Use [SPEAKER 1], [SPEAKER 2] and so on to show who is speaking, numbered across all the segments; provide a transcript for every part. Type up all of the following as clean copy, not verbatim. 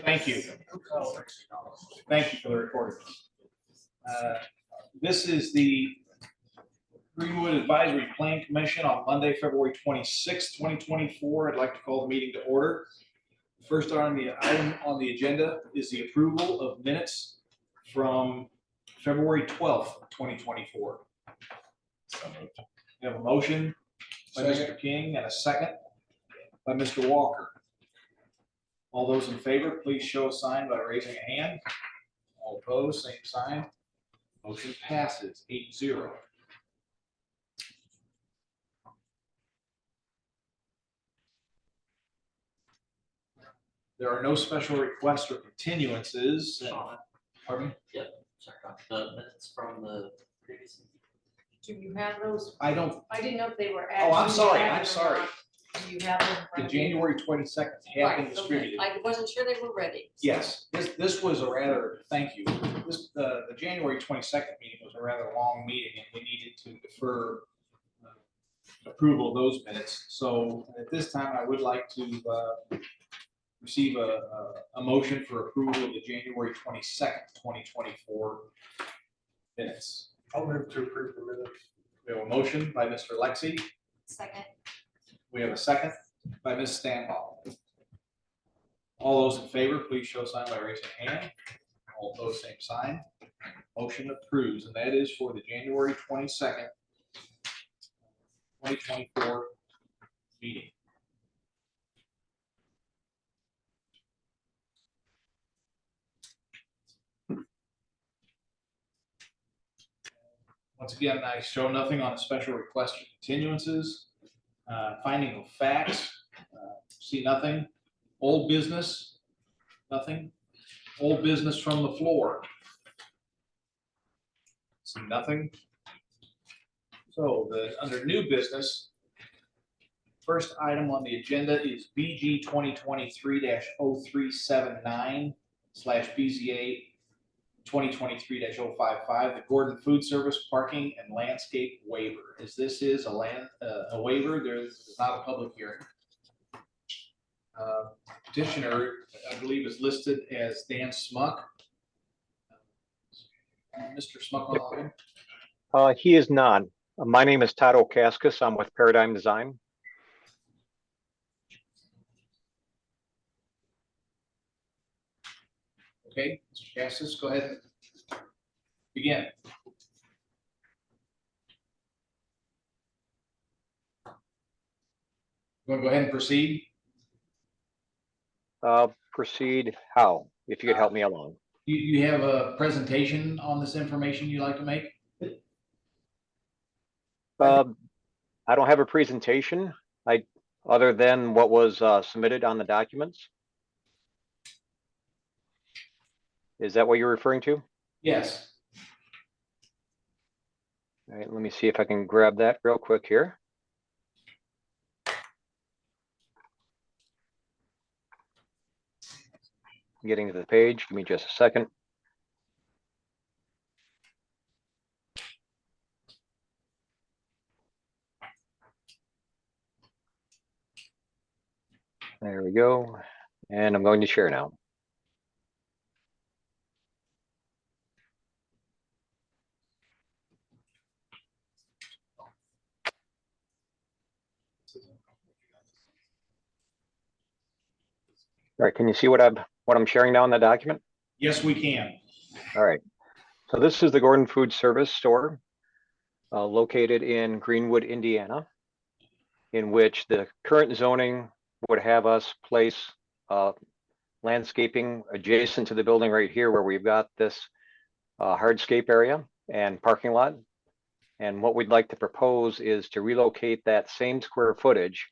[SPEAKER 1] Thank you. Thank you for the recording. This is the Greenwood Advisory Plan Commission on Monday, February 26, 2024. I'd like to call the meeting to order. First item on the agenda is the approval of minutes from February 12th, 2024. We have a motion by Mr. King and a second by Mr. Walker. All those in favor, please show a sign by raising a hand. All opposed, same sign. Motion passes 8-0. There are no special requests or continuances. Pardon?
[SPEAKER 2] Yep, sorry, the minutes from the previous.
[SPEAKER 3] Do you have those?
[SPEAKER 1] I don't.
[SPEAKER 3] I didn't know if they were.
[SPEAKER 1] Oh, I'm sorry.
[SPEAKER 3] added
[SPEAKER 1] I'm
[SPEAKER 3] or
[SPEAKER 1] sorry.
[SPEAKER 3] not. Do you have them? in front
[SPEAKER 1] The
[SPEAKER 3] of you?
[SPEAKER 1] January 22nd have
[SPEAKER 3] Right,
[SPEAKER 1] been
[SPEAKER 3] okay.
[SPEAKER 1] distributed.
[SPEAKER 3] I wasn't sure they were ready.
[SPEAKER 1] Yes, this was a rather, thank you. The January 22nd meeting was a rather long meeting and we needed to defer approval of those minutes. So at this time, I would like to receive a motion for approval of the January 22nd, 2024 minutes.
[SPEAKER 4] I'll move to approve the minutes.
[SPEAKER 1] We have a motion by Mr. Lexi.
[SPEAKER 3] Second.
[SPEAKER 1] We have a second by Ms. Stanhope. All those in favor, please show sign by raising a hand. All opposed, same sign. Motion approves, and that is for the January 22nd, 2024 meeting. Once again, I show nothing on a special request for continuances. Finding of facts, see nothing. Old business, nothing. Old business from the floor. See nothing. So under new business, first item on the agenda is BG 2023-0379/BZA 2023-055, the Gordon Food Service Parking and Landscape Waiver. As this is a waiver, there's not a public hearing. Petitioner, I believe, is listed as Dan Smuck. Mr. Smuck on the line?
[SPEAKER 5] He is not. My name is Todd Okaskis. I'm with Paradigm Design.
[SPEAKER 1] Okay, Mr. Cassis, go ahead and begin. You want to go ahead and proceed?
[SPEAKER 5] Proceed how? If you could help me along.
[SPEAKER 1] You have a presentation on this information you'd like to make?
[SPEAKER 5] I don't have a presentation, other than what was submitted on the documents. Is that what you're referring to?
[SPEAKER 1] Yes.
[SPEAKER 5] All right, let me see if I can grab that real quick here. Getting to the page, give me just a second. There we go. And I'm going to share now. All right, can you see what I'm sharing now in the document?
[SPEAKER 1] Yes, we can.
[SPEAKER 5] All right, so this is the Gordon Food Service store located in Greenwood, Indiana, in which the current zoning would have us place landscaping adjacent to the building right here where we've got this hardscape area and parking lot. And what we'd like to propose is to relocate that same square footage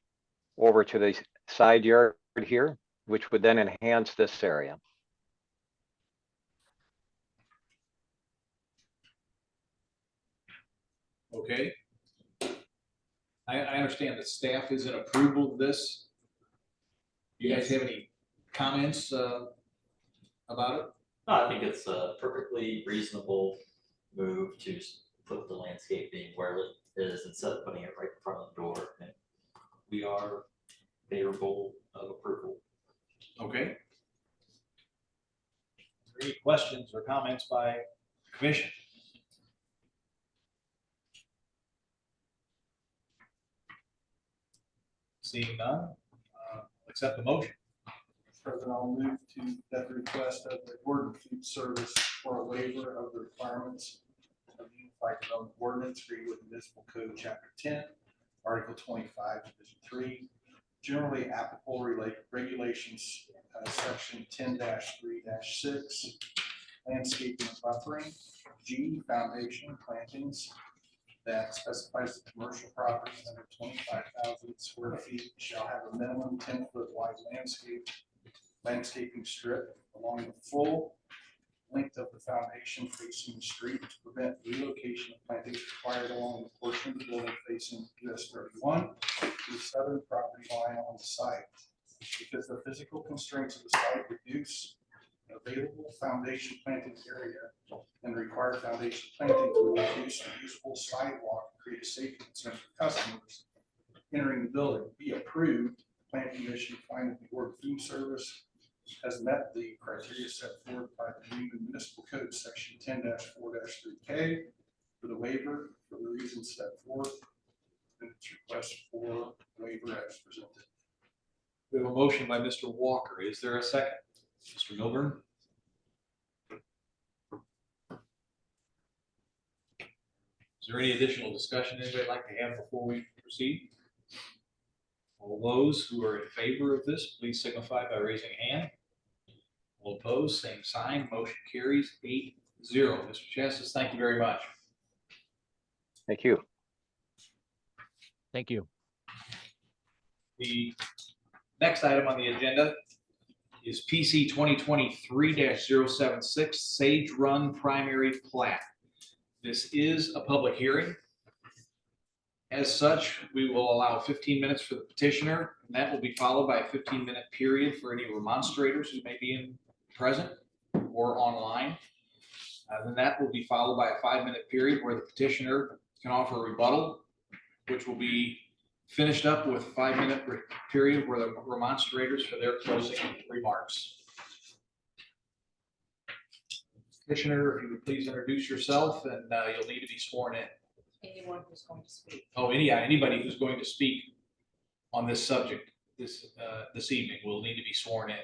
[SPEAKER 5] over to the side yard here, which would then enhance this area.
[SPEAKER 1] Okay. I understand that staff is in approval of this. Do you guys have any comments about it?
[SPEAKER 2] No, I think it's a perfectly reasonable move to put the landscaping where it is instead of putting it right in front of the door. And we are favorable of approval.
[SPEAKER 1] Okay. Any questions or comments by the commission? Seeing none, accept the motion.
[SPEAKER 4] President, I'll move to that request of the Gordon Food Service for a waiver of the requirements of the Unified Development Ordinance, Greenwood Municipal Code, Chapter 10, Article 25, Division 3, generally applicable regulations, Section 10-3-6, landscaping and buffering, G, foundation plantings, that specifies the commercial properties under 25,000 square feet shall have a minimum 10-foot wide landscaping strip along the full length of the foundation facing the street to prevent relocation of plantings required along the portion of the building facing US 31 to the southern property line on the site. Because the physical constraints of the site reduce available foundation planting area and require foundation planting to reduce the usable sidewalk, and create a safety concern for customers entering the building, be approved. The Plan Commission find that the Board of Food Service has met the criteria set forth by the Greenwood Municipal Code, Section 10-4-3K, for the waiver for the reasons set forth. And its request for waiver as presented.
[SPEAKER 1] We have a motion by Mr. Walker. Is there a second? Mr. Milburn? Is there any additional discussion anybody would like to have before we proceed? All those who are in favor of this, please signify by raising a hand. All opposed, same sign. Motion carries 8-0. Mr. Chassis, thank you very much.
[SPEAKER 5] Thank you.
[SPEAKER 6] Thank you.
[SPEAKER 1] The next item on the agenda is PC 2023-076 Sage Run Primary Plat. This is a public hearing. As such, we will allow 15 minutes for the petitioner, and that will be followed by a 15-minute period for any remonstrators who may be present or online. Then that will be followed by a 5-minute period where the petitioner can offer a rebuttal, which will be finished up with a 5-minute period where the remonstrators for their closing remarks. Petitioner, if you would please introduce yourself, and you'll need to be sworn in.
[SPEAKER 3] Anyone who's going to speak.
[SPEAKER 1] Oh, anybody who's going to speak on this subject this evening will need to be sworn in.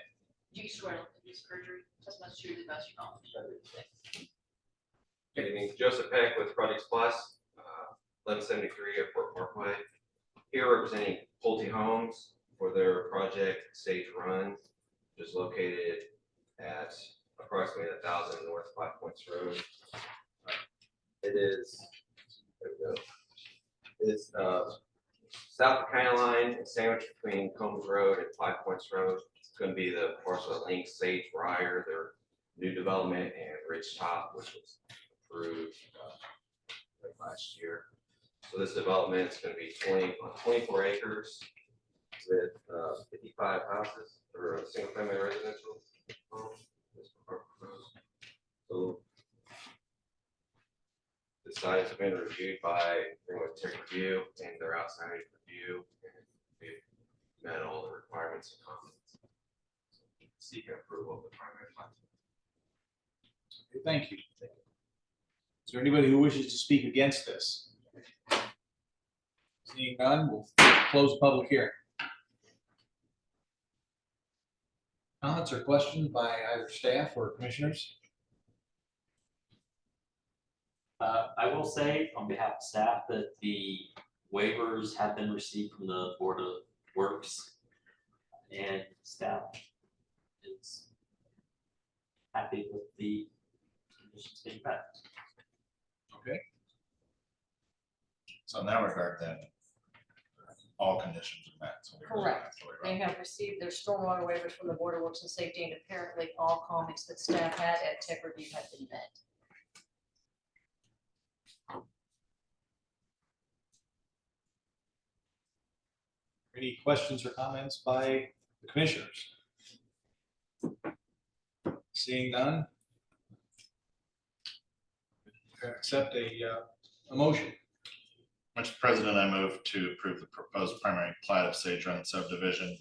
[SPEAKER 3] Do you swear to this perjury? As much true the best you know.
[SPEAKER 7] Good evening, Joseph Peck with Projects Plus, 1173 Airport Parkway. Here representing Pulte Homes for their project Sage Run, which is located at approximately 1,000 North 5 Points Road. It is, there we go. It is south of County Line, sandwiched between Combs Road and 5 Points Road. It's going to be the parcel that links Sage Briar, their new development, and Ridge Top, which was approved late last year. So this development is going to be 24 acres with 55 houses or a single family residential home. So the sites have been reviewed by Greenwood Tech Review and their outside review, and they've met all the requirements and comments. Seeking approval of the primary plan.
[SPEAKER 1] Okay, thank you. Is there anybody who wishes to speak against this? Seeing none, we'll close the public hearing. Comments or questions by either staff or commissioners?
[SPEAKER 2] I will say on behalf of staff that the waivers have been received from the Board of Works, and staff is happy with the conditions being met.
[SPEAKER 1] Okay.
[SPEAKER 8] So in that regard, then, all conditions are met. So we really don't have to worry
[SPEAKER 3] They
[SPEAKER 8] about
[SPEAKER 3] have received their stormwater waivers from the Board of Works and Safety, and apparently all comments that staff had at tech review have been met.
[SPEAKER 1] Any questions or comments by the commissioners? Seeing none. Accept a motion.
[SPEAKER 8] Mr. President, I move to approve the proposed primary plat of Sage Run subdivision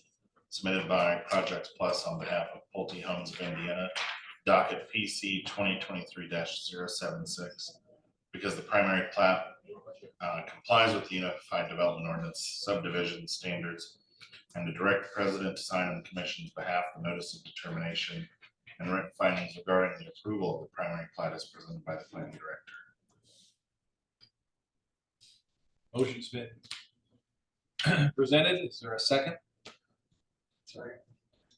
[SPEAKER 8] submitted by Projects Plus on behalf of Pulte Homes of Indiana docket PC 2023-076, because the primary plat complies with the Unified Development Ordinance subdivision standards, and to direct the president to sign on the commission's behalf the notice of determination and written findings regarding the approval of the primary plat as presented by the planning director.
[SPEAKER 1] Motion's been presented. Is there a second?
[SPEAKER 4] Sorry.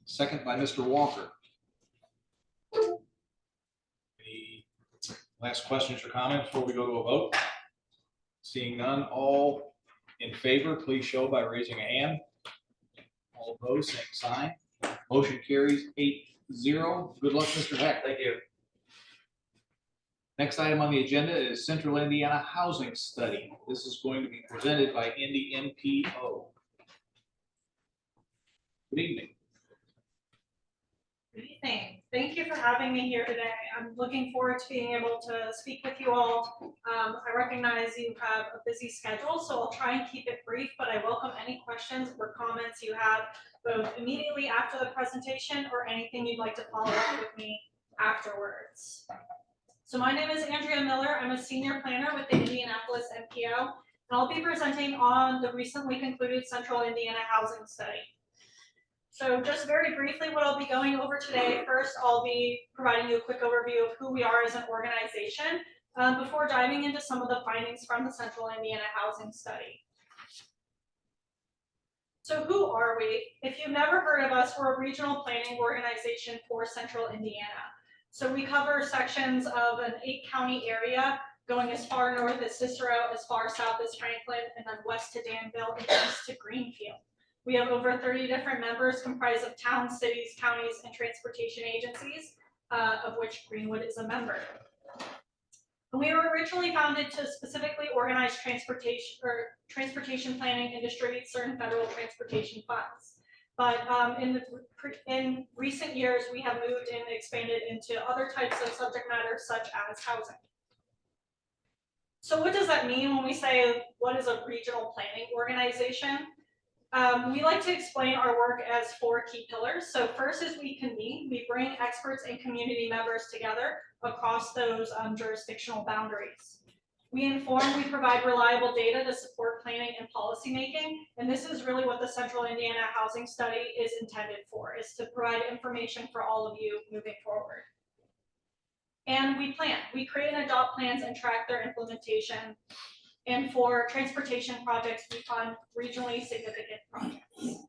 [SPEAKER 1] Second by Mr. Walker. Any last questions or comments before we go to a vote? Seeing none, all in favor, please show by raising a hand. All opposed, same sign. Motion carries 8-0. Good luck, Mr. Heck.
[SPEAKER 2] Thank you.
[SPEAKER 1] Next item on the agenda is Central Indiana Housing Study. This is going to be presented by Indy MPO. Good evening.
[SPEAKER 6] Good evening. Thank you for having me here today. I'm looking forward to being able to speak with you all. I recognize you have a busy schedule, so I'll try and keep it brief, but I welcome any questions or comments you have both immediately after the presentation or anything you'd like to follow up with me afterwards. So my name is Andrea Miller. I'm a senior planner with the Indianapolis MPO, and I'll be presenting on the recently concluded Central Indiana Housing Study. So just very briefly, what I'll be going over today, first I'll be providing you a quick overview of who we are as an organization before diving into some of the findings from the Central Indiana Housing Study. So who are we? If you've never heard of us, we're a regional planning organization for Central Indiana. So we cover sections of an 8-county area, going as far north as Cicero, as far south as Franklin, and then west to Danville and east to Greenfield. We have over 30 different members comprised of towns, cities, counties, and transportation agencies, of which Greenwood is a member. And we were originally founded to specifically organize transportation planning and distribute certain federal transportation funds. But in recent years, we have moved and expanded into other types of subject matter, such as housing. So what does that mean when we say, what is a regional planning organization? We like to explain our work as 4 key pillars. So first is we convene. We bring experts and community members together across those jurisdictional boundaries. We inform, we provide reliable data to support planning and policy making. And this is really what the Central Indiana Housing Study is intended for, is to provide information for all of you moving forward. And we plan. We create and adopt plans and track their implementation. And for transportation projects, we fund regionally significant projects.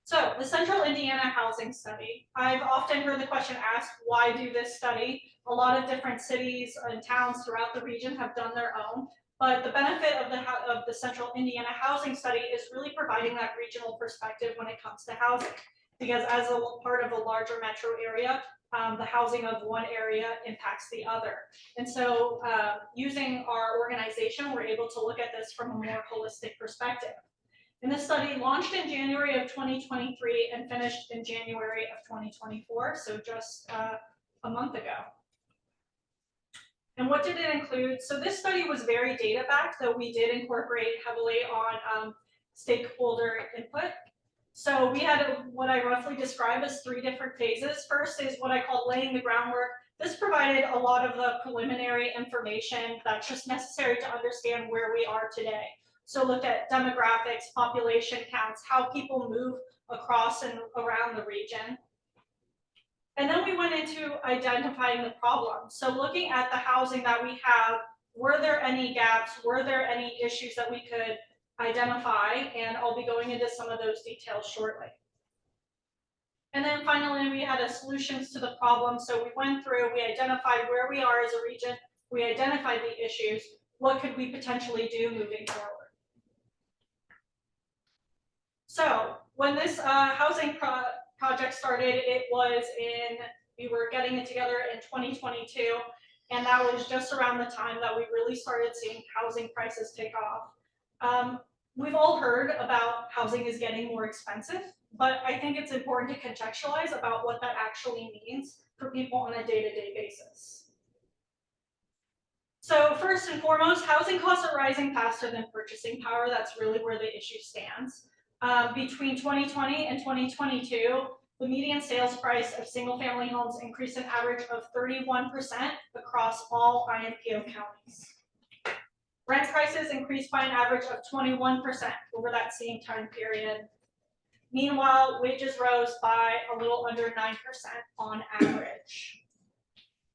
[SPEAKER 6] So the Central Indiana Housing Study. I've often heard the question asked, why do this study? A lot of different cities and towns throughout the region have done their own. But the benefit of the Central Indiana Housing Study is really providing that regional perspective when it comes to housing. Because as a part of a larger metro area, the housing of one area impacts the other. And so using our organization, we're able to look at this from a more holistic perspective. And this study launched in January of 2023 and finished in January of 2024, so just a month ago. And what did it include? So this study was very data-backed, though we did incorporate heavily on stakeholder input. So we had what I roughly describe as 3 different phases. First is what I call laying the groundwork. This provided a lot of the preliminary information that's just necessary to understand where we are today. So looked at demographics, population counts, how people move across and around the region. And then we went into identifying the problems. So looking at the housing that we have, were there any gaps? Were there any issues that we could identify? And I'll be going into some of those details shortly. And then finally, we had a solutions to the problem. So we went through, we identified where we are as a region, we identified the issues, what could we potentially do moving forward? So when this housing project started, we were getting it together in 2022, and that was just around the time that we really started seeing housing prices take off. We've all heard about housing is getting more expensive, but I think it's important to contextualize about what that actually means for people on a day-to-day basis. So first and foremost, housing costs are rising faster than purchasing power. That's really where the issue stands. Between 2020 and 2022, the median sales price of single-family homes increased an average of 31% across all IMPO counties. Rent prices increased by an average of 21% over that same time period. Meanwhile, wages rose by a little under 9% on average.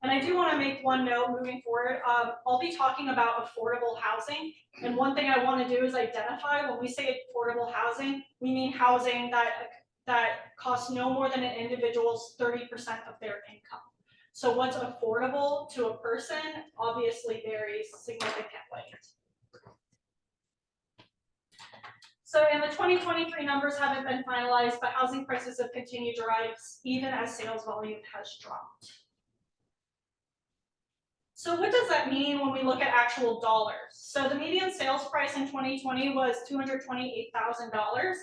[SPEAKER 6] And I do want to make one note moving forward. I'll be talking about affordable housing. And one thing I want to do is identify when we say affordable housing, we mean housing that costs no more than an individual's 30% of their income. So what's affordable to a person obviously varies significantly. So, and the 2023 numbers haven't been finalized, but housing prices have continued to rise even as sales volume has dropped. So what does that mean when we look at actual dollars? So the median sales price in 2020 was $228,000,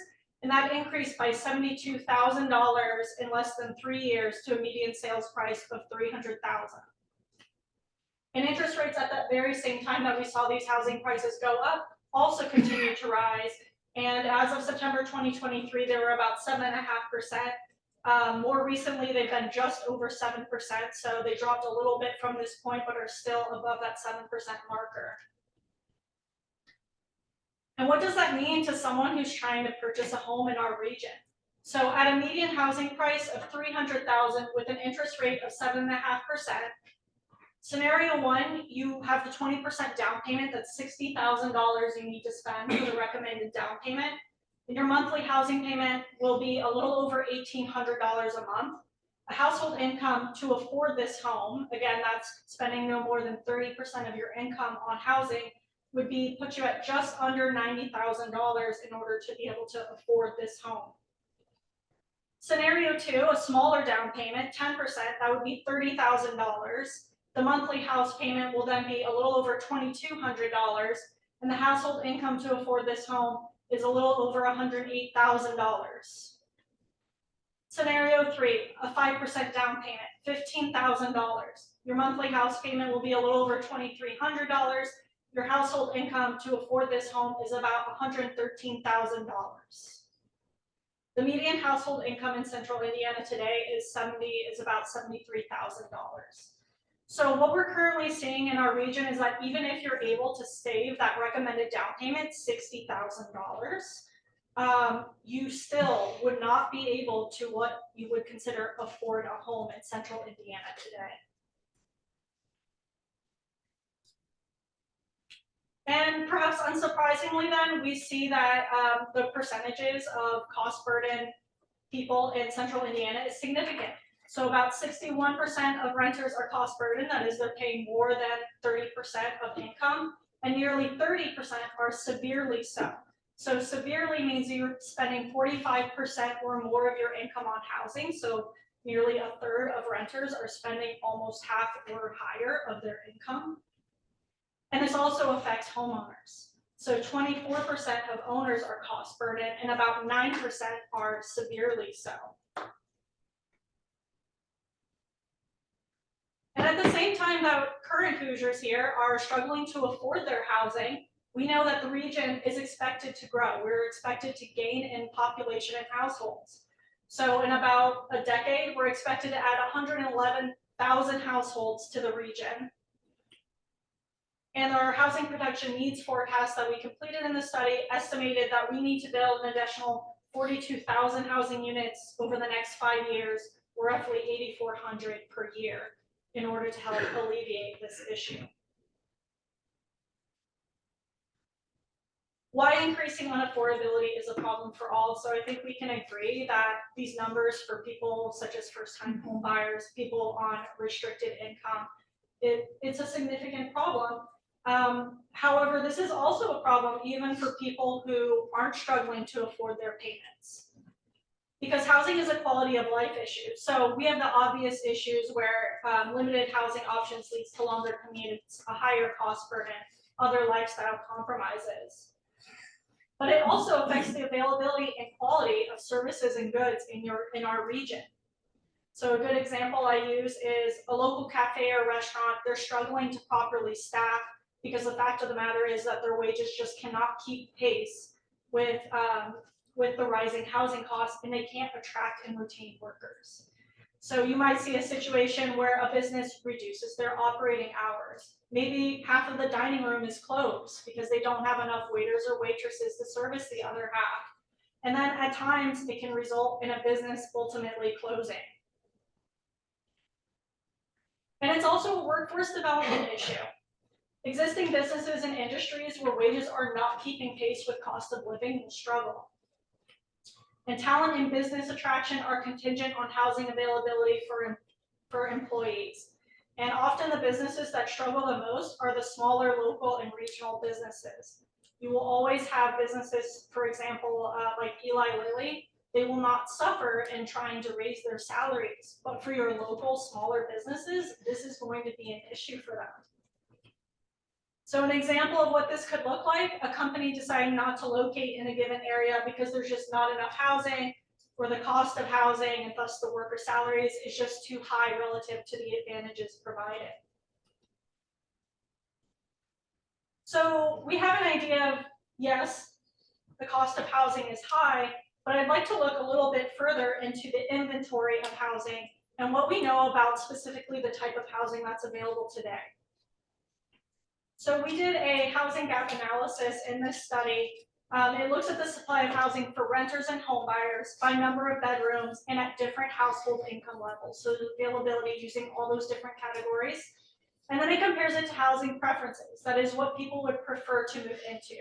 [SPEAKER 6] and that increased by $72,000 in less than 3 years to a median sales price of $300,000. And interest rates at that very same time that we saw these housing prices go up also continued to rise. And as of September 2023, they were about 7.5%. More recently, they've been just over 7%. So they dropped a little bit from this point, but are still above that 7% marker. And what does that mean to someone who's trying to purchase a home in our region? So at a median housing price of $300,000 with an interest rate of 7.5%, scenario one, you have the 20% down payment. That's $60,000 you need to spend for the recommended down payment. And your monthly housing payment will be a little over $1,800 a month. A household income to afford this home, again, that's spending no more than 30% of your income on housing, would be put you at just under $90,000 in order to be able to afford this home. Scenario two, a smaller down payment, 10%, that would be $30,000. The monthly house payment will then be a little over $2,200, and the household income to afford this home is a little over $108,000. Scenario three, a 5% down payment, $15,000. Your monthly house payment will be a little over $2,300. Your household income to afford this home is about $113,000. The median household income in Central Indiana today is about $73,000. So what we're currently seeing in our region is that even if you're able to save that recommended down payment, $60,000, you still would not be able to what you would consider afford a home in Central Indiana today. And perhaps unsurprisingly then, we see that the percentages of cost burden people in Central Indiana is significant. So about 61% of renters are cost burden, that is they're paying more than 30% of income, and nearly 30% are severely so. So severely means you're spending 45% or more of your income on housing, so nearly a third of renters are spending almost half or higher of their income. And this also affects homeowners. So 24% of owners are cost burden and about 9% are severely so. And at the same time that current Hoosiers here are struggling to afford their housing, we know that the region is expected to grow. We're expected to gain in population and households. So in about a decade, we're expected to add 111,000 households to the region. And our housing production needs forecast that we completed in the study estimated that we need to build an additional 42,000 housing units over the next 5 years, or roughly 8,400 per year, in order to help alleviate this issue. Why increasing unaffordability is a problem for all. So I think we can agree that these numbers for people such as first-time home buyers, people on restricted income, it's a significant problem. However, this is also a problem even for people who aren't struggling to afford their payments. Because housing is a quality of life issue. So we have the obvious issues where limited housing options leads to longer commutes, a higher cost burden, other lifestyle compromises. But it also affects the availability and quality of services and goods in our region. So a good example I use is a local cafe or restaurant. They're struggling to properly staff because the fact of the matter is that their wages just cannot keep pace with with the rising housing costs, and they can't attract and retain workers. So you might see a situation where a business reduces their operating hours. Maybe half of the dining room is closed because they don't have enough waiters or waitresses to service the other half. And then at times it can result in a business ultimately closing. And it's also a workforce development issue. Existing businesses and industries where wages are not keeping pace with cost of living will struggle. And talent and business attraction are contingent on housing availability for employees. And often the businesses that struggle the most are the smaller local and regional businesses. You will always have businesses, for example, like Eli Lilly. They will not suffer in trying to raise their salaries, but for your local smaller businesses, this is going to be an issue for them. So an example of what this could look like, a company deciding not to locate in a given area because there's just not enough housing, or the cost of housing and thus the worker salaries is just too high relative to the advantages provided. So we have an idea of, yes, the cost of housing is high, but I'd like to look a little bit further into the inventory of housing and what we know about specifically the type of housing that's available today. So we did a housing gap analysis in this study. It looks at the supply of housing for renters and home buyers by number of bedrooms and at different household income levels. So the availability using all those different categories. And then it compares it to housing preferences. That is what people would prefer to move into.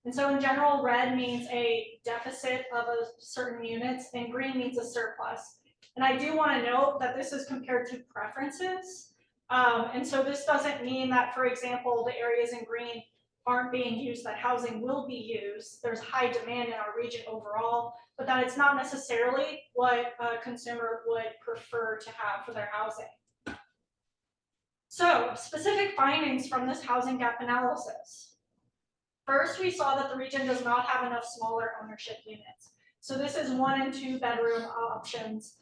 [SPEAKER 6] And so in general, red means a deficit of a certain units and green means a surplus. And I do want to note that this is compared to preferences. And so this doesn't mean that, for example, the areas in green aren't being used, that housing will be used. There's high demand in our region overall, but that it's not necessarily what a consumer would prefer to have for their housing. So specific findings from this housing gap analysis. First, we saw that the region does not have enough smaller ownership units. So this is 1 and 2 bedroom options.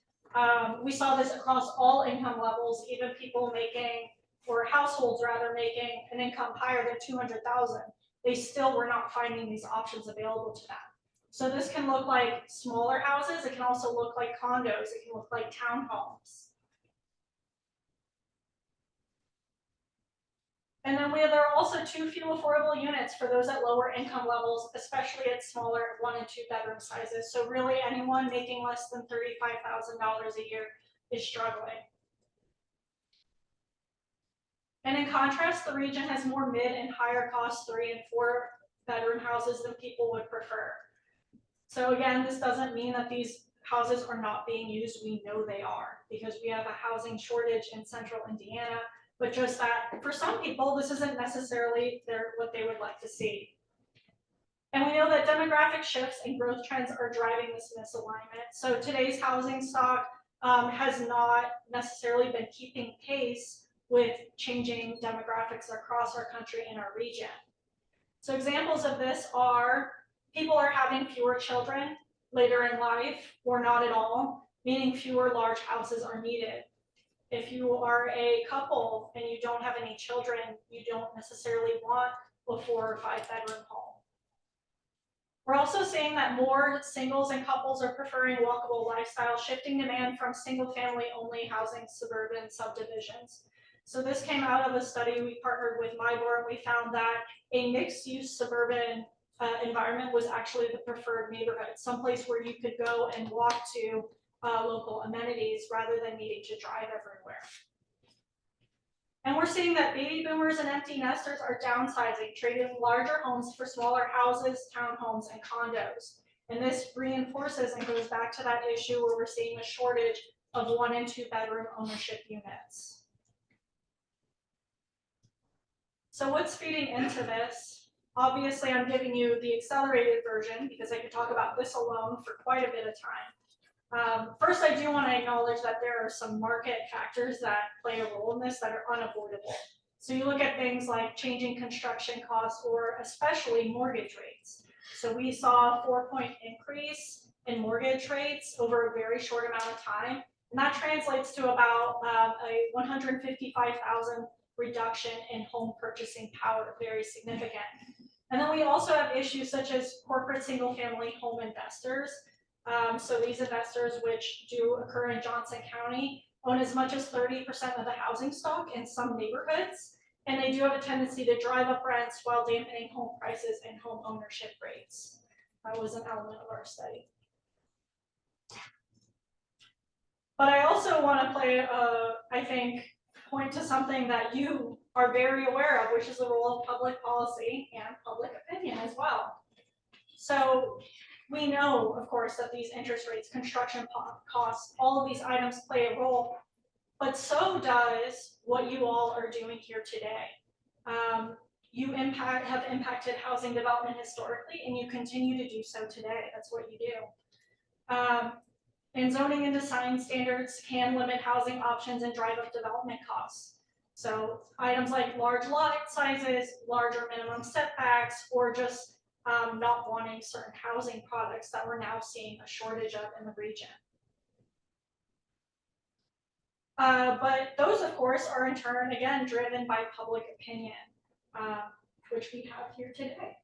[SPEAKER 6] We saw this across all income levels, even people making, or households rather, making an income higher than 200,000. They still were not finding these options available to them. So this can look like smaller houses. It can also look like condos. It can look like townhomes. And then there are also too few affordable units for those at lower income levels, especially at smaller 1 and 2 bedroom sizes. So really anyone making less than $35,000 a year is struggling. And in contrast, the region has more mid and higher cost 3 and 4 bedroom houses than people would prefer. So again, this doesn't mean that these houses are not being used. We know they are, because we have a housing shortage in central Indiana. But just that for some people, this isn't necessarily what they would like to see. And we know that demographic shifts and growth trends are driving this misalignment. So today's housing stock has not necessarily been keeping pace with changing demographics across our country and our region. So examples of this are people are having fewer children later in life, or not at all, meaning fewer large houses are needed. If you are a couple and you don't have any children, you don't necessarily want a 4 or 5 bedroom home. We're also seeing that more singles and couples are preferring walkable lifestyle, shifting demand from single family only housing suburban subdivisions. So this came out of a study we partnered with MIBOR, and we found that a mixed use suburban environment was actually the preferred neighborhood, someplace where you could go and walk to local amenities rather than needing to drive everywhere. And we're seeing that baby boomers and empty nesters are downsizing, trading larger homes for smaller houses, townhomes, and condos. And this reinforces and goes back to that issue where we're seeing a shortage of 1 and 2 bedroom ownership units. So what's feeding into this? Obviously, I'm giving you the accelerated version because I could talk about this alone for quite a bit of time. First, I do want to acknowledge that there are some market factors that play a role in this that are unavoidable. So you look at things like changing construction costs, or especially mortgage rates. So we saw a 4-point increase in mortgage rates over a very short amount of time. And that translates to about a 155,000 reduction in home purchasing power, very significant. And then we also have issues such as corporate single-family home investors. So these investors, which do occur in Johnson County, own as much as 30% of the housing stock in some neighborhoods. And they do have a tendency to drive up rents while dampening home prices and home ownership rates. That was an element of our study. But I also want to point to something that you are very aware of, which is the role of public policy and public opinion as well. So we know, of course, that these interest rates, construction costs, all of these items play a role, but so does what you all are doing here today. You have impacted housing development historically, and you continue to do so today. That's what you do. And zoning and design standards can limit housing options and drive up development costs. So items like large lot sizes, larger minimum setbacks, or just not wanting certain housing products that we're now seeing a shortage of in the region. But those, of course, are in turn, again, driven by public opinion, which we have here today.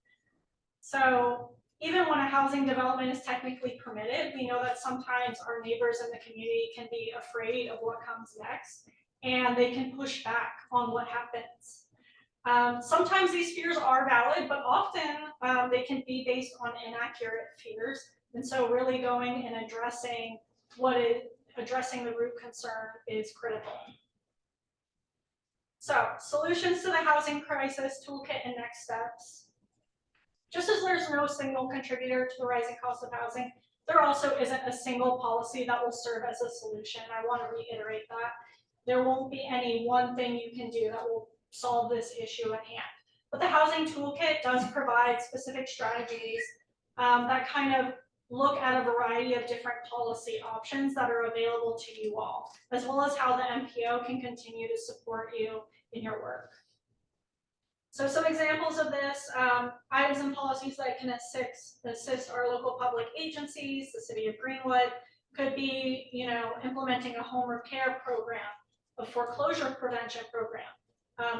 [SPEAKER 6] So even when a housing development is technically permitted, we know that sometimes our neighbors in the community can be afraid of what comes next, and they can push back on what happens. Sometimes these fears are valid, but often they can be based on inaccurate fears. And so really going and addressing the root concern is critical. So solutions to the housing crisis toolkit and next steps. Just as there's no single contributor to the rising cost of housing, there also isn't a single policy that will serve as a solution. I want to reiterate that. There won't be any one thing you can do that will solve this issue at hand. But the housing toolkit does provide specific strategies that kind of look at a variety of different policy options that are available to you all, as well as how the MPO can continue to support you in your work. So some examples of this, items and policies that can assist our local public agencies, the city of Greenwood, could be, implementing a home repair program, a foreclosure prevention program,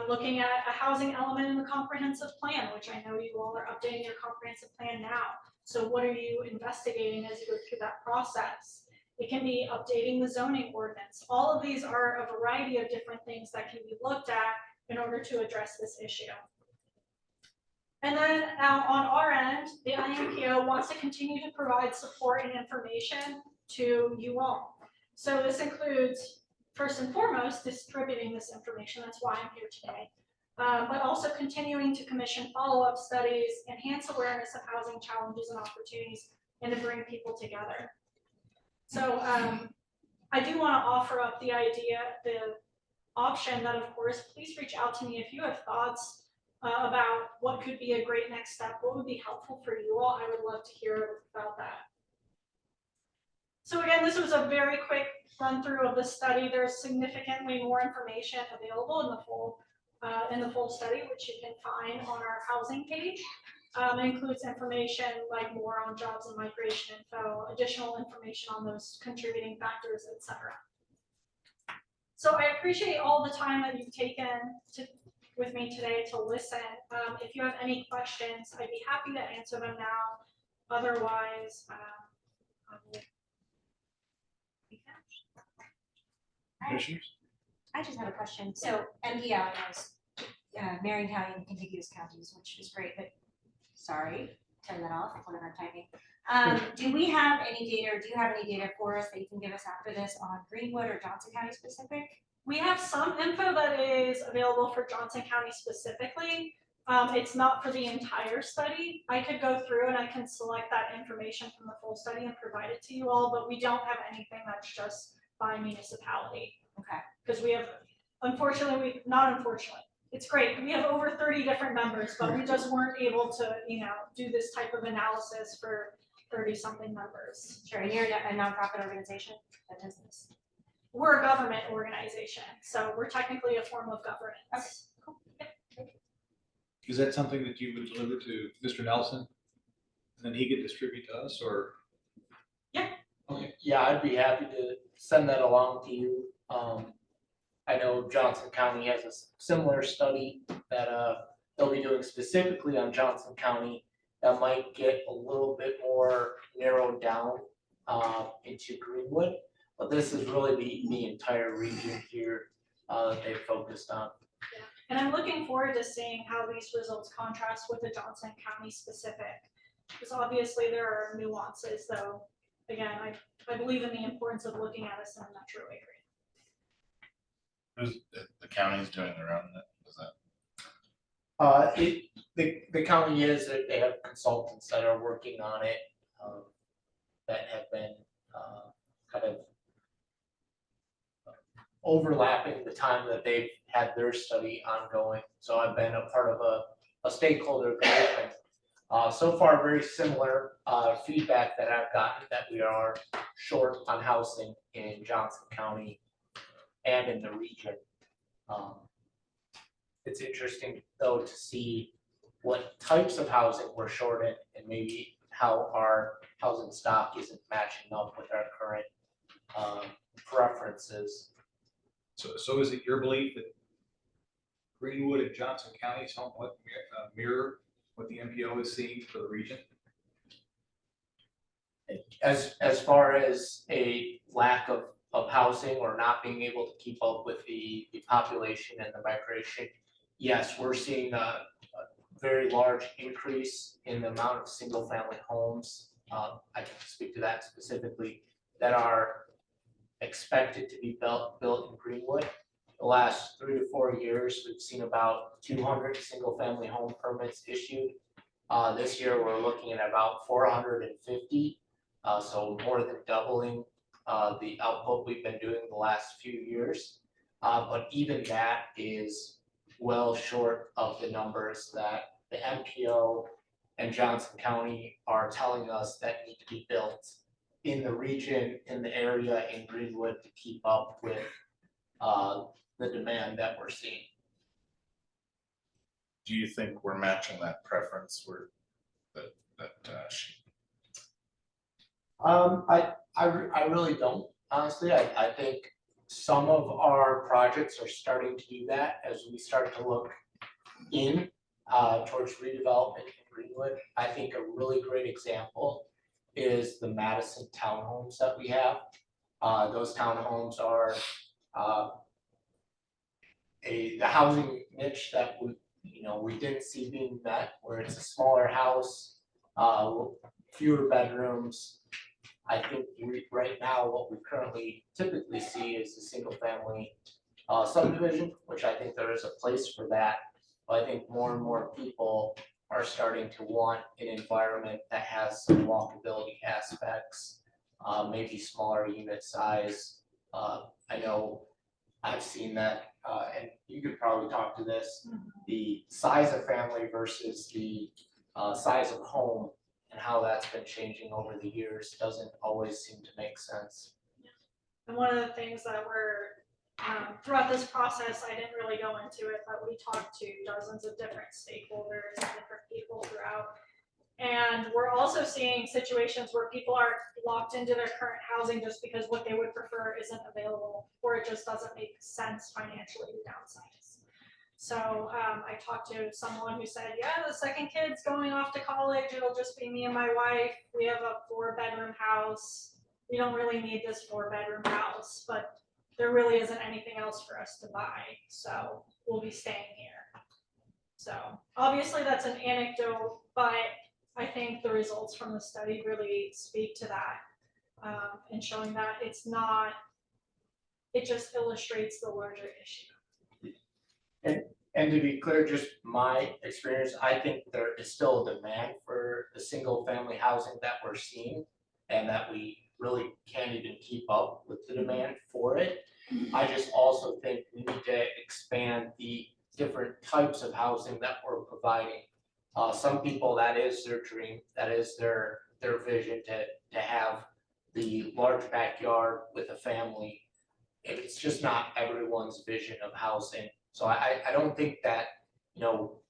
[SPEAKER 6] looking at a housing element in the comprehensive plan, which I know you all are updating your comprehensive plan now. So what are you investigating as you go through that process? It can be updating the zoning ordinance. All of these are a variety of different things that can be looked at in order to address this issue. And then on our end, the IMPO wants to continue to provide support and information to you all. So this includes, first and foremost, distributing this information. That's why I'm here today. But also continuing to commission follow-up studies, enhance awareness of housing challenges and opportunities, and to bring people together. So I do want to offer up the option that, of course, please reach out to me if you have thoughts about what could be a great next step, what would be helpful for you all. I would love to hear about that. So again, this was a very quick run through of the study. There's significantly more information available in the full study, which you can find on our housing page. It includes information like more on jobs and migration info, additional information on those contributing factors, etc. So I appreciate all the time that you've taken with me today to listen. If you have any questions, I'd be happy to answer them now. Otherwise, I will be finished.
[SPEAKER 1] Commissioners?
[SPEAKER 9] I just have a question. So MPO is Marion County and contiguous counties, which is great, but sorry, turn that off, one of our typing. Do we have any data, or do you have any data for us that you can give us after this on Greenwood or Johnson County specific?
[SPEAKER 6] We have some info that is available for Johnson County specifically. It's not for the entire study. I could go through and I can select that information from the full study and provide it to you all, but we don't have anything that's just by municipality.
[SPEAKER 9] Okay.
[SPEAKER 6] Because we have, not unfortunately, it's great. We have over 30 different members, but we just weren't able to, do this type of analysis for 30-something members.
[SPEAKER 9] Sure, and you're a nonprofit organization that does this?
[SPEAKER 6] We're a government organization, so we're technically a form of governance.
[SPEAKER 9] Okay. Cool.
[SPEAKER 1] Is that something that you would deliver to Mr. Nelson? And then he could distribute to us, or?
[SPEAKER 10] Yeah, I'd be happy to send that along to you. I know Johnson County has a similar study that they'll be doing specifically on Johnson County that might get a little bit more narrowed down into Greenwood. But this is really the entire region here that they focused on.
[SPEAKER 6] And I'm looking forward to seeing how these results contrast with the Johnson County specific. Because obviously there are nuances, though. Again, I believe in the importance of looking at us in a metro area.
[SPEAKER 8] Who's, the county's doing their own, is that?
[SPEAKER 10] The county is, they have consultants that are working on it, that have been, kind of overlapping the time that they've had their study ongoing. So I've been a part of a stakeholder group. So far, very similar, feedback that I've gotten, that we are short on housing in Johnson County and in the region. It's interesting though to see what types of housing we're short in and maybe how our housing stock isn't matching up with our current preferences.
[SPEAKER 1] So is it your belief that Greenwood and Johnson County somewhat mirror what the MPO is seeing for the region?
[SPEAKER 10] As far as a lack of housing or not being able to keep up with the population and the migration, yes, we're seeing a very large increase in the amount of single-family homes. I can speak to that specifically, that are expected to be built in Greenwood. The last 3 to 4 years, we've seen about 200 single-family home permits issued. This year, we're looking at about 450, so more than doubling the output we've been doing the last few years. But even that is well short of the numbers that the MPO and Johnson County are telling us that need to be built in the region, in the area, in Greenwood, to keep up with the demand that we're seeing.
[SPEAKER 8] Do you think we're matching that preference sheet?
[SPEAKER 10] I really don't, honestly. I think some of our projects are starting to do that as we start to look in towards redevelopment in Greenwood. I think a really great example is the Madison townhomes that we have. Those townhomes are the housing niche that we didn't see being met, where it's a smaller house, fewer bedrooms. I think right now, what we currently typically see is a single family subdivision, which I think there is a place for that. But I think more and more people are starting to want an environment that has some walkability aspects, maybe smaller unit size. I know I've seen that, and you could probably talk to this, the size of family versus the size of home and how that's been changing over the years doesn't always seem to make sense.
[SPEAKER 6] And one of the things that we're, throughout this process, I didn't really go into it, but we talked to dozens of different stakeholders and different people throughout. And we're also seeing situations where people are locked into their current housing just because what they would prefer isn't available, or it just doesn't make sense financially to downsize. So I talked to someone who said, yeah, the second kid's going off to college, it'll just be me and my wife. We have a 4-bedroom house. We don't really need this 4-bedroom house, but there really isn't anything else for us to buy. So we'll be staying here. So obviously that's an anecdote, but I think the results from the study really speak to that, and showing that it's not, it just illustrates the larger issue.
[SPEAKER 10] And to be clear, just my experience, I think there is still a demand for the single family housing that we're seeing, and that we really can't even keep up with the demand for it. I just also think we need to expand the different types of housing that we're providing. Some people, that is their dream, that is their vision, to have the large backyard with a family. It's just not everyone's vision of housing. So I don't think that, no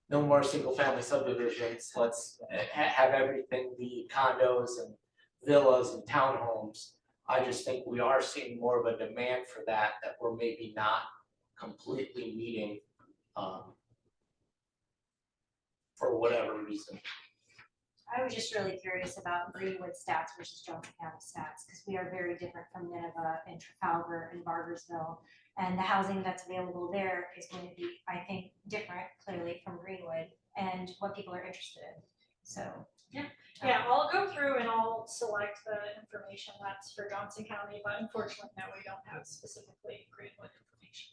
[SPEAKER 10] more single family subdivisions, let's have everything be condos and villas and townhomes. I just think we are seeing more of a demand for that we're maybe not completely meeting for whatever reason.
[SPEAKER 9] I was just really curious about Greenwood stats versus Johnson County stats, because we are very different from Nineveh and Trafalgar and Bargersville. And the housing that's available there is going to be, I think, different clearly from Greenwood and what people are interested in. So.
[SPEAKER 6] Yeah, I'll go through and I'll select the information that's for Johnson County, but unfortunately, no, we don't have specifically Greenwood information.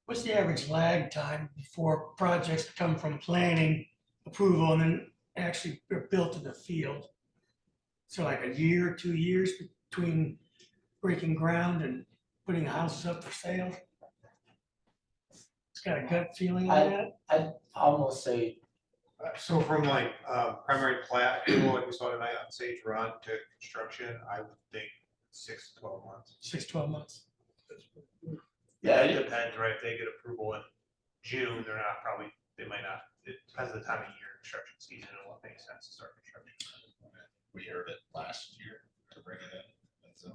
[SPEAKER 11] What's the average lag time before projects come from planning approval and then actually are built in the field? So like a year, 2 years between breaking ground and putting houses up for sale? It's got a gut feeling on that?
[SPEAKER 10] I'd almost say,
[SPEAKER 12] So from like primary plat, approval, like we saw tonight on Sage Run to construction, I would think 6 to 12 months.
[SPEAKER 11] 6, 12 months.
[SPEAKER 10] yeah,
[SPEAKER 12] It depends, right? If they get approval in June, they're not probably, they might not, it depends on the time of year, construction season and what makes sense to start construction.
[SPEAKER 8] We heard it last year to bring it in. And so,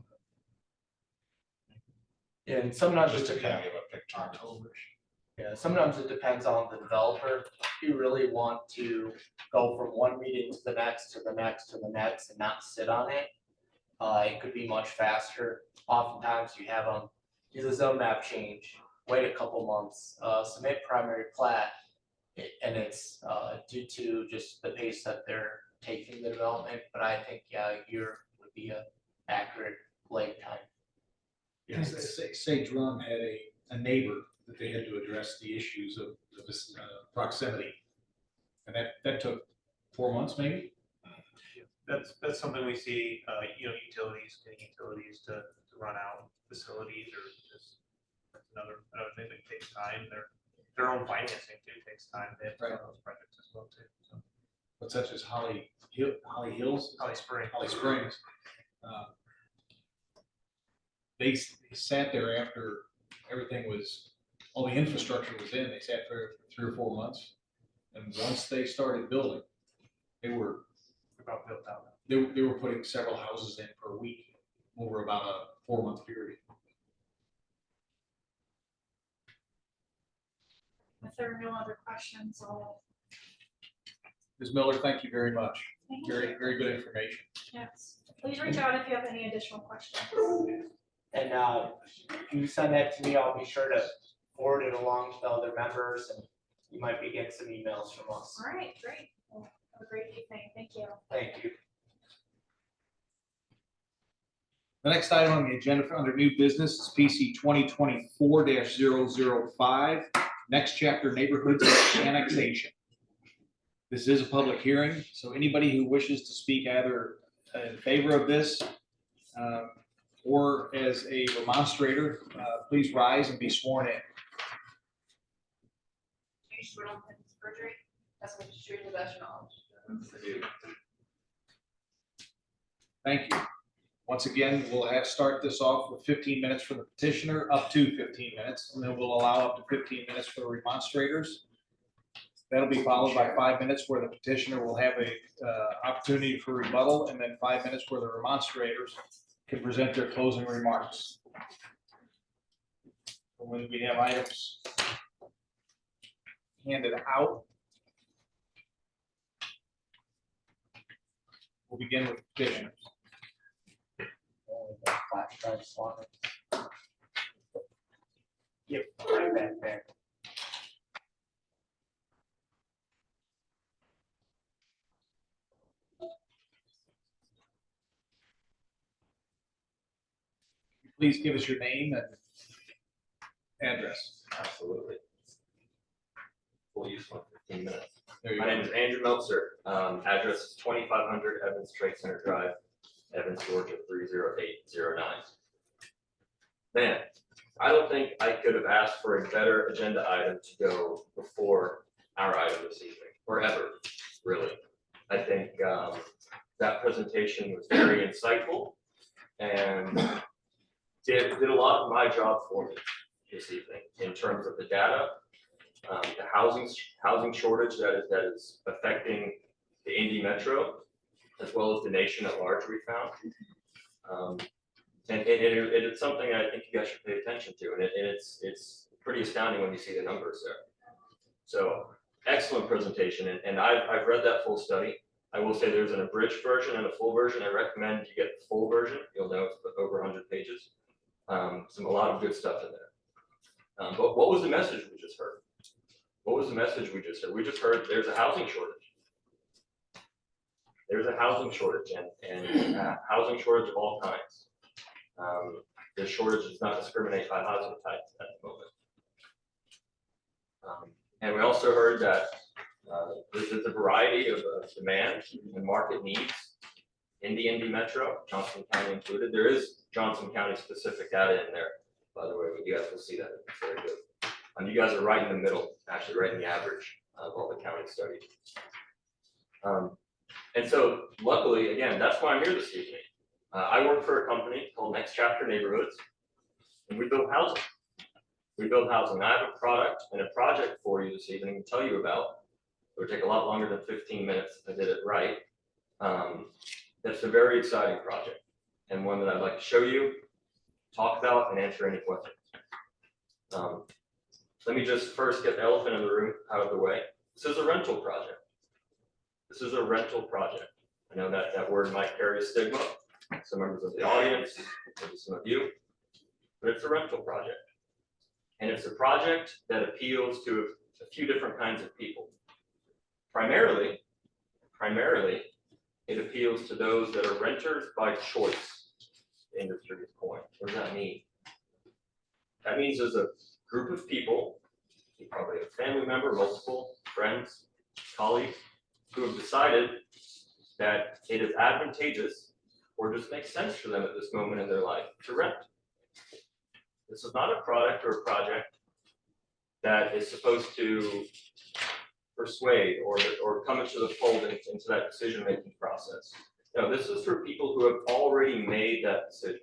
[SPEAKER 10] and sometimes
[SPEAKER 8] just
[SPEAKER 10] it
[SPEAKER 8] to kind of
[SPEAKER 10] depends.
[SPEAKER 8] give a picture.
[SPEAKER 10] Yeah, sometimes it depends on the developer. If you really want to go from one meeting to the next, to the next, to the next, and not sit on it, it could be much faster. Oftentimes you have them do the zone map change, wait a couple months, submit primary plat. And it's due to just the pace that they're taking the development, but I think, yeah, a year would be a accurate lag time.
[SPEAKER 1] Yes, Sage Run had a neighbor that they had to address the issues of this proximity. And that took 4 months, maybe?
[SPEAKER 12] That's something we see, getting utilities to run out facilities or just that's another thing that takes time. Their own financing too takes time. They have to run those projects as well too. So
[SPEAKER 1] But such as Holly Hills,
[SPEAKER 12] Holly Spring.
[SPEAKER 1] Holly Springs. They sat there after everything was, all the infrastructure was in, they sat for 3 or 4 months. And once they started building, they were
[SPEAKER 12] About built out.
[SPEAKER 1] they were putting several houses in per week over about a 4-month period.
[SPEAKER 6] If there are no other questions, I'll.
[SPEAKER 1] Ms. Miller, thank you very much.
[SPEAKER 6] Thank
[SPEAKER 1] Very,
[SPEAKER 6] you.
[SPEAKER 1] very good information.
[SPEAKER 6] Yes, please reach out if you have any additional questions.
[SPEAKER 10] And if you send that to me, I'll be sure to forward it along to the other members, and you might be getting some emails from us.
[SPEAKER 6] All right, great. Well, have a great evening. Thank you.
[SPEAKER 10] Thank you.
[SPEAKER 1] The next item on the agenda for under new business is PC 2024-005, next chapter neighborhoods annexation. This is a public hearing, so anybody who wishes to speak either in favor of this or as a remonstrator, please rise and be sworn in.
[SPEAKER 3] You swear on perjury? That's what you do the best knowledge.
[SPEAKER 1] Thank you. Once again, we'll start this off with 15 minutes for the petitioner, up to 15 minutes, and then we'll allow up to 15 minutes for the remonstrators. That'll be followed by 5 minutes where the petitioner will have a opportunity for rebuttal, and then 5 minutes where the remonstrators can present their closing remarks. When we have items handed out, we'll begin with petitioners.
[SPEAKER 10] Flash drive slot. Yep, right back there.
[SPEAKER 1] Please give us your name and address.
[SPEAKER 2] Absolutely. We'll use one 15 minutes.
[SPEAKER 1] There you
[SPEAKER 2] My
[SPEAKER 1] go.
[SPEAKER 2] name is Andrew Meltzer. Address is 2500 Evans Trade Center Drive, Evans, Georgia 30809. Man, I don't think I could have asked for a better agenda item to go before our item this evening, or ever, really. I think that presentation was very insightful and did a lot of my job for me this evening in terms of the data, the housing shortage that is affecting the Indy Metro, as well as the nation at large, we found. And it's something I think you guys should pay attention to, and it's pretty astounding when you see the numbers there. So
[SPEAKER 13] excellent presentation, and I've read that full study. I will say there's an abridged version and a full version. I recommend you get the full version. You'll know it's over 100 pages. A lot of good stuff in there. But what was the message we just heard? What was the message we just heard? We just heard there's a housing shortage. There's a housing shortage and housing shortage of all kinds. The shortage does not discriminate by housing type at the moment. And we also heard that there's a variety of demand and market needs in the Indy Metro, Johnson County included. There is Johnson County specific data in there, by the way, but you guys will see that. It's very good. You guys are right in the middle, actually right in the average of all the counties studied. And so luckily, again, that's why I'm here this evening. I work for a company called Next Chapter Neighborhoods, and we build housing. We build housing. I have a product and a project for you this evening to tell you about. It would take a lot longer than 15 minutes if I did it right. That's a very exciting project and one that I'd like to show you, talk about, and answer any questions. Let me just first get the elephant in the room out of the way. This is a rental project. This is a rental project. I know that that word might carry a stigma. Some members of the audience, maybe some of you, but it's a rental project. And it's a project that appeals to a few different kinds of people. Primarily, it appeals to those that are renters by choice, the industry is coined. What does that mean? That means there's a group of people, probably a family member, multiple friends, colleagues, who have decided that it is advantageous or just makes sense for them at this moment in their life to rent. This is not a product or a project that is supposed to persuade or come into the fold into that decision-making process. No, this is for people who have already made that decision.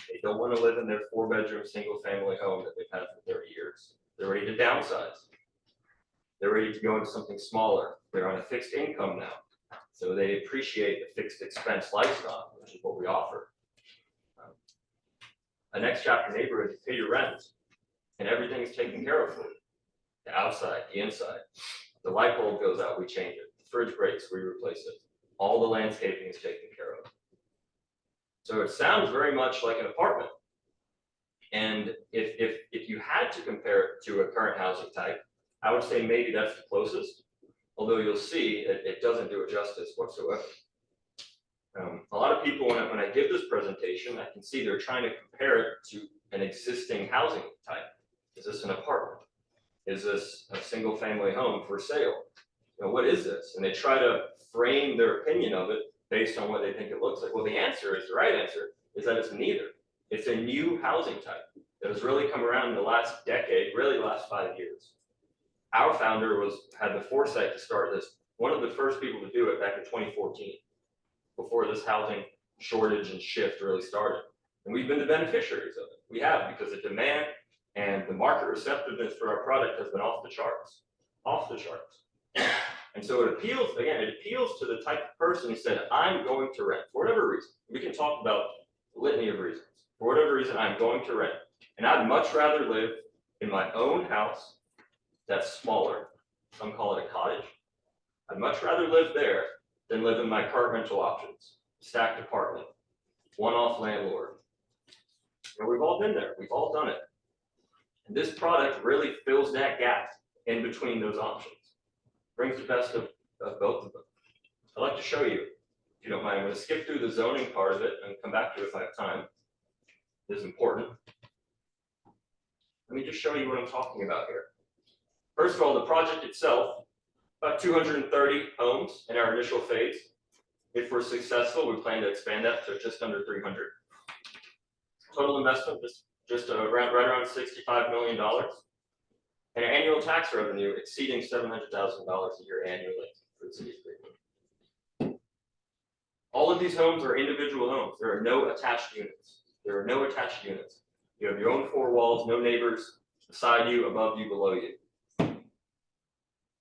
[SPEAKER 13] They don't want to live in their 4-bedroom, single-family home that they've had for 30 years. They're ready to downsize. They're ready to go into something smaller. They're on a fixed income now. So they appreciate the fixed expense lifestyle, which is what we offer. A Next Chapter neighborhood, you pay your rent, and everything is taken care of for you. The outside, the inside. The light bulb goes out, we change it. The fridge breaks, we replace it. All the landscaping is taken care of. So it sounds very much like an apartment. And if you had to compare it to a current housing type, I would say maybe that's the closest. Although you'll see it doesn't do it justice whatsoever. A lot of people, when I give this presentation, I can see they're trying to compare it to an existing housing type. Is this an apartment? Is this a single family home for sale? You know, what is this? And they try to frame their opinion of it based on what they think it looks like. Well, the right answer is that it's neither. It's a new housing type that has really come around in the last decade, really the last 5 years. Our founder had the foresight to start this, one of the first people to do it back in 2014, before this housing shortage and shift really started. And we've been the beneficiaries of it. We have, because the demand and the market receptiveness for our product has been off the charts. And so it appeals to the type of person who said, I'm going to rent, for whatever reason. We can talk about a litany of reasons. For whatever reason, I'm going to rent. And I'd much rather live in my own house that's smaller. Some call it a cottage. I'd much rather live there than live in my current rental options. Stacked apartment, one-off landlord. You know, we've all been there. We've all done it. And this product really fills that gap in between those options. Brings the best of both of them. I'd like to show you, if you don't mind. I'm going to skip through the zoning part of it and come back to it if I have time. It is important. Let me just show you what I'm talking about here. First of all, the project itself, about 230 homes in our initial phase. If we're successful, we plan to expand that to just under 300. Total investment just right around $65 million. And annual tax revenue exceeding $700,000 a year annually for the city of Greenwood. All of these homes are individual homes. There are no attached units. You have your own 4 walls, no neighbors beside you, above you, below you.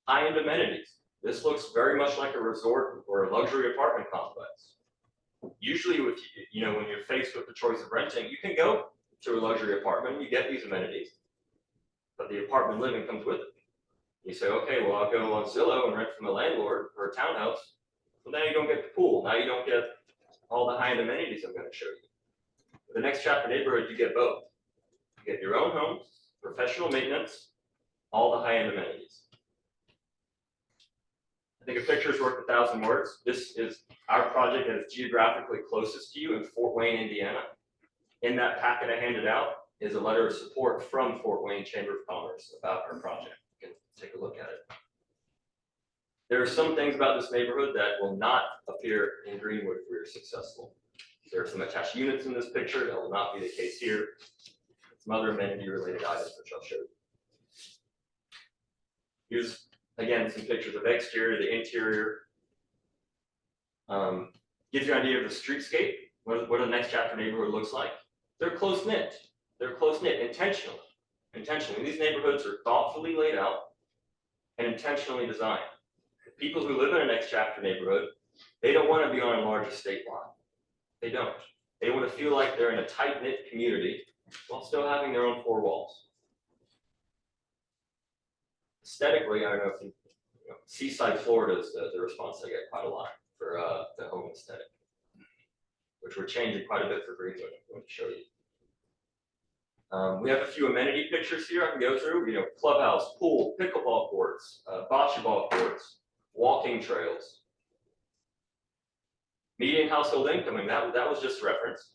[SPEAKER 13] High-end amenities. This looks very much like a resort or a luxury apartment complex. Usually, when you're faced with the choice of renting, you can go to a luxury apartment and you get these amenities, but the apartment living comes with it. You say, okay, well, I'll go on Zillow and rent from a landlord for a townhouse. Well, now you don't get the pool. Now you don't get all the high-end amenities I'm gonna show you. For the Next Chapter neighborhood, you get both. You get your own home, professional maintenance, all the high-end amenities. I think a picture is worth 1,000 words. This is our project that is geographically closest to you in Fort Wayne, Indiana. In that packet I handed out is a letter of support from Fort Wayne Chamber of Commerce about our project. You can take a look at it. There are some things about this neighborhood that will not appear in Greenwood if we are successful. There are some attached units in this picture. That will not be the case here. Some other amenity-related items which I'll show you. Here's, again, some pictures of exterior, the interior. Gives you an idea of the streetscape, what a Next Chapter neighborhood looks like. They're close-knit. They're close-knit intentionally. Intentionally. These neighborhoods are thoughtfully laid out and intentionally designed. The people who live in a Next Chapter neighborhood, they don't want to be on a large estate lot. They don't. They want to feel like they're in a tight-knit community while still having their own four walls. Aesthetically, I don't know if you know, Seaside, Florida is the response I get quite a lot for the home aesthetic, which we're changing quite a bit for Greenwood. I'm going to show you. We have a few amenity pictures here I can go through. You know, clubhouse, pool, pickleball courts, bocce ball courts, walking trails. Median household income, and that was just reference.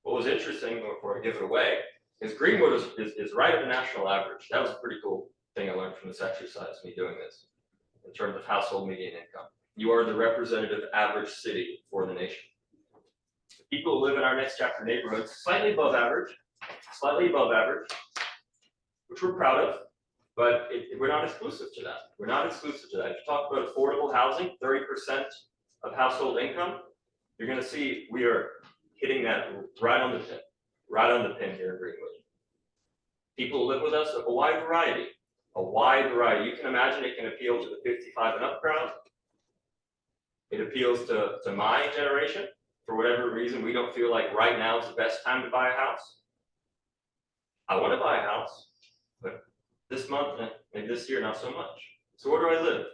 [SPEAKER 13] What was interesting, before I give it away, is Greenwood is right at the national average. That was a pretty cool thing I learned from this exercise, me doing this, in terms of household median income. You are the representative average city for the nation. The people who live in our Next Chapter neighborhoods, slightly above average, which we're proud of, but we're not exclusive to that. We're not exclusive to that. If you talk about affordable housing, 30% of household income, you're gonna see we are hitting that right on the pin here in Greenwood. People who live with us have a wide variety. You can imagine it can appeal to the 55 and up crowd. It appeals to my generation. For whatever reason, we don't feel like right now is the best time to buy a house. I want to buy a house, but this month, maybe this year, not so much. So where do I live?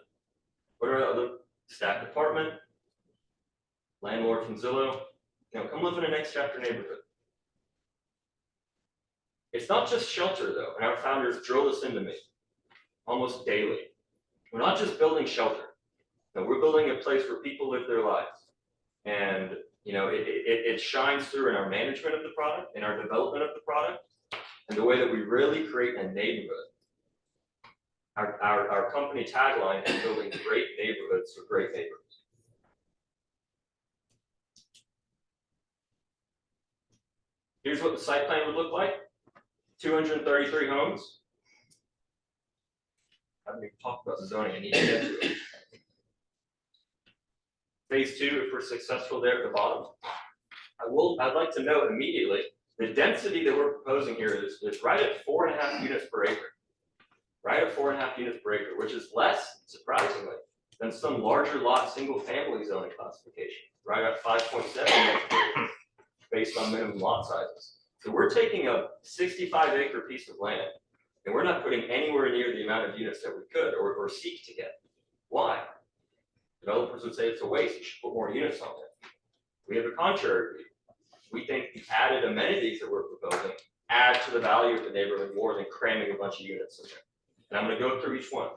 [SPEAKER 13] Where do I live? Stacked apartment, landlord from Zillow. You know, come live in a Next Chapter neighborhood. It's not just shelter though, and our founders drill this into me almost daily. We're not just building shelter. No, we're building a place where people live their lives. And you know, it shines through in our management of the product, in our development of the product, and the way that we really create a neighborhood. Our company tagline is building great neighborhoods for great neighbors. Here's what the site plan would look like. 233 homes. I haven't even talked about the zoning, I need to get to it. Phase 2, if we're successful there at the bottom. I'd like to note immediately, the density that we're proposing here is right at 4.5 units per acre. Right at 4.5 units per acre, which is less, surprisingly, than some larger lot single family zoning classification. Right at 5.7 units per acre, based on minimum lot sizes. So we're taking a 65-acre piece of land, and we're not putting anywhere near the amount of units that we could or seek to get. Why? Developers would say it's a waste, you should put more units on there. We have a contrary view. We think the added amenities that we're proposing add to the value of the neighborhood more than cramming a bunch of units in there. And I'm going to go through each one.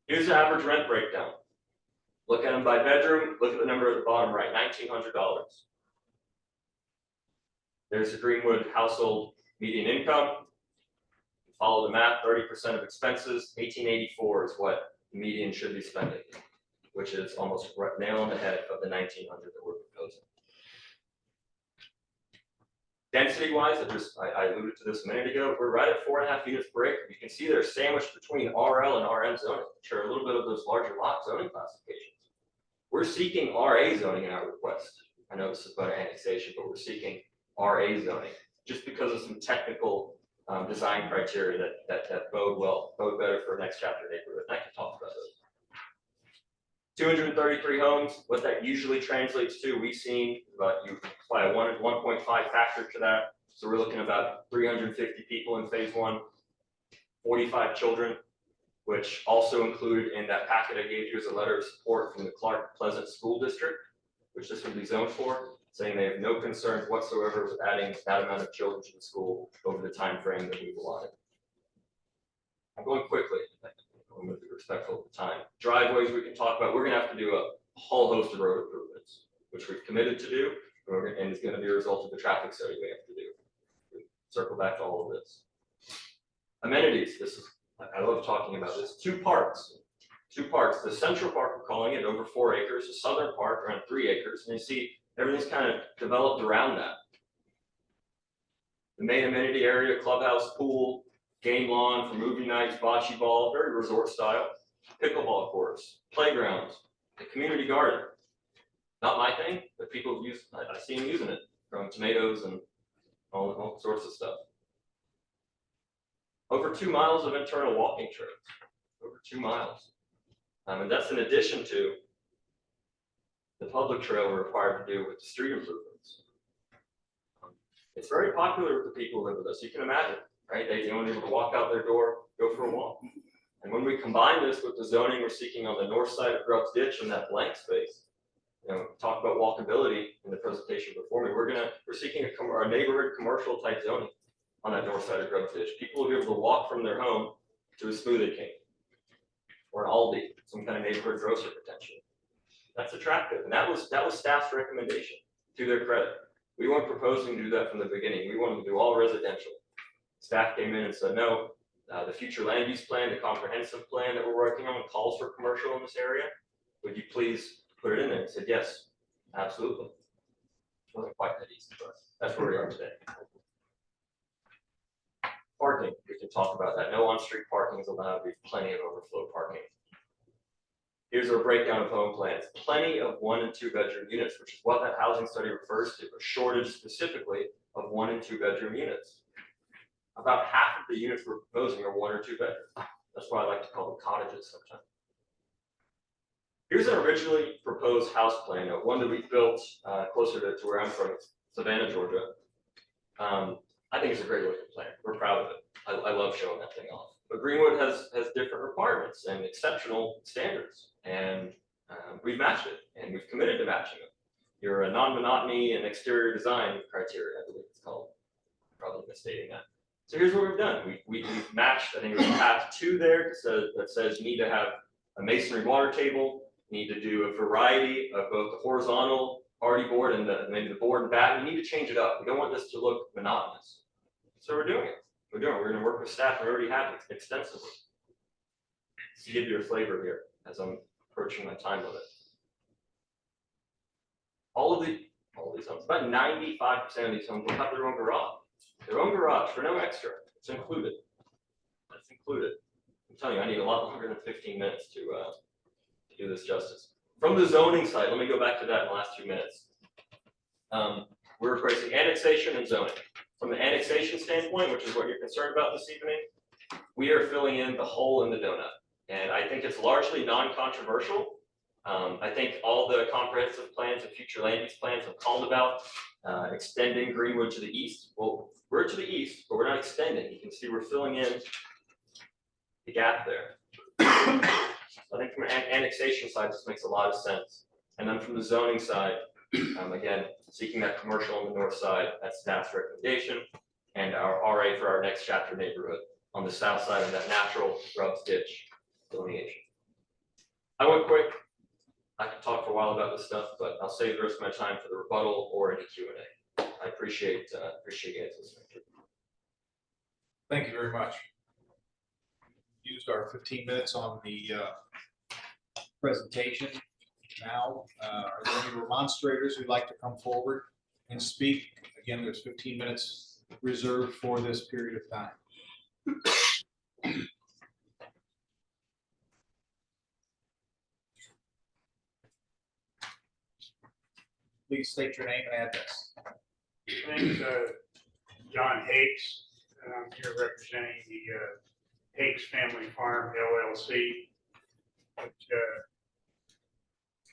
[SPEAKER 13] Here's the average rent breakdown. Look at them by bedroom, look at the number at the bottom right, $1,900. There's the Greenwood household median income. Follow the math, 30% of expenses, $1,884 is what the median should be spending, which is almost right nail on the head of the $1,900 that we're proposing. Density-wise, I alluded to this a minute ago, we're right at 4.5 units per acre. You can see they're sandwiched between RL and RM zoning, which are a little bit of those larger lot zoning classifications. We're seeking RA zoning in our request. I know this is about annexation, but we're seeking RA zoning, just because of some technical design criteria that bode better for a Next Chapter neighborhood. And I can talk about those. 233 homes, what that usually translates to, we've seen about you apply a 1.5 factor to that. So we're looking at about 350 people in phase 1, 45 children. which also included in that packet I gave you is a letter of support from the Clark Pleasant School District, which this would be zoned for, saying they have no concerns whatsoever with adding that amount of children to the school over the time frame that we've allotted. I'm going quickly, I'm going to be respectful of the time. Driveways we can talk about, we're gonna have to do a whole host of road improvements, which we've committed to do, and it's gonna be a result of the traffic study we have to do. Circle back to all of this. Amenities, this is, I love talking about this. Two parks. The Central Park, we're calling it, over 4 acres, the Southern Park around 3 acres, and you see everything's kind of developed around that. The main amenity area, clubhouse, pool, game lawn for movie nights, bocce ball, very resort style, pickleball courts, playgrounds, the community garden. Not my thing, but people use, I see them using it, growing tomatoes and all sorts of stuff. Over 2 miles of internal walking trails, over 2 miles. And that's in addition to the public trail we're required to do with the street improvements. It's very popular with the people who live with us, you can imagine, right? They want to be able to walk out their door, go for a walk. And when we combine this with the zoning we're seeking on the north side of Grubbs Ditch and that blank space, talk about walkability in the presentation before me, we're seeking a neighborhood commercial type zoning on that north side of Grubbs Ditch. People will be able to walk from their home to a Smoothie King or an Aldi, some kind of neighborhood grocer potentially. That's attractive, and that was staff's recommendation, to their credit. We weren't proposing to do that from the beginning. We wanted to do all residential. Staff came in and said, no, the future land use plan, the comprehensive plan that we're working on calls for commercial in this area. Would you please put it in there? I said, yes, absolutely. It wasn't quite that easy, but that's where we are today. Parking, we can talk about that. No on-street parking is allowed. We have plenty of overflow parking. Here's our breakdown of home plans. Plenty of 1 and 2 bedroom units, which is what that housing study refers to, a shortage specifically of 1 and 2 bedroom units. About half of the units we're proposing are 1 or 2 bedroom. That's why I like to call them cottages sometimes. Here's an originally proposed house plan, one that we built closer to where I'm from, Savannah, Georgia. I think it's a great looking plan. We're proud of it. I love showing that thing off. But Greenwood has different requirements and exceptional standards, and we've matched it, and we've committed to matching it. You're a non-monotony and exterior design criteria, I believe it's called. Probably misstating that. So here's what we've done. We've matched, I think there's a path 2 there that says you need to have a masonry water table, you need to do a variety of both the horizontal hardy board and maybe the board and batten. You need to change it up. We don't want this to look monotonous. So we're doing it. We're going to work with staff. We already have it extensively. To give you a flavor here as I'm approaching my time limit. All of these homes, about 95% of these homes will have their own garage. Their own garage for no extra. It's included. That's included. I'm telling you, I need a lot longer than 15 minutes to do this justice. From the zoning side, let me go back to that in the last 2 minutes. We're replacing annexation and zoning. From the annexation standpoint, which is what you're concerned about this evening, we are filling in the hole in the donut. And I think it's largely non-controversial. I think all the comprehensive plans and future land use plans have called about extending Greenwood to the east. Well, we're to the east, but we're not extending. You can see we're filling in the gap there. I think from an annexation side, this makes a lot of sense. And then from the zoning side, again, seeking that commercial on the north side, that's staff's recommendation, and our RA for our next chapter neighborhood on the south side of that natural Grubbs Ditch delineation. I went quick. I could talk for a while about this stuff, but I'll save the rest of my time for the rebuttal or any Q&A. I appreciate you guys listening.
[SPEAKER 1] Thank you very much. Used our 15 minutes on the presentation. Now, are there any remonstrators who'd like to come forward and speak? Again, there's 15 minutes reserved for this period of time. Please state your name and address.
[SPEAKER 14] My name is John Hakes, and I'm here representing the Hakes Family Farm LLC, which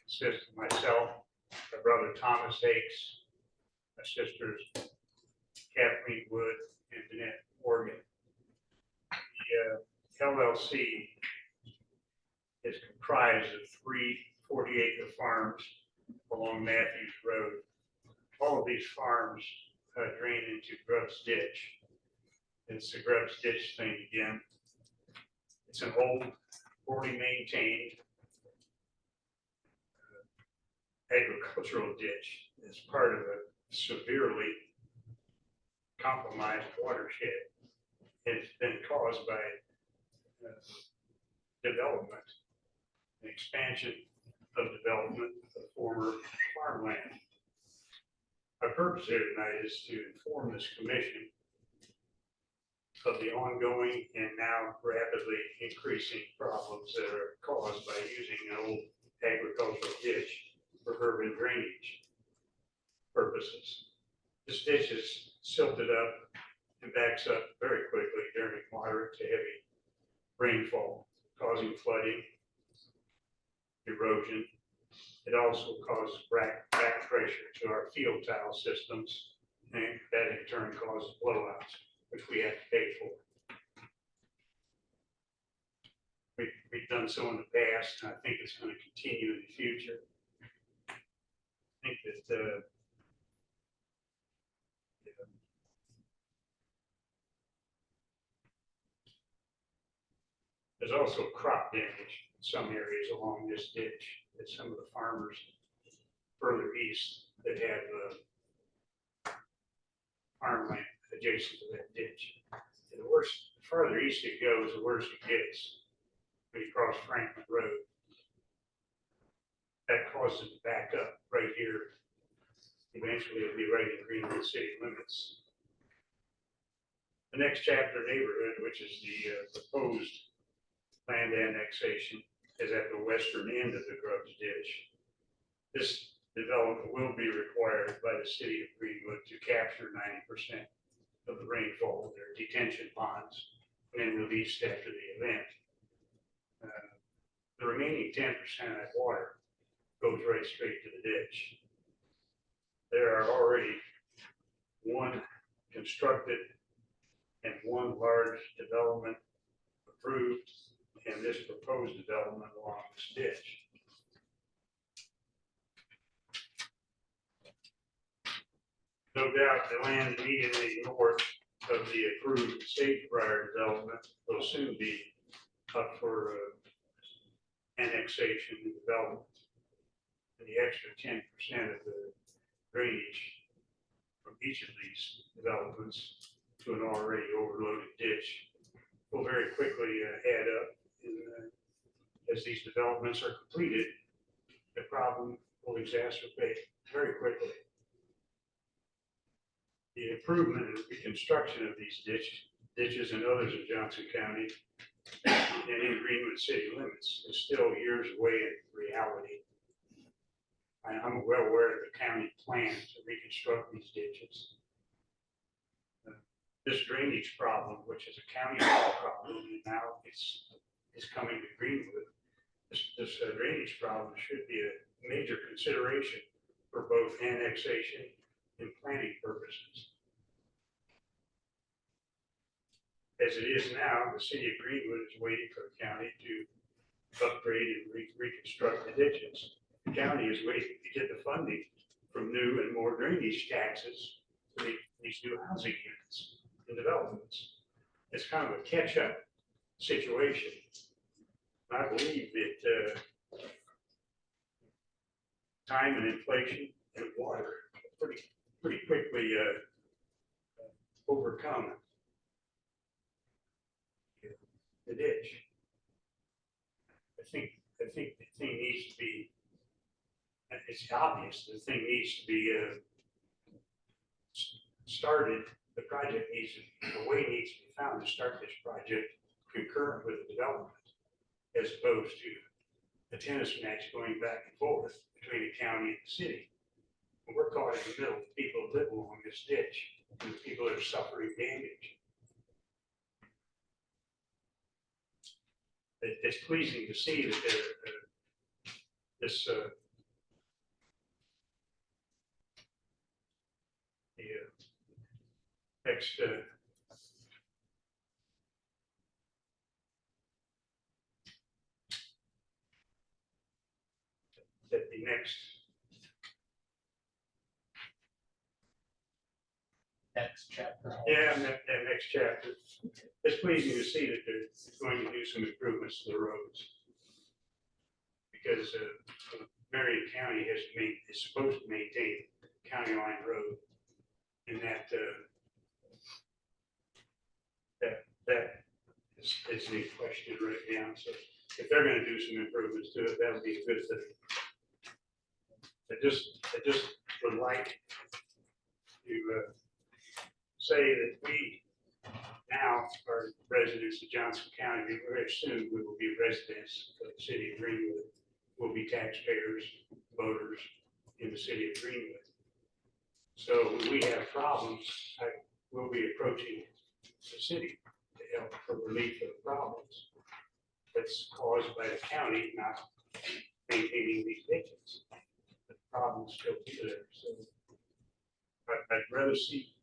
[SPEAKER 14] consists of myself, my brother Thomas Hakes, my sisters Kathleen Wood and Jeanette Morgan. The LLC is comprised of 3 40-acre farms along Matthews Road. All of these farms drain into Grubbs Ditch. It's the Grubbs Ditch thing again. It's an old, poorly maintained agricultural ditch. It's part of a severely compromised watershed. It's been caused by development, and expansion of development of former farmland. Our purpose here tonight is to inform this commission of the ongoing and now rapidly increasing problems that are caused by using an old agricultural ditch for urban drainage purposes. This ditch is silted up and backs up very quickly during moderate to heavy rainfall, causing flooding, erosion. It also causes back pressure to our field tile systems, and that in turn causes blowouts, which we have to pay for. We've done so in the past, and I think it's going to continue in the future. I think that there's also crop damage in some areas along this ditch that some of the farmers further east that have farmland adjacent to that ditch. And the further east it goes, the worse it gets when you cross Franklin Road. That causes it to back up right here. Eventually it'll be right in Greenwood city limits. The next chapter neighborhood, which is the proposed land annexation, is at the western end of the Grubbs Ditch. This development will be required by the city of Greenwood to capture 90% of the rainfall of their detention ponds and then released after the event. The remaining 10% of that water goes right straight to the ditch. There are already one constructed and one large development approved, and this proposed development along this ditch. No doubt the land immediately north of the approved Sagebriar development will soon be up for annexation and development. And the extra 10% of the drainage from each of these developments to an already overloaded ditch will very quickly add up. And, as these developments are completed, the problem will exacerbate very quickly. The improvement and reconstruction of these ditches and others in Johnson County and in Greenwood city limits is still years away in reality. I'm well aware of the county plans to reconstruct these ditches. This drainage problem, which is a county problem, and now it's coming to Greenwood. This drainage problem should be a major consideration for both annexation and planning purposes. As it is now, the city of Greenwood is waiting for the county to upgrade and reconstruct the ditches. The county is waiting to get the funding from new and more drainage taxes for these new housing units and developments. It's kind of a catch-up situation. I believe that time and inflation and water pretty quickly overcome the ditch. I think the thing needs to be, it's obvious, the thing needs to be started, the project needs to, the way needs to be found to start this project concurrent with the development, as opposed to a tennis match going back and forth between the county and the city. We're caught in the middle, people who live along this ditch, and the people that are suffering damage. It's pleasing to see that this next next
[SPEAKER 10] chapter.
[SPEAKER 14] Yeah, that next chapter. It's pleasing to see that they're going to do some improvements to the roads. Because Marion County is supposed to maintain County Line Road. And that is in question right now. So if they're gonna do some improvements to it, that would be a good thing. I just would like to say that we now are residents of Johnson County. Very soon, we will be residents of the city of Greenwood. We'll be taxpayers, voters in the city of Greenwood. So when we have problems, we'll be approaching the city to help for relief of the problems that's caused by the county not maintaining these ditches. The problems still be there, so I'd rather see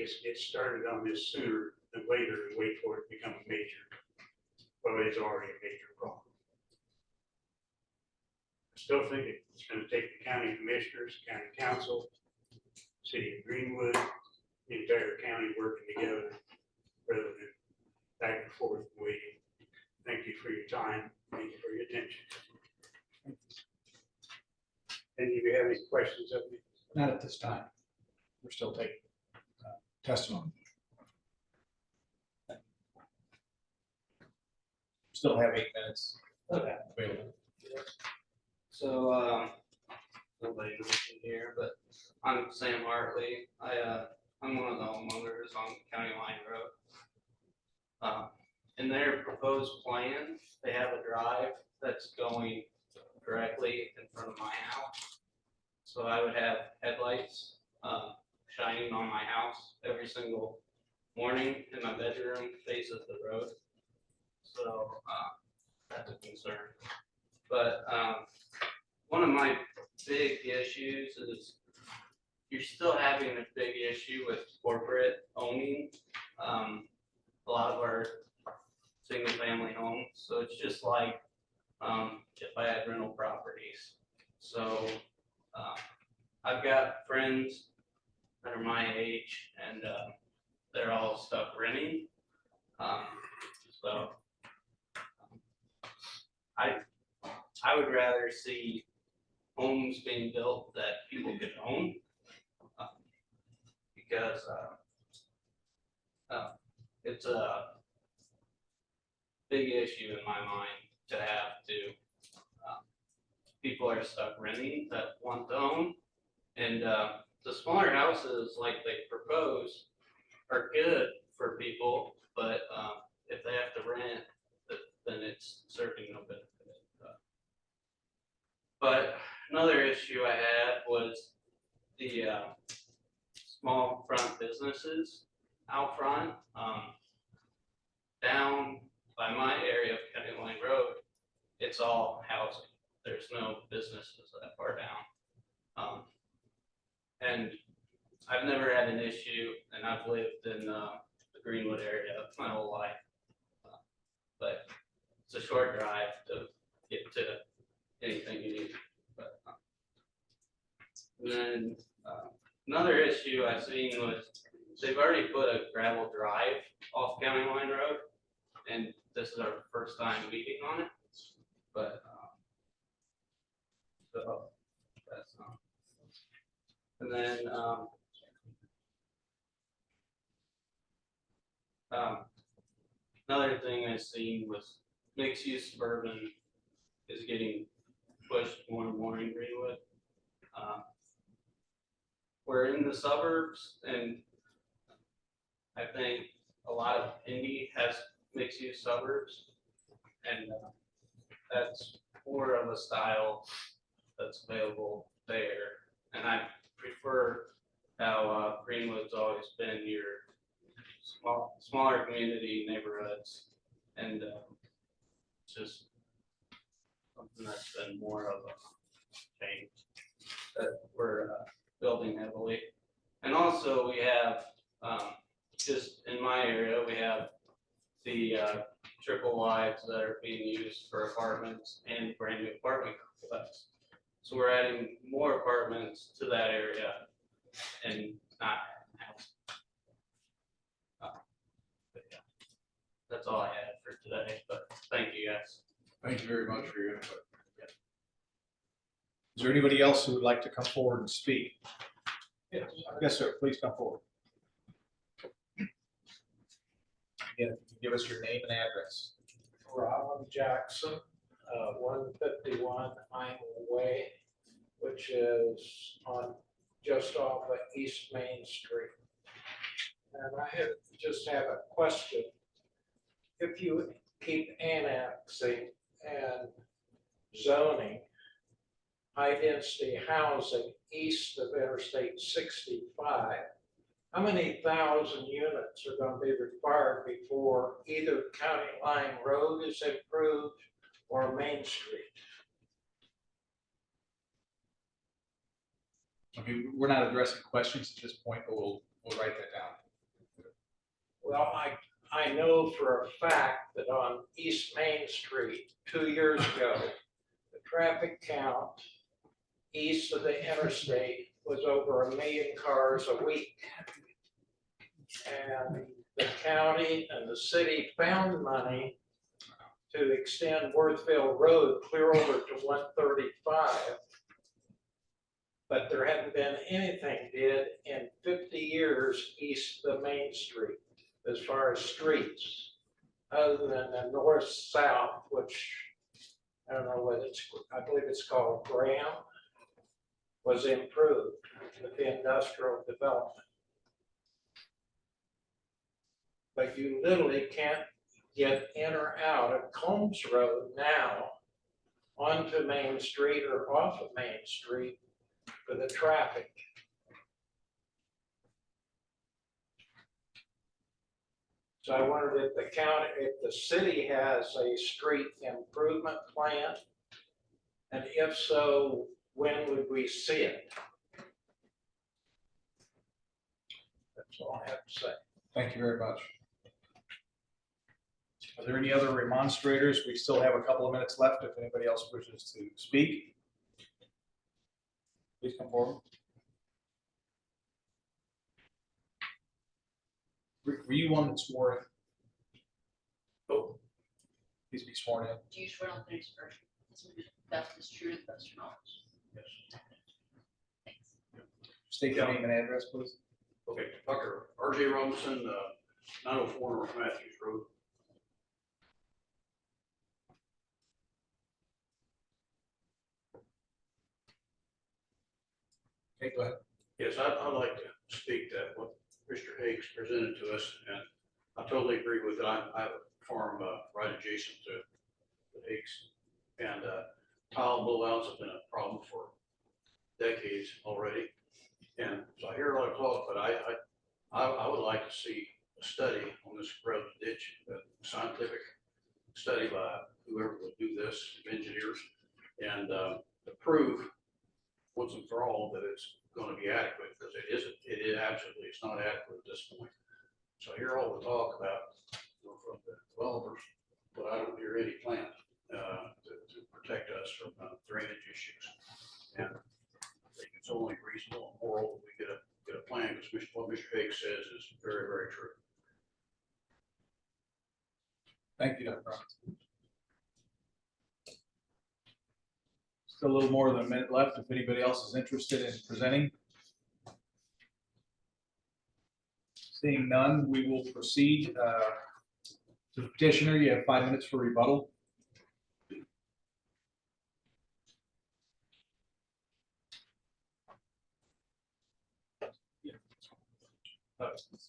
[SPEAKER 14] us get started on this sooner than later and wait for it to become a major, well, it's already a major problem. I still think it's gonna take the county commissioners, county council, city of Greenwood, the entire county working together rather than back and forth waiting. Thank you for your time. Thank you for your attention. Any of you have any questions of me?
[SPEAKER 1] Not at this time. We're still taking testimony. Still have 8 minutes.
[SPEAKER 15] Okay.
[SPEAKER 1] Available.
[SPEAKER 15] So, nobody knows me here, but I'm Sam Hartley. I'm one of the homeowners on County Line Road. In their proposed plan, they have a drive that's going directly in front of my house. So I would have headlights shining on my house every single morning, and my bedroom faces the road. So that's a concern. But one of my big issues is you're still having a big issue with corporate owning a lot of our single family homes. So it's just like if I had rental properties. So I've got friends that are my age, and they're all stuck renting. So I would rather see homes being built that people could own, because it's a big issue in my mind to have to, people are stuck renting that want to own. And the smaller houses like they propose are good for people, but if they have to rent, then it's serving no benefit. But another issue I had was the small front businesses out front. Down by my area of County Line Road, it's all housing. There's no businesses that far down. And I've never had an issue, and I've lived in the Greenwood area my whole life. But it's a short drive to get to anything you need. But, and then another issue I've seen was they've already put a gravel drive off County Line Road, and this is our first time meeting on it. But so that's and then another thing I seen was mixed use suburban is getting pushed more and more in Greenwood. We're in the suburbs, and I think a lot of Indy has mixed use suburbs, and that's more of a style that's available there. And I prefer how Greenwood's always been your smaller community neighborhoods, and just something that's been more of a change that we're building heavily. And also we have, just in my area, we have the triple wides that are being used for apartments and brand new apartment complex. So we're adding more apartments to that area and not housing. But yeah, that's all I had for today, but thank you guys.
[SPEAKER 1] Thank you very much for your input. Is there anybody else who would like to come forward and speak? Yes, sir, please come forward. Again, if you can give us your name and address.
[SPEAKER 16] Roland Jackson, 151 Iowa Way, which is on, just off of East Main Street. And I just have a question. If you keep annexing and zoning high-density housing east of Interstate 65, how many thousand units are going to be required before either County Line Road is improved or Main Street?
[SPEAKER 1] Okay, we're not addressing questions at this point, but we'll write that down.
[SPEAKER 16] Well, I know for a fact that on East Main Street, 2 years ago, the traffic count east of the interstate was over 1 million cars a week. And the county and the city found money to extend Worthville Road clear over to 135. But there hadn't been anything did in 50 years east of Main Street as far as streets, other than the north-south, which I don't know what I believe it's called Graham, was improved with the industrial development. But you literally can't get in or out of Combs Road now onto Main Street or off of Main Street for the traffic. So I wondered if the county, if the city has a street improvement plan, and if so, when would we see it? That's all I have to say.
[SPEAKER 1] Thank you very much. Are there any other remonstrators? We still have a couple of minutes left if anybody else wishes to speak. Please come forward. Were you one that swore in? Oh. Please be sworn in.
[SPEAKER 3] Do you swear on the next version? That's the true to the best of your knowledge.
[SPEAKER 1] Yes.
[SPEAKER 3] Thanks.
[SPEAKER 1] State your name and address, please.
[SPEAKER 14] Okay, Tucker, R.J. Robinson, 904 North Matthews Road.
[SPEAKER 1] Okay, go ahead.
[SPEAKER 14] Yes, I'd like to speak to what Mr. Higgs presented to us, and I totally agree with it. I have a farm right adjacent to the Higgs, and tile blowouts have been a problem for decades already. And so I hear a lot of talk, but I would like to see a study on this road ditch, a scientific study by whoever would do this, engineers, and to prove once and for all that it's going to be adequate, because it isn't. It is absolutely, it's not adequate at this point. So I hear all the talk about, from the developers, but I don't hear any plan to protect us from drainage issues. And I think it's only reasonable and moral that we get a plan, because what Mr. Higgs says is very, very true.
[SPEAKER 1] Thank you, Dr. Robinson. Still a little more than a minute left if anybody else is interested in presenting. Seeing none, we will proceed to the petitioner. You have 5 minutes for rebuttal.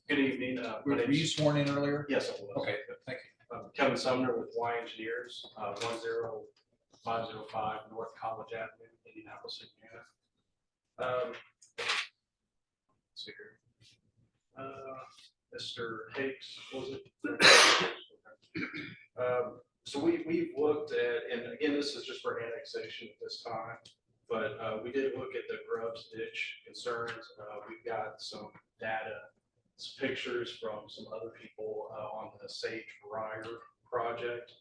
[SPEAKER 17] Good evening.
[SPEAKER 1] Were you sworn in earlier?
[SPEAKER 17] Yes, I was.
[SPEAKER 1] Okay, thank you.
[SPEAKER 17] Kevin Sumner with Y Engineers, 10505 North College Avenue, Indianapolis, Indiana. Let's see here. Mr. Hicks, was it? So we've looked at, and again, this is just for annexation at this time, but we did look at the Grubbs ditch concerns. We've got some data, some pictures from some other people on the Sage Briar project.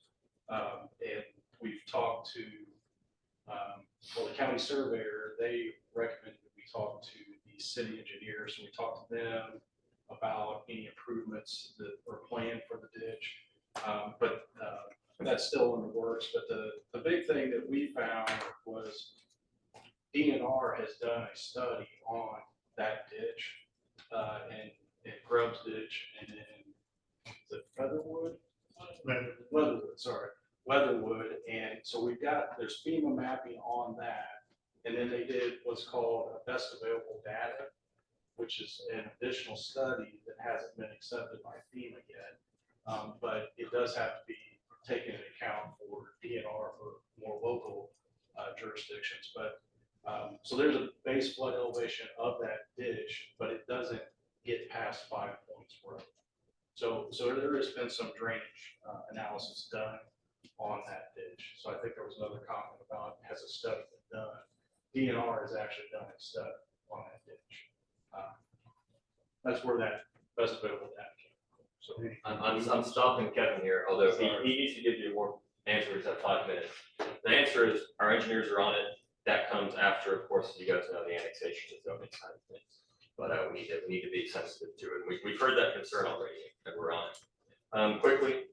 [SPEAKER 17] And we've talked to Well, the county surveyor, they recommended that we talk to the city engineer, so we talked to them about any improvements that were planned for the ditch. But that's still in the works, but the big thing that we found was DNR has done a study on that ditch, and Grubbs Ditch, and then the Featherwood? Leatherwood, sorry, Leatherwood, and so there's FEMA mapping on that, and then they did what's called a best available data, which is an additional study that hasn't been accepted by FEMA yet, but it does have to be taken into account for DNR for more local jurisdictions, but so there's a base flood elevation of that ditch, but it doesn't get past 5 Points Road. So there has been some drainage analysis done on that ditch. So I think there was another comment about, has a study been done? DNR has actually done a study on that ditch. That's where that best available data came from. So
[SPEAKER 13] I'm stopping Kevin here, although he needs to give you more answers at 5 minutes. The answer is, our engineers are on it. That comes after, of course, you guys know the annexation and zoning side of things. But we need to be sensitive to it. We've heard that concern already, and we're on it. Quickly,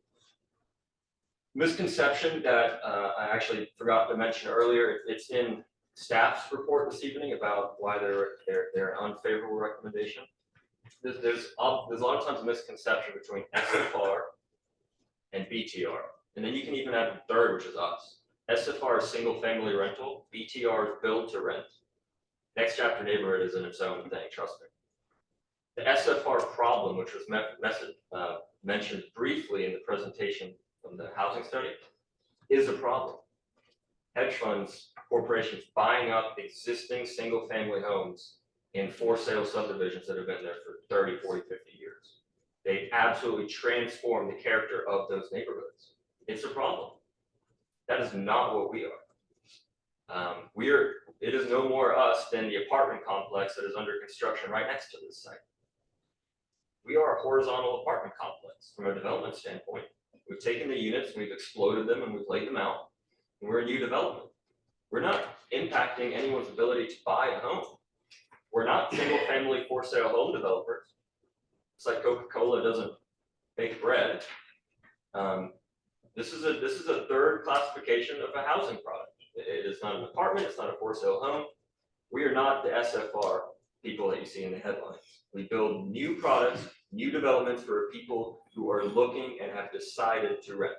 [SPEAKER 13] misconception that I actually forgot to mention earlier. It's in staff's report this evening about why they're an unfavorable recommendation. There's a lot of times a misconception between SFR and BTR, and then you can even add a third, which is us. SFR is single family rental, BTR is build to rent. Next Chapter Neighborhood is in its own thing, trust me. The SFR problem, which was mentioned briefly in the presentation from the housing study, is a problem. Hedge funds, corporations buying up existing single family homes in for sale subdivisions that have been there for 30, 40, 50 years. They absolutely transformed the character of those neighborhoods. It's a problem. That is not what we are. It is no more us than the apartment complex that is under construction right next to this site. We are a horizontal apartment complex from a development standpoint. We've taken the units, we've exploded them, and we've laid them out, and we're a new development. We're not impacting anyone's ability to buy a home. We're not single family for sale home developers. It's like Coca-Cola doesn't make bread. This is a third classification of a housing product. It is not an apartment, it's not a for sale home. We are not the SFR people that you see in the headlines. We build new products, new developments for people who are looking and have decided to rent.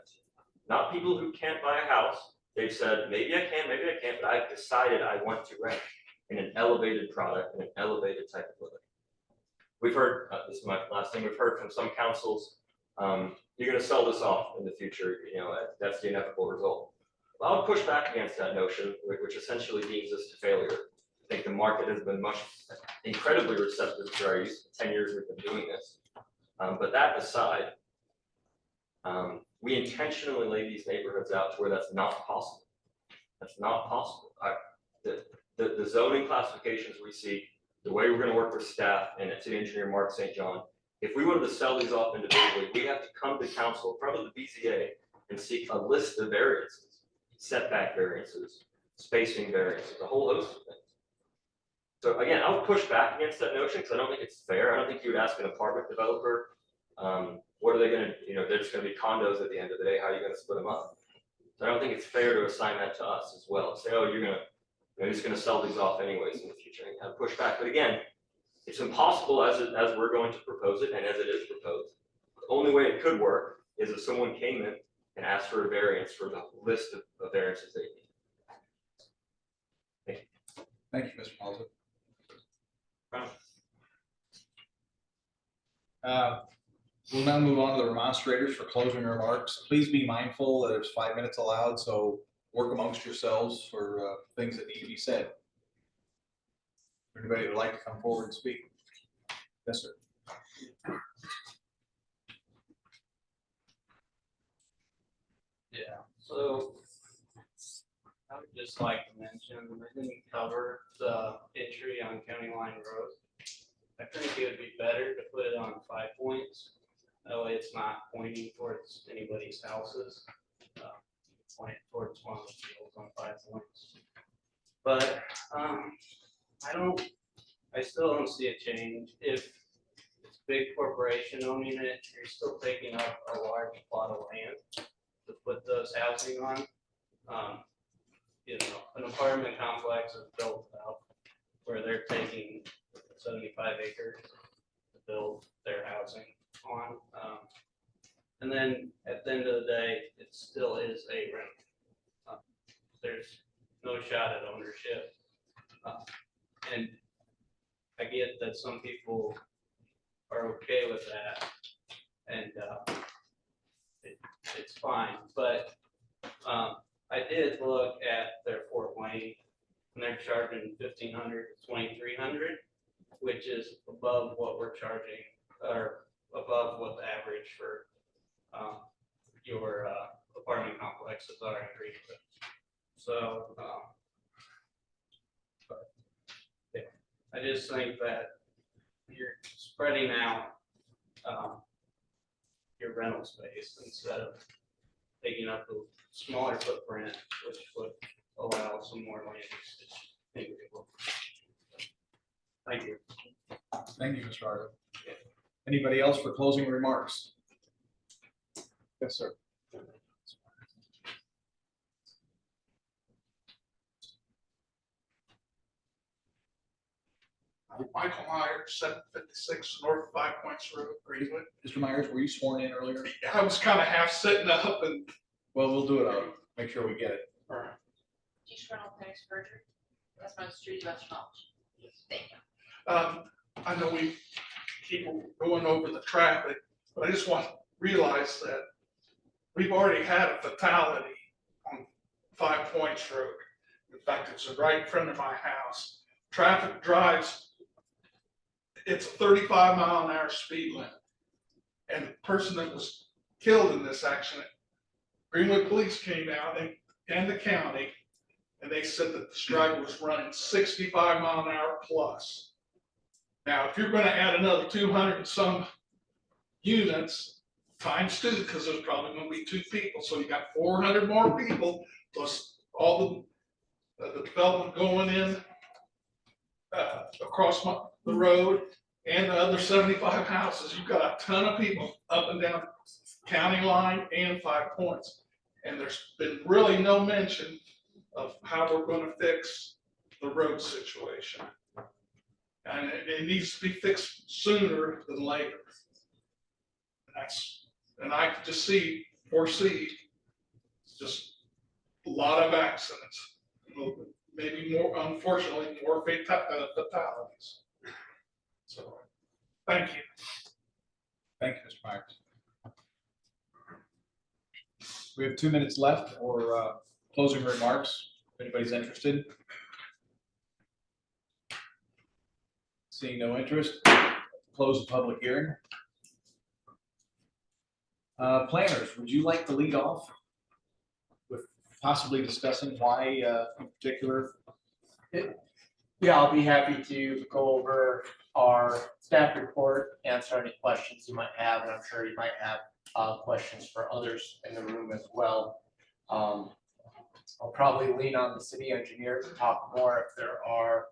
[SPEAKER 13] Not people who can't buy a house. They've said, maybe I can, maybe I can't, but I've decided I want to rent in an elevated product, in an elevated type of living. We've heard, this is my last thing, we've heard from some councils, you're gonna sell this off in the future, that's the inevitable result. I would push back against that notion, which essentially deems us to failure. I think the market has been incredibly receptive to our use. 10 years we've been doing this. But that aside, we intentionally lay these neighborhoods out to where that's not possible. That's not possible. The zoning classifications we see, the way we're gonna work with staff and city engineer Mark St. John, if we wanted to sell these off individually, we have to come to council, probably the BZA, and seek a list of variances, setback variances, spacing variances, a whole host of things. So again, I would push back against that notion because I don't think it's fair. I don't think you would ask an apartment developer, what are they gonna, they're just gonna be condos at the end of the day, how are you gonna split them up? So I don't think it's fair to assign that to us as well. Say, oh, you're just gonna sell these off anyways in the future and have pushback. But again, it's impossible as we're going to propose it and as it is proposed. The only way it could work is if someone came in and asked for a variance for the list of variances they need.
[SPEAKER 1] Thank you, Mr. Malta. We'll now move on to the remonstrators for closing remarks. Please be mindful that there's 5 minutes allowed, so work amongst yourselves for things that need to be said. Anybody would like to come forward and speak? Yes, sir.
[SPEAKER 15] Yeah, so I would just like to mention, I didn't cover the entry on County Line Road. I think it would be better to put it on 5 points. That way it's not pointing towards anybody's houses. plant towards one of the fields on 5 points. But, I still don't see a change. If it's a big corporation owning it, you're still taking up a large plot of land to put those housing on. An apartment complex is built out where they're taking 75 acres to build their housing on. And then at the end of the day, it still is a rent. There's no shot at ownership. And I get that some people are okay with that, and it's fine, but I did look at their Fort Wayne, and they're charging $1,500 to $2,300, which is above what we're charging, or above what the average for your apartment complexes are in Greenwood. So, yeah, I just think that you're spreading out your rental space instead of taking up a smaller footprint, which would allow some more land usage. Thank you.
[SPEAKER 1] Thank you, Mr. Harder. Anybody else for closing remarks? Yes, sir.
[SPEAKER 4] Michael Myers, 756 North 5 Points Road, Greenwood.
[SPEAKER 1] Mr. Myers, were you sworn in earlier?
[SPEAKER 4] I was kind of half sitting up and.
[SPEAKER 1] Well, we'll do it. I'll make sure we get it.
[SPEAKER 4] All right.
[SPEAKER 3] Each rental pays perjury. That's my street about your knowledge. Thank you.
[SPEAKER 4] I know we keep going over the traffic, but I just want to realize that we've already had a fatality on 5 Points Road. In fact, it's right in front of my house. Traffic drives, it's a 35-mile-an-hour speed limit. And the person that was killed in this accident, Greenwood Police came out and the county, and they said that this driver was running 65-mile-an-hour plus. Now, if you're going to add another 200 and some units times 2, because there's probably going to be 2 people, so you got 400 more people plus all the development going in across the road and the other 75 houses. You've got a ton of people up and down county line and 5 Points. And there's been really no mention of how we're going to fix the road situation. And it needs to be fixed sooner than later. And I can just foresee just a lot of accidents. Maybe more, unfortunately, more fatalities. So, thank you.
[SPEAKER 1] Thank you, Mr. Myers. We have 2 minutes left for closing remarks, if anybody's interested. Seeing no interest, close the public hearing. Planners, would you like to lead off with possibly discussing why in particular?
[SPEAKER 10] Yeah, I'll be happy to go over our staff report, answer any questions you might have, and I'm sure you might have questions for others in the room as well. I'll probably lean on the city engineer to talk more if there are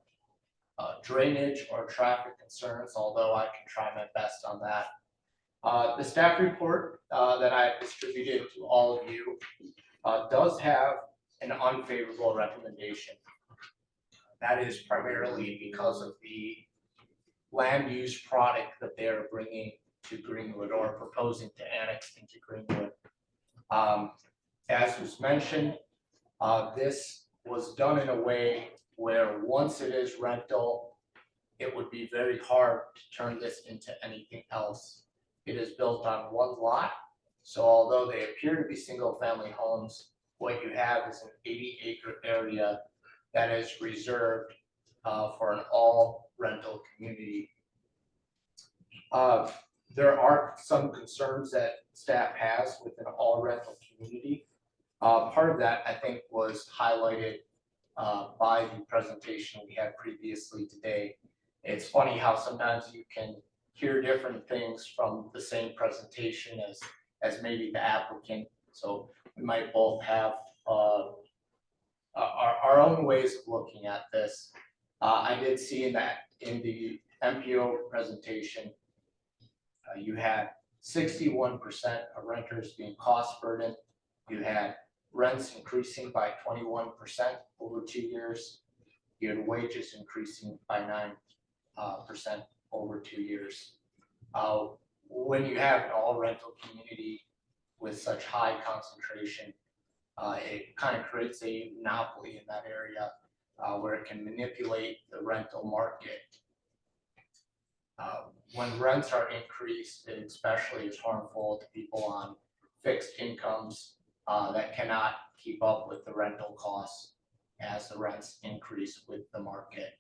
[SPEAKER 10] drainage or traffic concerns, although I can try my best on that. The staff report that I distributed to all of you does have an unfavorable recommendation. That is primarily because of the land use product that they are bringing to Greenwood or proposing to annex into Greenwood. As was mentioned, this was done in a way where once it is rental, it would be very hard to turn this into anything else. It is built on one lot, so although they appear to be single-family homes, what you have is an 80-acre area that is reserved for an all rental community. There are some concerns that staff has with an all rental community. Part of that, I think, was highlighted by the presentation we had previously today. It's funny how sometimes you can hear different things from the same presentation as maybe the applicant. So we might both have our own ways of looking at this. I did see in the MPO presentation, you had 61% of renters being cost burdened. You had rents increasing by 21% over 2 years. You had wages increasing by 9% over 2 years. When you have an all rental community with such high concentration, it kind of creates a monopoly in that area where it can manipulate the rental market. When rents are increased, it especially is harmful to people on fixed incomes that cannot keep up with the rental costs as the rents increase with the market.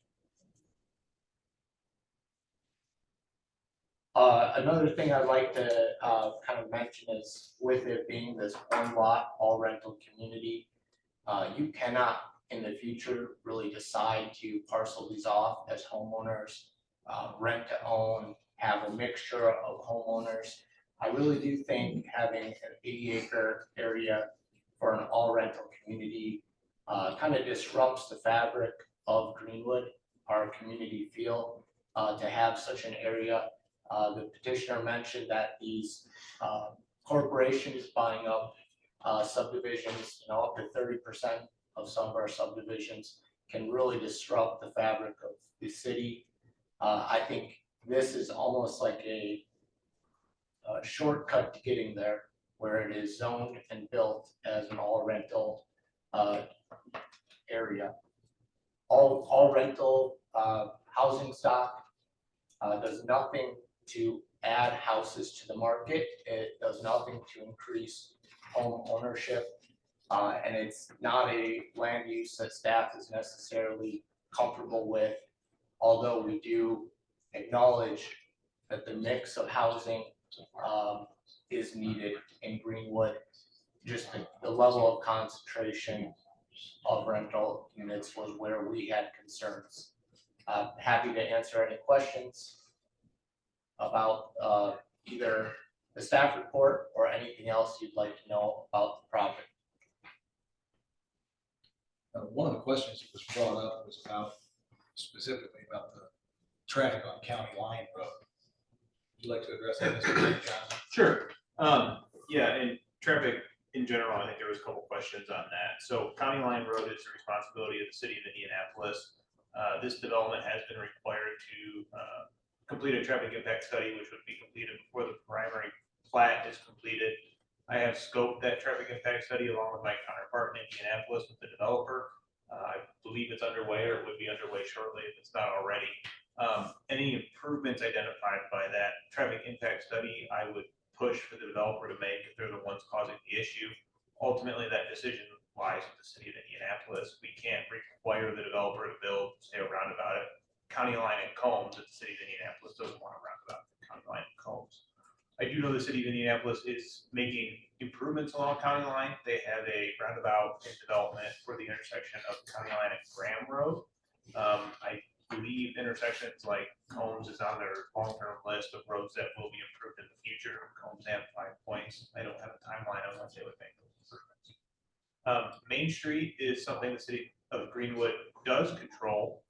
[SPEAKER 10] Another thing I'd like to kind of mention is with it being this one lot, all rental community, you cannot in the future really decide to parcel these off as homeowners, rent to own, have a mixture of homeowners. I really do think having an 80-acre area for an all rental community kind of disrupts the fabric of Greenwood, our community feel, to have such an area. The petitioner mentioned that these corporations buying up subdivisions, up to 30% of some of our subdivisions can really disrupt the fabric of the city. I think this is almost like a shortcut to getting there, where it is zoned and built as an all rental area. All rental housing stock does nothing to add houses to the market. It does nothing to increase home ownership. And it's not a land use that staff is necessarily comfortable with, although we do acknowledge that the mix of housing is needed in Greenwood. Just the level of concentration of rental units was where we had concerns. Happy to answer any questions about either the staff report or anything else you'd like to know about the project.
[SPEAKER 1] One of the questions that was brought up was specifically about the traffic on County Line Road. Would you like to address that, Mr. Johnson?
[SPEAKER 12] Sure. Yeah, and traffic in general, I think there was a couple questions on that. So County Line Road is the responsibility of the city of Indianapolis. This development has been required to complete a traffic impact study, which would be completed before the primary plat is completed. I have scoped that traffic impact study along with my counterpart in Indianapolis with the developer. I believe it's underway, or it would be underway shortly if it's not already. Any improvements identified by that traffic impact study, I would push for the developer to make if they're the ones causing the issue. Ultimately, that decision lies with the city of Indianapolis. We can't require the developer to build, say, a roundabout at County Line and Combs if the city of Indianapolis doesn't want a roundabout at County Line and Combs. I do know the city of Indianapolis is making improvements along County Line. They have a roundabout in development for the intersection of County Line and Graham Road. I believe intersections like Combs is on their long-term list of roads that will be improved in the future. Combs and 5 Points. I don't have a timeline on when they would make those improvements. Main Street is something the city of Greenwood does control.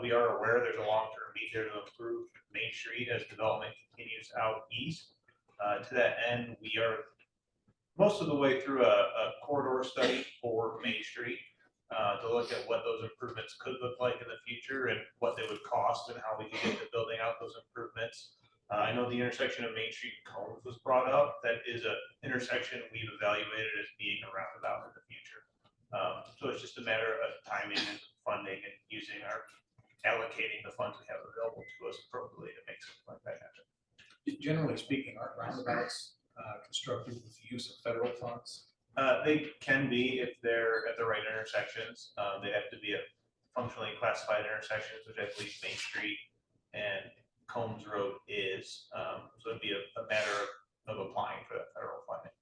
[SPEAKER 12] We are aware there's a long-term need there to improve Main Street as development continues out east. To that end, we are most of the way through a corridor study for Main Street to look at what those improvements could look like in the future and what they would cost and how we could get to building out those improvements. I know the intersection of Main Street and Combs was brought up. That is an intersection we've evaluated as being a roundabout in the future. So it's just a matter of timing and funding and allocating the funds we have available to us appropriately to make something like that happen.
[SPEAKER 1] Generally speaking, aren't roundabouts constructed with the use of federal funds?
[SPEAKER 12] They can be if they're at the right intersections. They have to be at functionally classified intersections, which I believe Main Street and Combs Road is. So it'd be a matter of applying for that federal funding.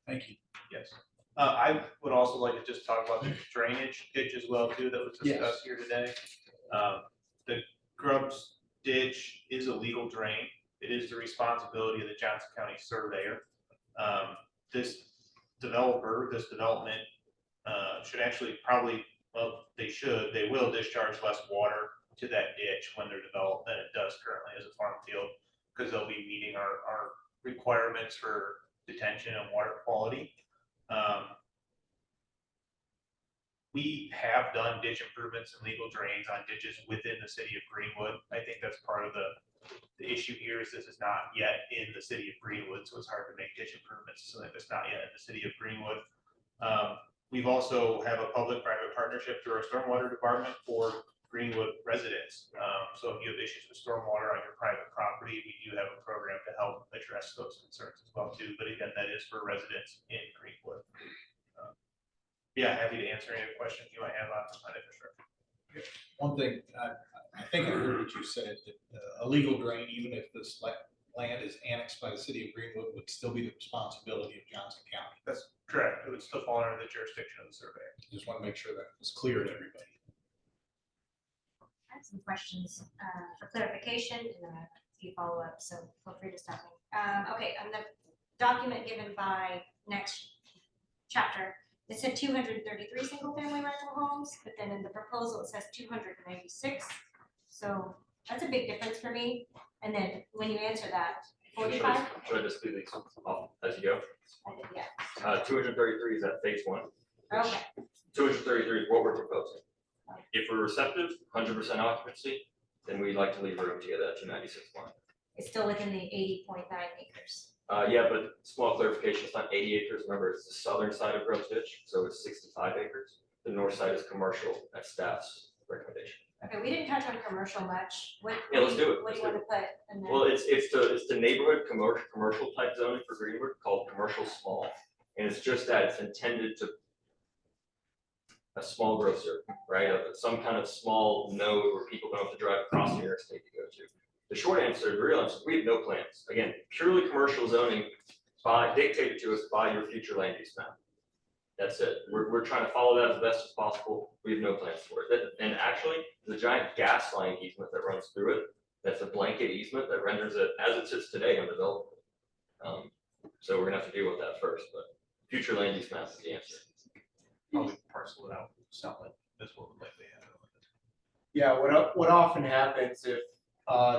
[SPEAKER 1] Thank you.
[SPEAKER 12] Yes. I would also like to just talk about the drainage ditch as well too that was discussed here today. The Grubbs ditch is a legal drain. It is the responsibility of the Johnson County surveyor. This developer, this development, should actually probably, well, they will discharge less water to that ditch when they're developed than it does currently as a farm field, because they'll be meeting our requirements for detention and water quality. We have done ditch improvements and legal drains on ditches within the city of Greenwood. I think that's part of the issue here is this is not yet in the city of Greenwood, so it's hard to make ditch improvements so that it's not yet in the city of Greenwood. We've also have a public-private partnership through our stormwater department for Greenwood residents. So if you have issues with stormwater on your private property, we do have a program to help address those concerns as well too. But again, that is for residents in Greenwood. Yeah, happy to answer any questions you might have on infrastructure.
[SPEAKER 1] One thing, I think I heard what you said, that a legal drain, even if this land is annexed by the city of Greenwood, would still be the responsibility of Johnson County.
[SPEAKER 12] That's correct. It would still fall under the jurisdiction of the surveyor.
[SPEAKER 1] Just want to make sure that was clear to everybody.
[SPEAKER 9] I have some questions for clarification and then a few follow-ups, so feel free to stop me. Okay, on the document given by next chapter, it said 233 single-family rental homes, but then in the proposal it says 296. So that's a big difference for me. And then when you answer that, 45?
[SPEAKER 13] Should I just do these off as you go?
[SPEAKER 9] Yeah.
[SPEAKER 13] 233 is at phase 1.
[SPEAKER 9] Okay.
[SPEAKER 13] 233 is what we're proposing. If we're receptive, 100% occupancy, then we'd like to leave room to get that 296 line.
[SPEAKER 9] It's still within the 80.9 acres.
[SPEAKER 13] Yeah, but small clarification, it's not 80 acres. Remember, it's the southern side of Grove's Ditch, so it's 65 acres. The north side is commercial, that's staff's recommendation.
[SPEAKER 9] Okay, we didn't touch on commercial much.
[SPEAKER 13] Yeah, let's do it.
[SPEAKER 9] What do you want to put in there?
[SPEAKER 13] Well, it's the neighborhood commercial type zoning for Greenwood called commercial small. And it's just that it's intended to a small grocer, right? Some kind of small node where people don't have to drive across the interstate to go to. The short answer, the real answer, we have no plans. Again, purely commercial zoning dictated to us by your future land use map. That's it. We're trying to follow that as best as possible. We have no plans for it. And actually, there's a giant gas line easement that runs through it. That's a blanket easement that renders it as it sits today undevelopable. So we're gonna have to deal with that first, but future land use map is the answer.
[SPEAKER 12] Probably parcel it out, sell it. That's what we'd likely have.
[SPEAKER 10] Yeah, what often happens if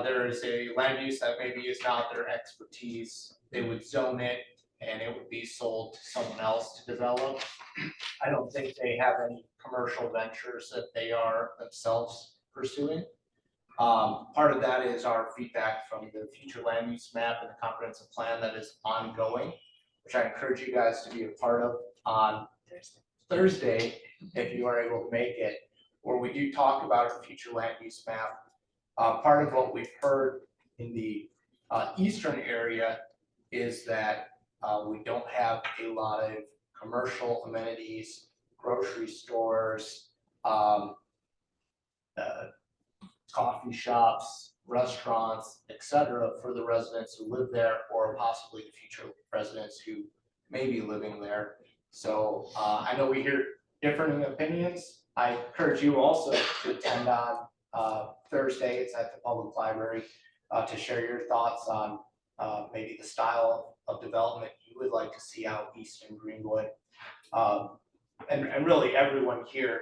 [SPEAKER 10] there is a land use that maybe is not their expertise, they would zone it and it would be sold to someone else to develop. I don't think they have any commercial ventures that they are themselves pursuing. Part of that is our feedback from the future land use map and the comprehensive plan that is ongoing, which I encourage you guys to be a part of on Thursday, if you are able to make it, where we do talk about our future land use map. Part of what we've heard in the eastern area is that we don't have a lot of commercial amenities, grocery stores, coffee shops, restaurants, etc., for the residents who live there or possibly the future residents who may be living there. So I know we hear differing opinions. I encourage you also to attend on Thursday. It's at the public library to share your thoughts on maybe the style of development you would like to see out east in Greenwood. And really everyone here,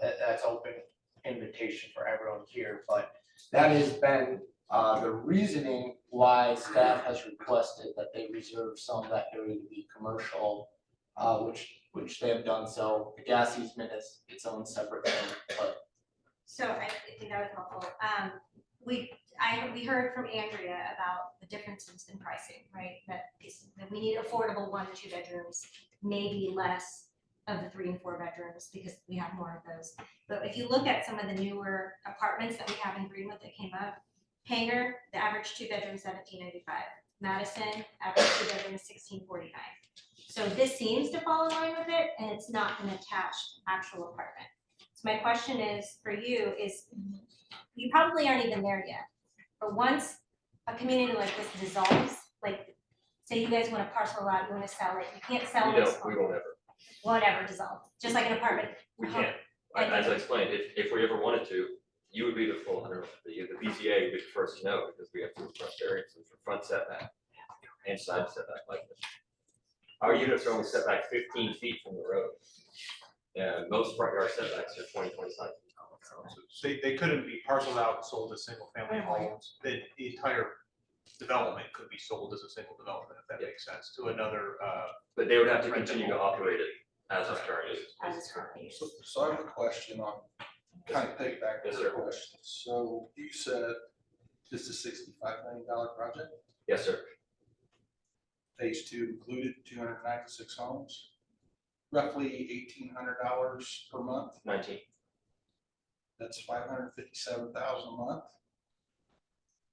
[SPEAKER 10] that's open invitation for everyone here, but that has been the reasoning why staff has requested that they reserve some of that area to be commercial, which they have done so. The gas easement is its own separate thing, but.
[SPEAKER 9] So I think that was helpful. We heard from Andrea about the differences in pricing, right? That we need affordable 1 to 2 bedrooms, maybe less of the 3 and 4 bedrooms because we have more of those. But if you look at some of the newer apartments that we have in Greenwood that came up, Hanger, the average 2-bedroom $1,795. Madison, average 2-bedroom is $1,649. So this seems to fall in line with it, and it's not an attached actual apartment. So my question is for you is, you probably aren't even there yet, but once a community like this dissolves, like say you guys want to parcel a lot, you want to sell it, you can't sell this.
[SPEAKER 13] We won't ever.
[SPEAKER 9] Won't ever dissolve, just like an apartment.
[SPEAKER 13] We can't. As I explained, if we ever wanted to, you would be the full 100, the BZA would be the first to know because we have to request variances for front setback and side setback like this. Our units are only set back 15 feet from the road. Yeah, most front yard setbacks are 20-25.
[SPEAKER 12] So they couldn't be parceled out and sold as single family homes, the entire development could be sold as a single development, if that makes sense, to another,
[SPEAKER 13] But they would have to continue to operate it as is currently.
[SPEAKER 9] As it's currently used.
[SPEAKER 4] So I have a question on, kind of piggyback
[SPEAKER 13] Yes,
[SPEAKER 4] to
[SPEAKER 13] sir.
[SPEAKER 4] your question. So you said this is $65 million project,
[SPEAKER 13] Yes, sir.
[SPEAKER 4] phase two included, 296 homes, roughly $1,800 per month.
[SPEAKER 13] 19.
[SPEAKER 4] That's $557,000 a month.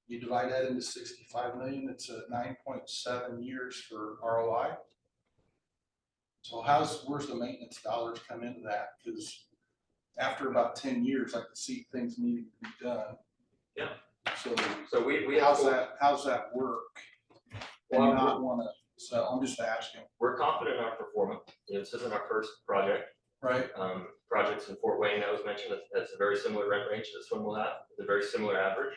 [SPEAKER 4] You divide that into 65 million, it's a 9.7 years for ROI. So where's the maintenance dollars come into that? Because after about 10 years, I can see things needing to be done.
[SPEAKER 13] Yeah.
[SPEAKER 4] So
[SPEAKER 13] we have
[SPEAKER 4] how's that work? And
[SPEAKER 13] Well,
[SPEAKER 4] not wanna, so I'm just asking.
[SPEAKER 13] We're confident in our performance. This isn't our first project.
[SPEAKER 4] Right.
[SPEAKER 13] Projects in Fort Wayne that was mentioned, that's a very similar rent range this one will have, it's a very similar average.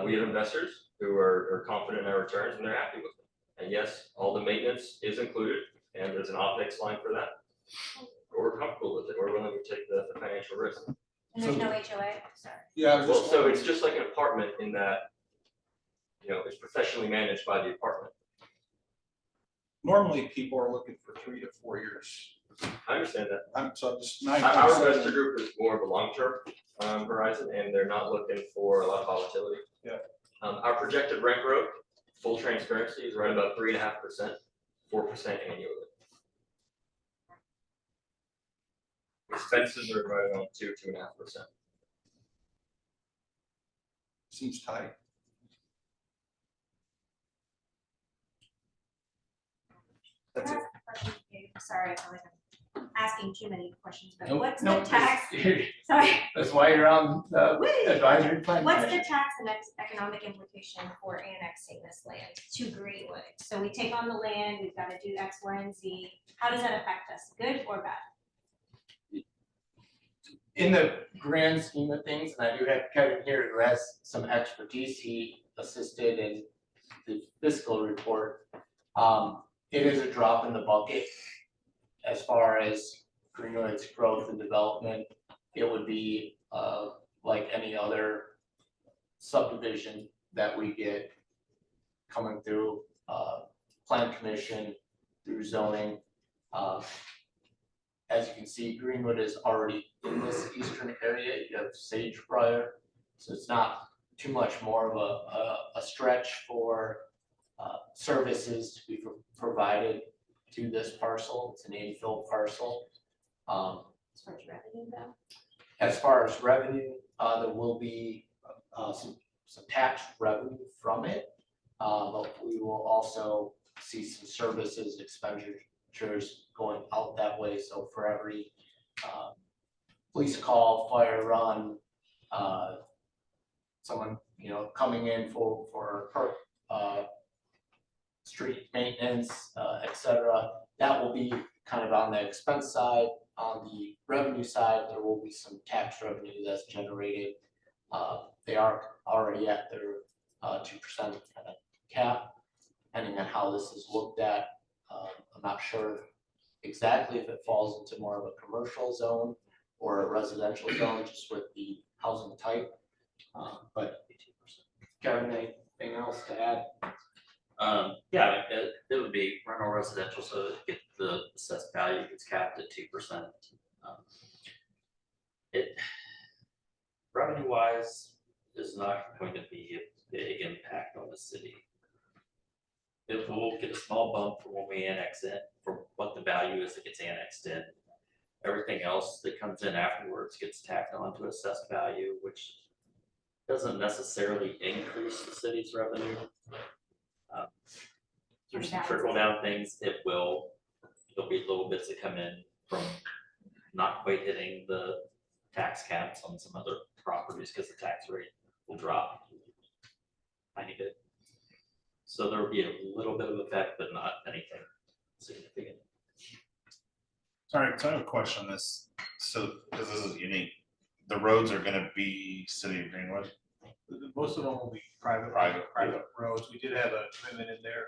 [SPEAKER 13] We have investors who are confident in our returns and they're happy with it. And yes, all the maintenance is included and there's an OpEx line for that. We're comfortable with it. We're willing to take the financial risk.
[SPEAKER 9] And there's no HOA, sorry.
[SPEAKER 4] Yeah, I was
[SPEAKER 13] Well,
[SPEAKER 4] just.
[SPEAKER 13] so it's just like an apartment in that, it's professionally managed by the apartment.
[SPEAKER 4] Normally, people are looking for 3 to 4 years.
[SPEAKER 13] I understand that.
[SPEAKER 4] I'm just
[SPEAKER 13] Our
[SPEAKER 4] 9.7.
[SPEAKER 13] investor group is more of a long-term horizon, and they're not looking for a lot of volatility.
[SPEAKER 4] Yeah.
[SPEAKER 13] Our projected rent growth, full transparency, is right about 3.5%, 4% annually. Expenses are right around 2.5%.
[SPEAKER 4] Seems tight.
[SPEAKER 9] Can I ask a question, Dave? Sorry, I feel like I'm asking too many questions, but
[SPEAKER 10] Nope,
[SPEAKER 9] what's the
[SPEAKER 10] nope,
[SPEAKER 9] tax?
[SPEAKER 10] that's-
[SPEAKER 9] Sorry,
[SPEAKER 10] That's why you're on the advisory plan.
[SPEAKER 9] what's the
[SPEAKER 10] commission.
[SPEAKER 9] tax and economic implication for annexing this land to Greenwood? So we take on the land, we've got to do X, Y, and Z. How does that affect us, good or bad?
[SPEAKER 10] In the grand scheme of things, and I do have Kevin here who has some expertise, he assisted in the fiscal report. It is a drop in the bucket as far as Greenwood's growth and development. It would be like any other subdivision that we get coming through plan commission, through zoning. As you can see, Greenwood is already in this eastern area. You have Sagebriar, so it's not too much more of a stretch for services to be provided to this parcel. It's an infill parcel.
[SPEAKER 9] As far as revenue though?
[SPEAKER 10] As far as revenue, there will be some tax revenue from it. But we will also see some services expenditures going out that way. So for every police call, fire run, someone, coming in for street maintenance, et cetera, that will be kind of on the expense side. On the revenue side, there will be some tax revenue that's generated. They are already at their 2% kind of cap, depending on how this is looked at. I'm not sure exactly if it falls into more of a commercial zone or a residential zone, just with the housing type. But Kevin, anything else to add?
[SPEAKER 2] Yeah, it would be rental residential, so if the assessed value gets capped at 2%. It, revenue wise, is not going to be a big impact on the city. It will get a small bump from when we annex it, from what the value is that gets annexed in. Everything else that comes in afterwards gets tacked on to assessed value, which doesn't necessarily increase the city's revenue. There's some trickle down things, there'll be little bits that come in from not quite hitting the tax caps on some other properties because the tax rate will drop tiny bit. So there will be a little bit of effect, but not anything significant.
[SPEAKER 8] Sorry, so I have a question on this. So, because this is unique, the roads are gonna be City of Greenwood?
[SPEAKER 12] Most of them will be private
[SPEAKER 8] Private.
[SPEAKER 12] roads. We did have a commitment in there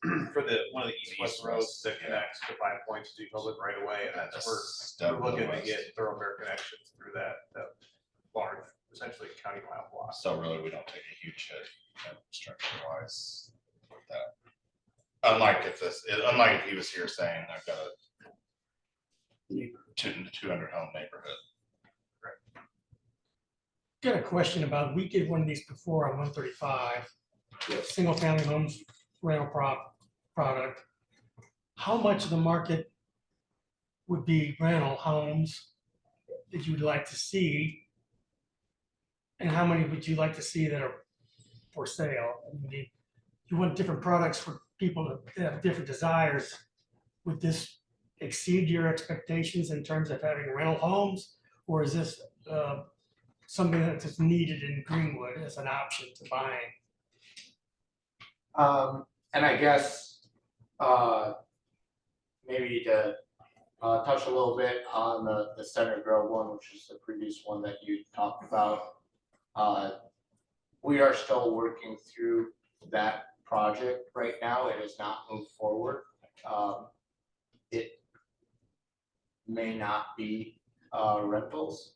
[SPEAKER 12] for one of the east-west roads that connects to Five Points to public right away, and that's where we're looking to get thoroughfare connections through that large, essentially county mile block.
[SPEAKER 8] So really, we don't take a huge hit infrastructure wise with that. Unlike if he was here saying, I've got a 200 home neighborhood.
[SPEAKER 11] Got a question about, we did one of these before on 135. Single family homes rental product. How much of the market would be rental homes that you would like to see? And how many would you like to see that are for sale? I mean, you want different products for people to have different desires. Would this exceed your expectations in terms of having rental homes? Or is this something that's just needed in Greenwood as an option to buying?
[SPEAKER 10] And I guess, maybe to touch a little bit on the Center Grove one, which is the previous one that you talked about. We are still working through that project right now. It has not moved forward. It may not be rentals.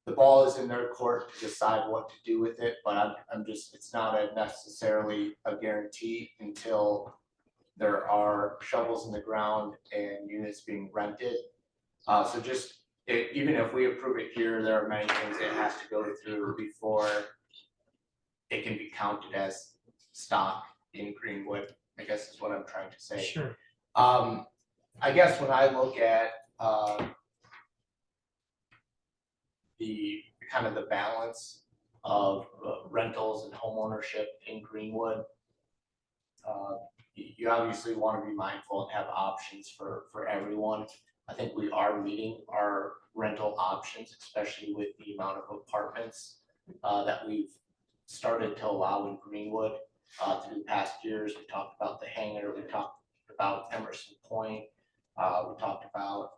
[SPEAKER 10] The ball is in their court to decide what to do with it, but it's not necessarily a guarantee until there are shovels in the ground and units being rented. So even if we approve it here, there are many things it has to go through before it can be counted as stock in Greenwood, I guess is what I'm trying to say.
[SPEAKER 11] Sure.
[SPEAKER 10] I guess when I look at the kind of the balance of rentals and homeownership in Greenwood, you obviously want to be mindful and have options for everyone. I think we are meeting our rental options, especially with the amount of apartments that we've started to allow in Greenwood through the past years. We talked about the hangar, we talked about Emerson Point, we talked about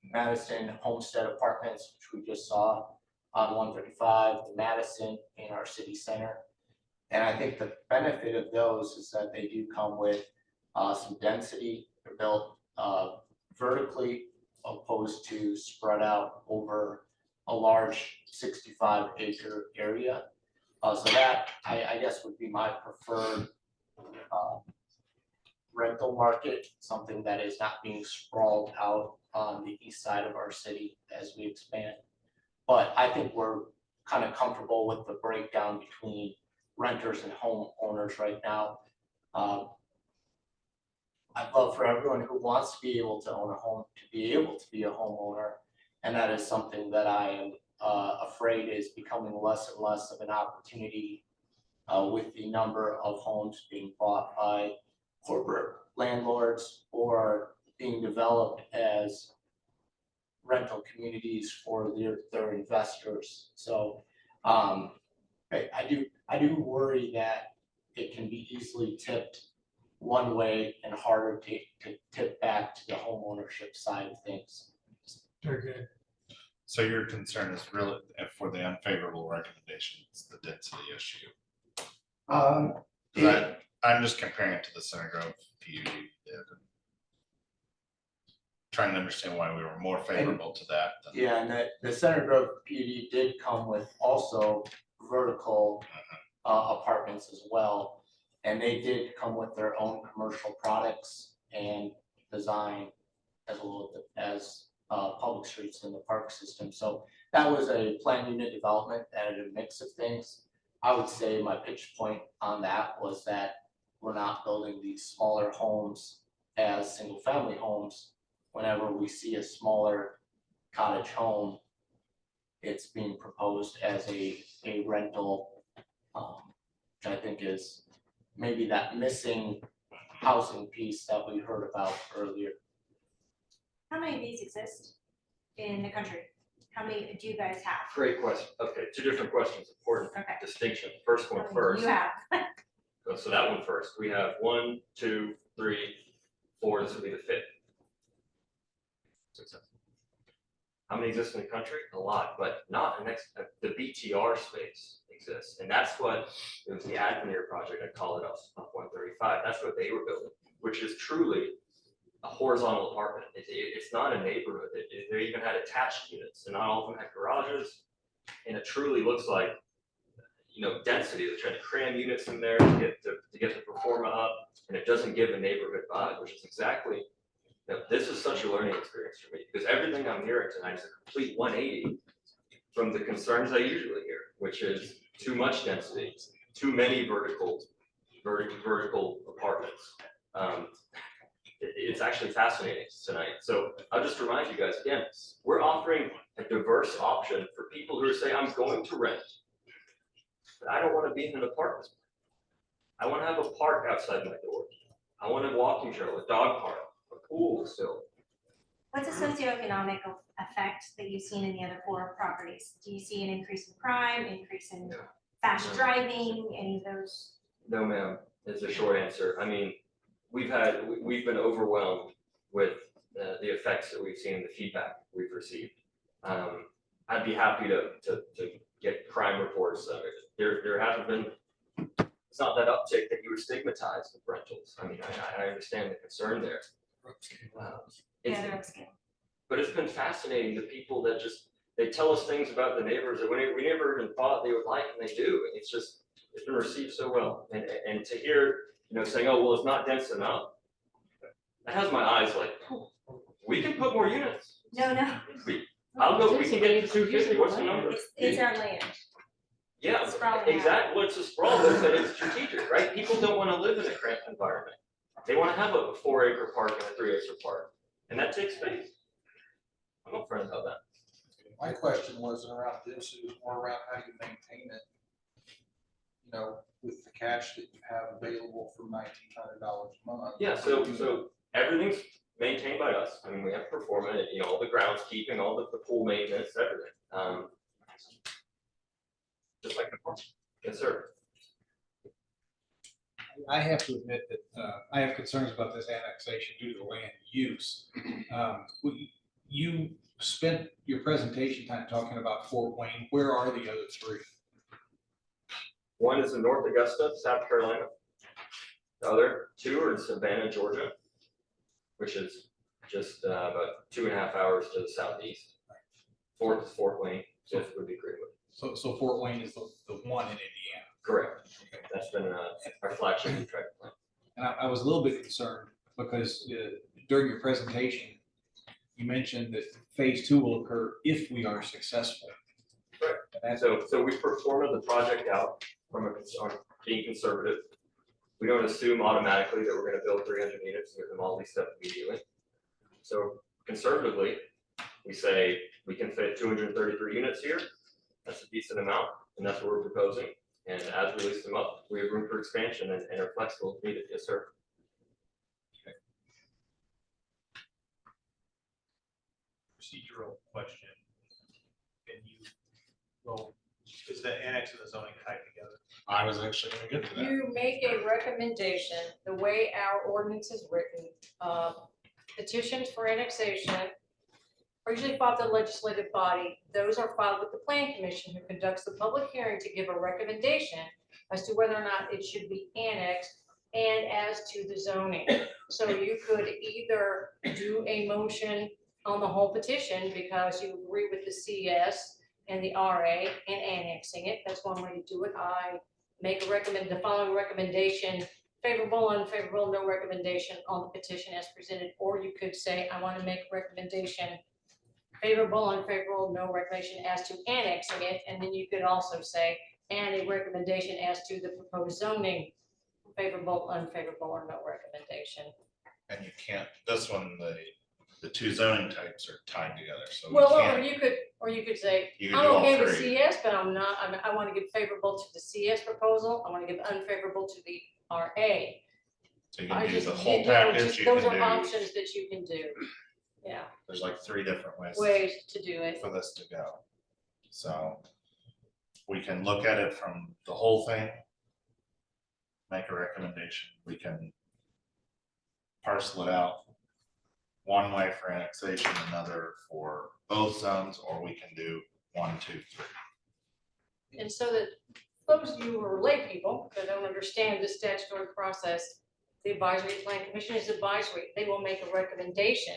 [SPEAKER 10] Madison Homestead Apartments, which we just saw on 135, the Madison in our city center. And I think the benefit of those is that they do come with some density. They're built vertically opposed to spread out over a large 65-acre area. So that, I guess, would be my preferred rental market, something that is not being sprawled out on the east side of our city as we expand. But I think we're kind of comfortable with the breakdown between renters and homeowners right now. I'd love for everyone who wants to be able to own a home to be able to be a homeowner. And that is something that I am afraid is becoming less and less of an opportunity with the number of homes being bought by corporate landlords or being developed as rental communities for their investors. So I do worry that it can be easily tipped one way and harder to tip back to the homeownership side of things.
[SPEAKER 11] Very good.
[SPEAKER 8] So your concern is really for the unfavorable recommendations, the density issue. I'm just comparing it to the Center Grove PUD. Trying to understand why we were more favorable to that.
[SPEAKER 10] Yeah, and the Center Grove PUD did come with also vertical apartments as well. And they did come with their own commercial products and design as well as public streets in the park system. So that was a planned unit development that had a mix of things. I would say my pitch point on that was that we're not building these smaller homes as single family homes. Whenever we see a smaller cottage home, it's being proposed as a rental, which I think is maybe that missing housing piece that we heard about earlier.
[SPEAKER 9] How many of these exist in the country? How many do you guys have?
[SPEAKER 13] Great question. Okay, two different questions, important distinction. First one first.
[SPEAKER 9] You have.
[SPEAKER 13] So that one first. We have 1, 2, 3, 4. This will be the 5th. Success. How many exist in the country? A lot, but not the BTR space exists. exists. And that's what, it was the Adveneer project, I call it up 135, that's what they were building, which is truly a horizontal apartment. It's not a neighborhood. They even had attached units, and not all of them had garages. And it truly looks like, density. They're trying to cram units in there to get the performa up, and it doesn't give a neighborhood vibe, which is exactly, this is such a learning experience for me, because everything I'm hearing tonight is a complete 180 from the concerns I usually hear, which is too much density, too many vertical apartments. It's actually fascinating tonight. So I'll just remind you guys again, we're offering a diverse option for people who are saying, I'm going to rent, but I don't want to be in an apartment. I want to have a park outside my door. I want a walking trail, a dog park, a pool still.
[SPEAKER 9] What's the socioeconomic effect that you've seen in the other 4 properties? Do you see an increase in crime, increase in fast driving, any of those?
[SPEAKER 13] No, ma'am, is the short answer. I mean, we've been overwhelmed with the effects that we've seen, the feedback we've received. I'd be happy to get crime reports. There hasn't been, it's not that uptick that you would stigmatize with rentals. I mean, I understand the concern there.
[SPEAKER 9] Yeah, they're upscale.
[SPEAKER 13] But it's been fascinating, the people that they tell us things about the neighbors that we never even thought they would like, and they do. And it's been received so well. And to hear, saying, oh, well, it's not dense enough. That has my eyes like, we can put more units.
[SPEAKER 9] No.
[SPEAKER 13] We can get to 250, what's the number?
[SPEAKER 9] It's our land.
[SPEAKER 13] Yeah,
[SPEAKER 9] Sprawling
[SPEAKER 13] exactly, well, it's a sprawl, but it's strategic, right? People don't want to live in a cramped environment. They want to have a 4-acre park and a 3-acre park, and that takes space. I'm upfront about that.
[SPEAKER 4] My question wasn't around this, it was more around how you maintain it. With the cash that you have available for $1,900 a month.
[SPEAKER 13] Yeah, so everything's maintained by us. I mean, we have performance, all the groundskeeping, all the pool maintenance, everything. Just like the park. Yes, sir.
[SPEAKER 1] I have to admit that I have concerns about this annexation due to the land use. You spent your presentation time talking about Fort Wayne. Where are the other 3?
[SPEAKER 13] One is in North Augusta, South Carolina. The other 2 are in Savannah, Georgia, which is just about 2.5 hours to the southeast. 4th is Fort Wayne, 5th would be Greenwood.
[SPEAKER 1] So Fort Wayne is the one in Indiana.
[SPEAKER 13] Correct. That's been our flagship track plan.
[SPEAKER 1] And I was a little bit concerned because during your presentation, you mentioned that phase 2 will occur if we are successful.
[SPEAKER 13] Right. So we performed the project out from on being conservative. We don't assume automatically that we're going to build 300 units and get them all leased up immediately. So conservatively, we say we can fit 233 units here. That's a decent amount, and that's what we're proposing. And as we lease them up, we have room for expansion and are flexible if needed. Yes, sir.
[SPEAKER 12] Procedural question. Is the annex and the zoning tied together?
[SPEAKER 8] I was actually gonna get to that.
[SPEAKER 3] You make a recommendation, the way our ordinance is written, petitions for annexation are usually filed with the legislative body. Those are filed with the planning commission, who conducts the public hearing to give a recommendation as to whether or not it should be annexed and as to the zoning. So you could either do a motion on the whole petition because you agree with the CS and the RA and annexing it. That's one way to do it. I make the following recommendation: favorable, unfavorable, no recommendation on the petition as presented. Or you could say, I want to make a recommendation favorable, unfavorable, no recommendation as to annexing it. And then you could also say, and a recommendation as to the proposed zoning, favorable, unfavorable, or no recommendation.
[SPEAKER 8] And you can't, this one, the 2 zoning types are tied together, so we
[SPEAKER 3] Well,
[SPEAKER 8] can't.
[SPEAKER 3] or you could say,
[SPEAKER 8] You can
[SPEAKER 3] I'm
[SPEAKER 8] do all
[SPEAKER 3] okay with
[SPEAKER 8] 3.
[SPEAKER 3] CS, but I want to give favorable to the CS proposal. I want to give unfavorable to the RA.
[SPEAKER 8] So you
[SPEAKER 3] I
[SPEAKER 8] can do
[SPEAKER 3] just,
[SPEAKER 8] the whole
[SPEAKER 3] you know,
[SPEAKER 8] package, you
[SPEAKER 3] those
[SPEAKER 8] can
[SPEAKER 3] are
[SPEAKER 8] do,
[SPEAKER 3] options that you can do. Yeah,
[SPEAKER 8] there's like 3 different ways
[SPEAKER 3] to do it.
[SPEAKER 8] for this to go. So we can look at it from the whole thing, make a recommendation, we can parcel it out one way for annexation, another for both zones, or we can do 1, 2, 3.
[SPEAKER 3] And so that those of you who are lay people that don't understand the statutory process, the advisory plan commission is advisory. They will make a recommendation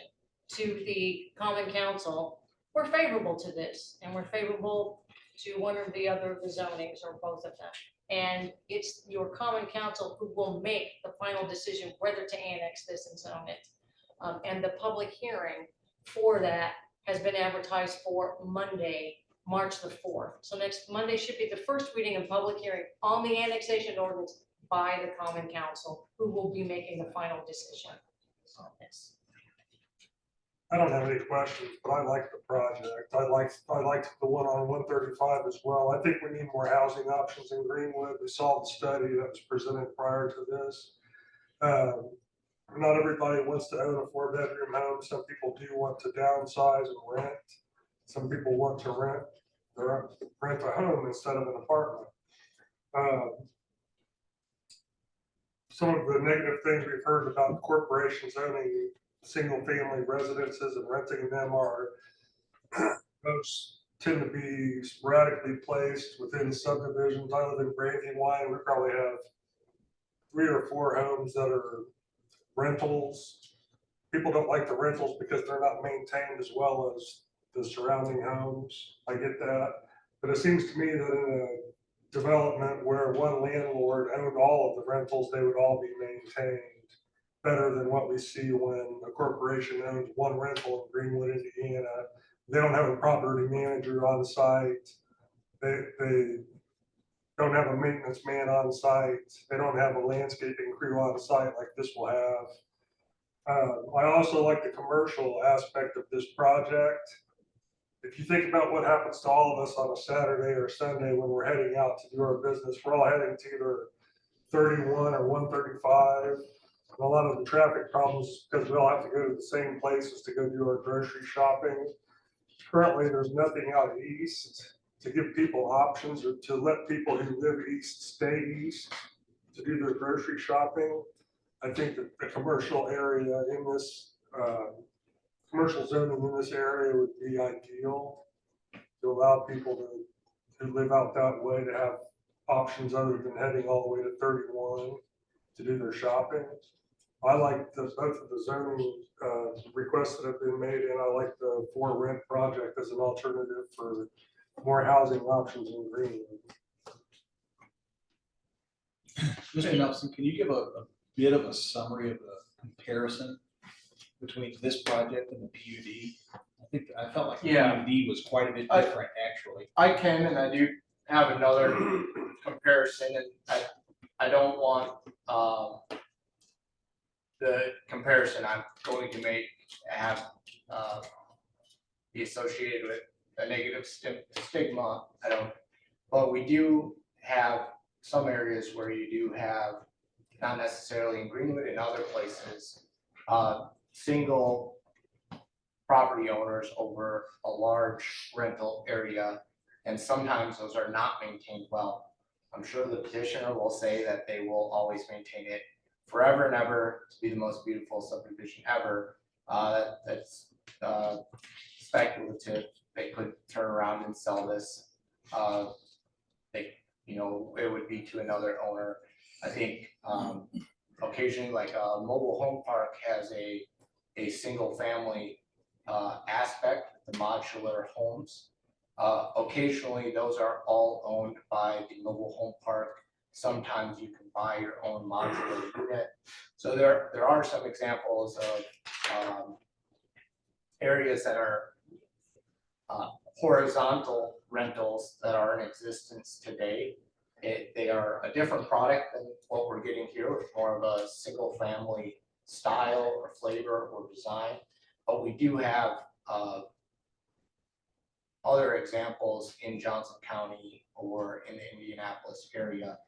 [SPEAKER 3] to the common council. We're favorable to this, and we're favorable to one or the other of the zonings or both of them. And it's your common council who will make the final decision whether to annex this and zone it. And the public hearing for that has been advertised for Monday, March the 4th. So next Monday should be the first reading and public hearing on the annexation ordinance by the common council, who will be making the final decision on this.
[SPEAKER 18] I don't have any questions, but I like the project. I like the one on 135 as well. I think we need more housing options in Greenwood. We saw the study that was presented prior to this. Not everybody wants to own a 4-bedroom home. Some people do want to downsize and rent. Some people want to rent a home instead of an apartment. Some of the negative things we've heard about corporations owning single-family residences and renting them are most tend to be sporadically placed within subdivisions. I live in Brandywine. We probably have 3 or 4 homes that are rentals. People don't like the rentals because they're not maintained as well as the surrounding homes. I get that. But it seems to me that in a development where one landlord owned all of the rentals, they would all be maintained better than what we see when a corporation owns one rental in Greenwood, Indiana. They don't have a property manager on site. They don't have a maintenance man on site. They don't have a landscaping crew on site like this will have. I also like the commercial aspect of this project. If you think about what happens to all of us on a Saturday or Sunday when we're heading out to do our business, we're all heading to either 31 or 135. And a lot of the traffic problems because we all have to go to the same places to go do our grocery shopping. Currently, there's nothing out east to give people options or to let people who live east stay east to do their grocery shopping. I think that the commercial area in this, commercial zoning in this area would be ideal to allow people who live out that way to have options other than heading all the way to 31 to do their shopping. I like both of the zoning requests that have been made, and I like the for rent project as an alternative for more housing options in Greenwood.
[SPEAKER 1] Mr. Nelson, can you give a bit of a summary of the comparison between this project and the PUD? I felt like the PUD was quite a bit different, actually.
[SPEAKER 10] I can, and I do have another comparison, and I don't want the comparison I'm going to make be associated with a negative stigma. But we do have some areas where you do have, not necessarily in Greenwood, in other places, single property owners over a large rental area, and sometimes those are not maintained well. I'm sure the petitioner will say that they will always maintain it forever and ever to be the most beautiful subdivision ever. That's speculative. They could turn around and sell this. It would be to another owner. I think occasionally, like a mobile home park has a single family aspect, the modular homes. Occasionally, those are all owned by the mobile home park. Sometimes you can buy your own modular unit. So there are some examples of areas that are horizontal rentals that are in existence today. They are a different product than what we're getting here, with more of a single family style or flavor or design. But we do have other examples in Johnson County or in the Indianapolis area.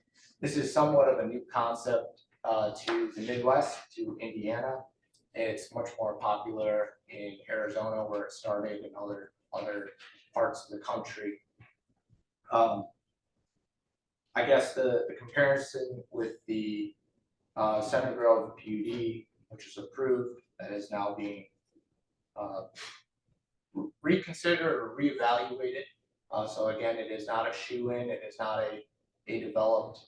[SPEAKER 10] This is somewhat of a new concept to the Midwest, to Indiana. It's much more popular in Arizona, where it started, and other parts of the country. I guess the comparison with the Center Grove PUD, which is approved, that is now being reconsidered or reevaluated. So again, it is not a shoe-in. It is not a developed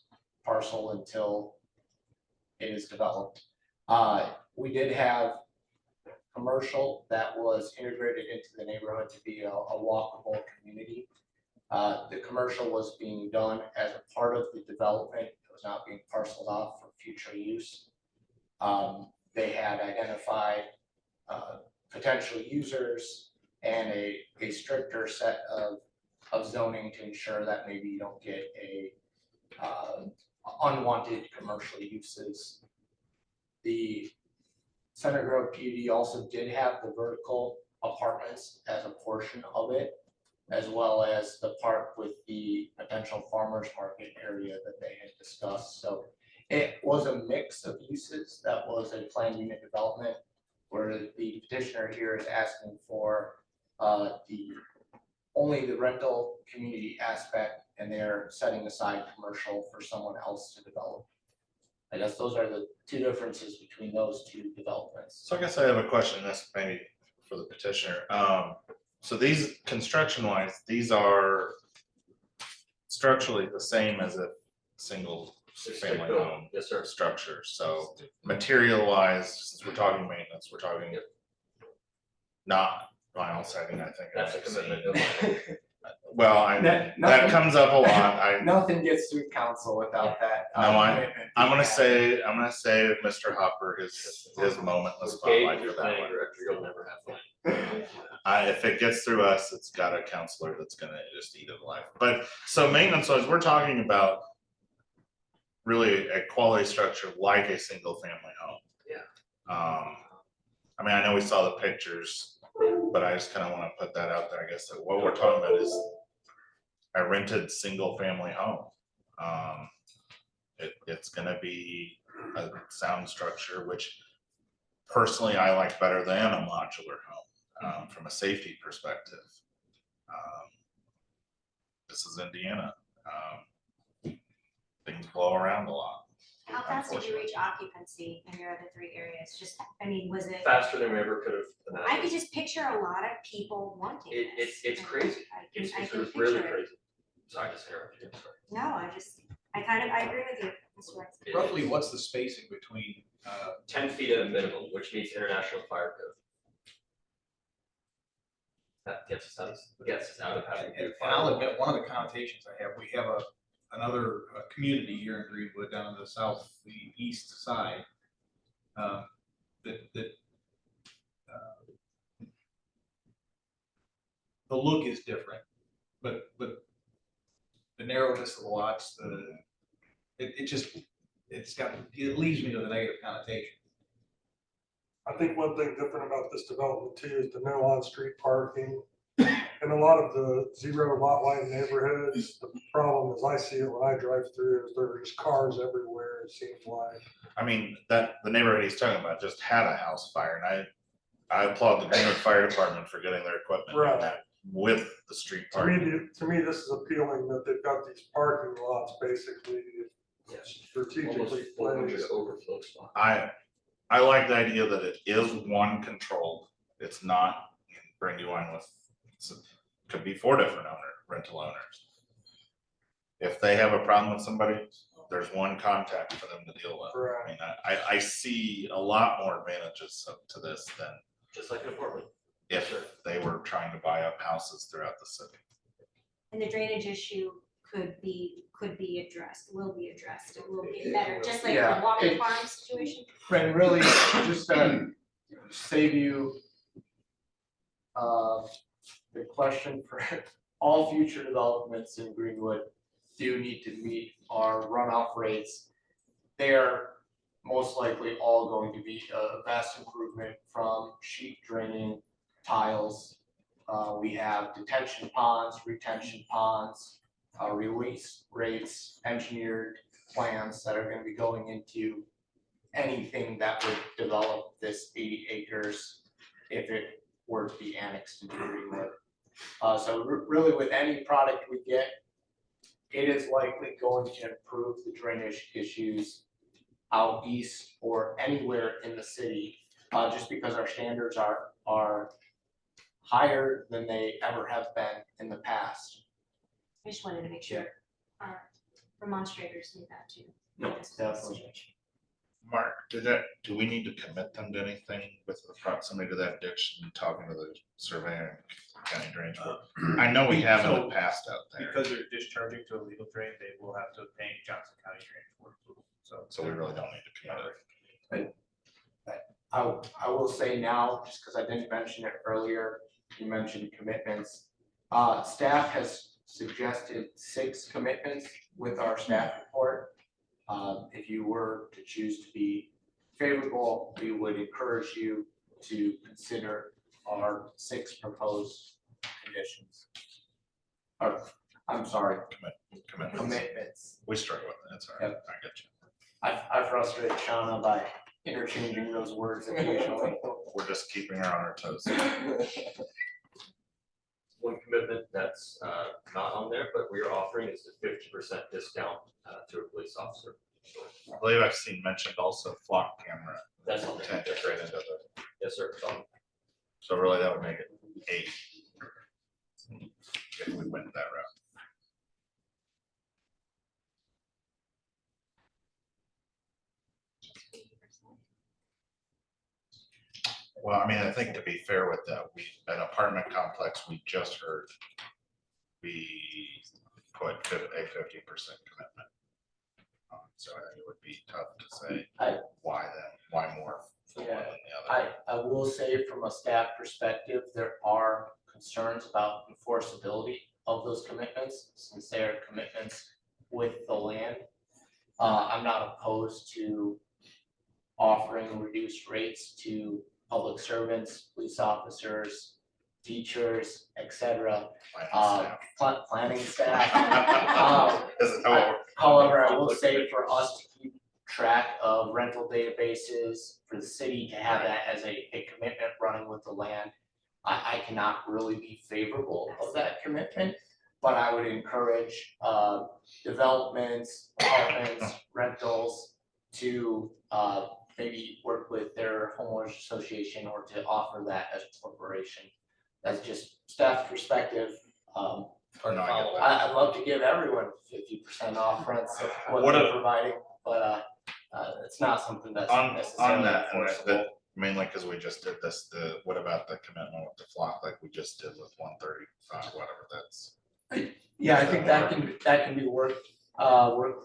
[SPEAKER 10] parcel until it is developed. We did have commercial that was integrated into the neighborhood to be a walkable community. The commercial was being done as a part of the development, it was not being parceled off for future use. They had identified potential users and a stricter set of zoning to ensure that maybe you don't get unwanted commercial uses. The Center Grove PUD also did have the vertical apartments as a portion of it, as well as the park with the potential farmers market area that they had discussed. So it was a mix of uses that was a planned unit development, where the petitioner here is asking for only the rental community aspect, and they're setting aside commercial for someone else to develop. I guess those are the two differences between those two developments.
[SPEAKER 8] So I guess I have a question, that's maybe for the petitioner. So these, construction wise, these are structurally the same as a single family home.
[SPEAKER 13] Yes, sir.
[SPEAKER 8] Structure, so material wise, since we're talking maintenance, we're talking not vinyl siding, I think.
[SPEAKER 13] That's a
[SPEAKER 8] I've seen.
[SPEAKER 13] commitment.
[SPEAKER 8] Well, that comes up a lot,
[SPEAKER 10] Nothing gets through council without that.
[SPEAKER 8] No,
[SPEAKER 10] commitment
[SPEAKER 8] I'm gonna
[SPEAKER 10] being
[SPEAKER 8] say, Mr. Hopper, his moment in the
[SPEAKER 13] With Kate,
[SPEAKER 8] spotlight
[SPEAKER 13] your
[SPEAKER 8] for that
[SPEAKER 13] planning
[SPEAKER 8] one.
[SPEAKER 13] director, you'll never have one.
[SPEAKER 8] If it gets through us, it's got a counselor that's gonna just eat it alive. But so maintenance wise, we're talking about really a quality structure like a single family home.
[SPEAKER 13] Yeah.
[SPEAKER 8] I mean, I know we saw the pictures, but I just kind of want to put that out there. I guess that what we're talking about is a rented single family home. It's gonna be a sound structure, which personally I like better than a modular home, from a safety perspective. This is Indiana. Things blow around a lot.
[SPEAKER 9] How fast did you reach occupancy in your other three areas? Just, I mean, was it?
[SPEAKER 13] Faster than we ever could have
[SPEAKER 9] I
[SPEAKER 13] imagined.
[SPEAKER 9] could just picture a lot of people wanting this.
[SPEAKER 13] It's crazy.
[SPEAKER 9] I can
[SPEAKER 13] It's really
[SPEAKER 9] picture it.
[SPEAKER 13] crazy. Sorry to interrupt you, sorry.
[SPEAKER 9] No, I agree with you, Mr. Rex.
[SPEAKER 1] Roughly, what's the spacing between,
[SPEAKER 13] 10 feet at a minimum, which meets international fire code. That gets us out of having to do
[SPEAKER 1] and
[SPEAKER 13] fire.
[SPEAKER 1] I'll admit, one of the connotations I have, we have another community here in Greenwood down on the east side. The look is different, but the narrowness of the lots, it leads me to the negative connotation.
[SPEAKER 18] I think one thing different about this development too is the no on-street parking. In a lot of the zero lot line neighborhoods, the problem as I see it when I drive through is there are just cars everywhere, it seems like.
[SPEAKER 8] I mean, the neighborhood he's talking about just had a house fire, and I applaud the Greenwood Fire Department for getting their equipment on that with the street parking.
[SPEAKER 18] To me, this is appealing that they've got these parking lots basically strategically placed.
[SPEAKER 13] Overflow spot.
[SPEAKER 8] I like the idea that it is one controlled, it's not Brandywine with, could be 4 different rental owners. If they have a problem with somebody, there's one contact for them to deal with. I mean, I see a lot more advantages to this than
[SPEAKER 13] Just like an apartment.
[SPEAKER 8] if they were trying to buy up houses throughout the city.
[SPEAKER 9] And the drainage issue could be addressed, will be addressed, it will get better, just like
[SPEAKER 10] Yeah,
[SPEAKER 9] the Walker
[SPEAKER 10] it-
[SPEAKER 9] Farm situation.
[SPEAKER 10] And really, just to save you the question for all future developments in Greenwood do need to meet our runoff rates. They're most likely all going to be a vast improvement from sheet draining tiles. We have detention ponds, retention ponds, release rates, engineered plans that are gonna be going into anything that would develop this 80 acres if it were to be annexed into Greenwood. So really with any product we get, it is likely going to improve the drainage issues out east or anywhere in the city, just because our standards are higher than they ever have been in the past.
[SPEAKER 9] I just wanted to make sure. remonstrators need that too.
[SPEAKER 2] No,
[SPEAKER 9] This
[SPEAKER 10] definitely.
[SPEAKER 9] situation.
[SPEAKER 8] Mark, do we need to commit them to anything with the proximity to that ditch and talking to the surveyor and county drainage board? I know we have in the past out there,
[SPEAKER 12] Because they're discharging to a legal drain, they will have to obtain Johnson County Drainage Board approval, so.
[SPEAKER 8] so we really don't need to commit it.
[SPEAKER 10] I will say now, just because I didn't mention it earlier, you mentioned commitments. Staff has suggested 6 commitments with our staff report. If you were to choose to be favorable, we would encourage you to consider our 6 proposed conditions. Or, I'm sorry, commitments.
[SPEAKER 8] We struggle with that, that's all right, I get you.
[SPEAKER 10] I frustrated Shauna by interchanging those words occasionally.
[SPEAKER 8] We're just keeping her on her toes.
[SPEAKER 13] One commitment that's not on there, but we are offering is a 50% discount to a police officer.
[SPEAKER 8] I believe I've seen mentioned also flock camera.
[SPEAKER 13] That's on there.
[SPEAKER 8] Attached right into the,
[SPEAKER 13] Yes, sir. It's on.
[SPEAKER 8] so really that would make it 8. If we went that route. Well, I mean, I think to be fair with that, an apartment complex, we just heard, we put a 50% commitment. So I think it would be tough to say why then, why more for one than the other.
[SPEAKER 10] I will say from a staff perspective, there are concerns about enforceability of those commitments, since they are commitments with the land. I'm not opposed to offering reduced rates to public servants, police officers, teachers, etc. Planning staff. However, I will say for us to keep track of rental databases, for the city to have that as a commitment running with the land, I cannot really be favorable of that commitment, but I would encourage developments, apartments, rentals to maybe work with their homeowners association or to offer that as a corporation. That's just staff's perspective. I'd love to give everyone 50% off rents of what they're providing, but it's not something that's necessarily
[SPEAKER 8] on that, and
[SPEAKER 10] enforceable.
[SPEAKER 8] that mainly because we just did this, what about the commitment with the flock, like we just did with 135, whatever that's.
[SPEAKER 10] Yeah, I think that can be worked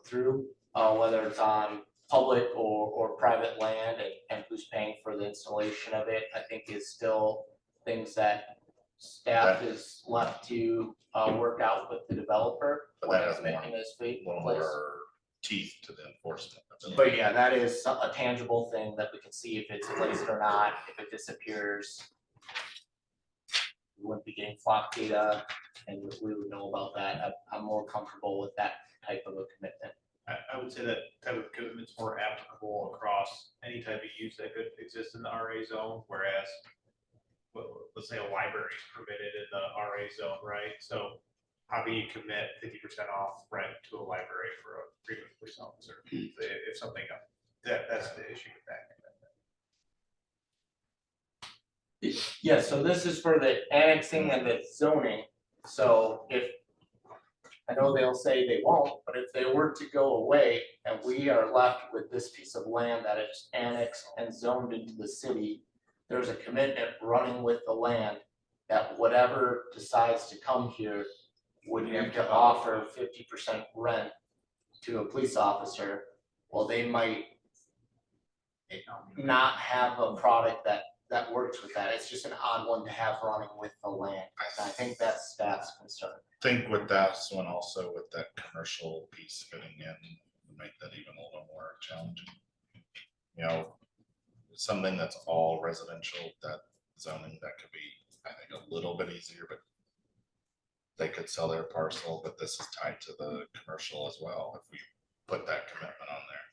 [SPEAKER 10] through, whether it's on public or private land and who's paying for the installation of it, I think is still things that staff is left to work out with the developer.
[SPEAKER 8] But
[SPEAKER 10] when
[SPEAKER 8] that
[SPEAKER 10] the
[SPEAKER 8] has more,
[SPEAKER 10] commitment is
[SPEAKER 8] a little
[SPEAKER 10] placed.
[SPEAKER 8] more teeth to the enforcement.
[SPEAKER 10] But yeah, that is a tangible thing that we can see if it's placed or not, if it disappears. We wouldn't be getting flock data and we would know about that. I'm more comfortable with that type of a commitment.
[SPEAKER 12] I would say that type of commitment's more applicable across any type of use that could exist in the RA zone, whereas let's say a library is permitted in the RA zone, right? So how can you commit 50% off rent to a library for a frequent police officer? If something, that's the issue with that commitment.
[SPEAKER 10] Yeah, so this is for the annexing and the zoning. So if, I know they'll say they won't, but if they were to go away and we are left with this piece of land that is annexed and zoned into the city, there's a commitment running with the land that whatever decides to come here would need to offer 50% rent to a police officer. Well, they might not have a product that works with that. It's just an odd one to have running with the land. I think that's staff's concern.
[SPEAKER 8] Think with that one also with that commercial piece fitting in, would make that even a little more challenging. You know, something that's all residential, that zoning, that could be, I think, a little bit easier, but they could sell their parcel, but this is tied to the commercial as well, if we put that commitment on there.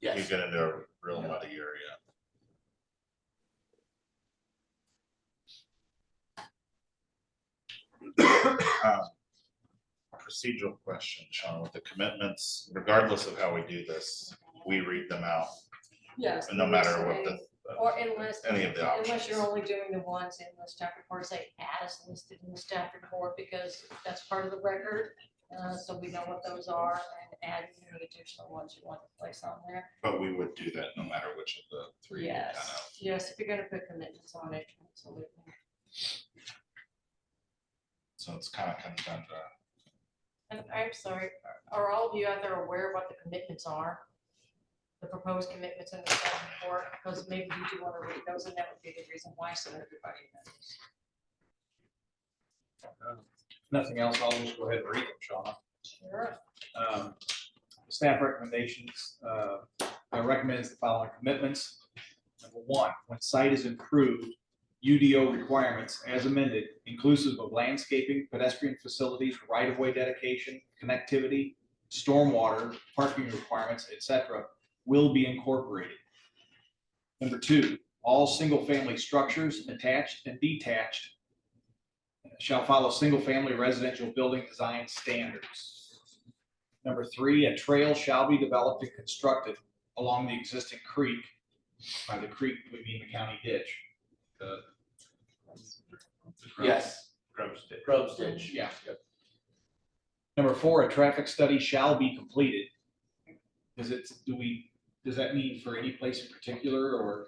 [SPEAKER 10] Yes.
[SPEAKER 8] You get into a real muddy area. Procedural question, Sean, with the commitments, regardless of how we do this, we read them out.
[SPEAKER 3] Yes.
[SPEAKER 8] No matter what the,
[SPEAKER 3] Or unless,
[SPEAKER 8] any of the
[SPEAKER 3] unless
[SPEAKER 8] options.
[SPEAKER 3] you're only doing the ones in the staff report, say as listed in the staff report, because that's part of the record. so we know what those are and add any additional ones you want to place on there.
[SPEAKER 8] But we would do that no matter which of the three. we kind
[SPEAKER 3] Yes,
[SPEAKER 8] of-
[SPEAKER 3] yes, if you're gonna put commitments on it, absolutely.
[SPEAKER 8] So it's kind of comes down to,
[SPEAKER 3] And I'm sorry, are all of you out there aware of what the commitments are? The proposed commitments in the staff report, because maybe you do want to read those, and that would be the reason why, so everybody knows.
[SPEAKER 1] If nothing else, I'll just go ahead and read them, Shauna.
[SPEAKER 3] Sure.
[SPEAKER 1] Staff recommendations, recommends the following commitments. Number one, when site is improved, UDO requirements as amended, inclusive of landscaping, pedestrian facilities, right-of-way dedication, connectivity, stormwater, parking requirements, etc., will be incorporated. Number two, all single-family structures attached and detached shall follow single-family residential building design standards. Number three, a trail shall be developed and constructed along the existing creek. By the creek, we mean the county ditch.
[SPEAKER 10] Yes,
[SPEAKER 12] Grubs did.
[SPEAKER 10] Grubs ditch.
[SPEAKER 1] Yeah. Number four, a traffic study shall be completed. Does that mean for any place in particular, or?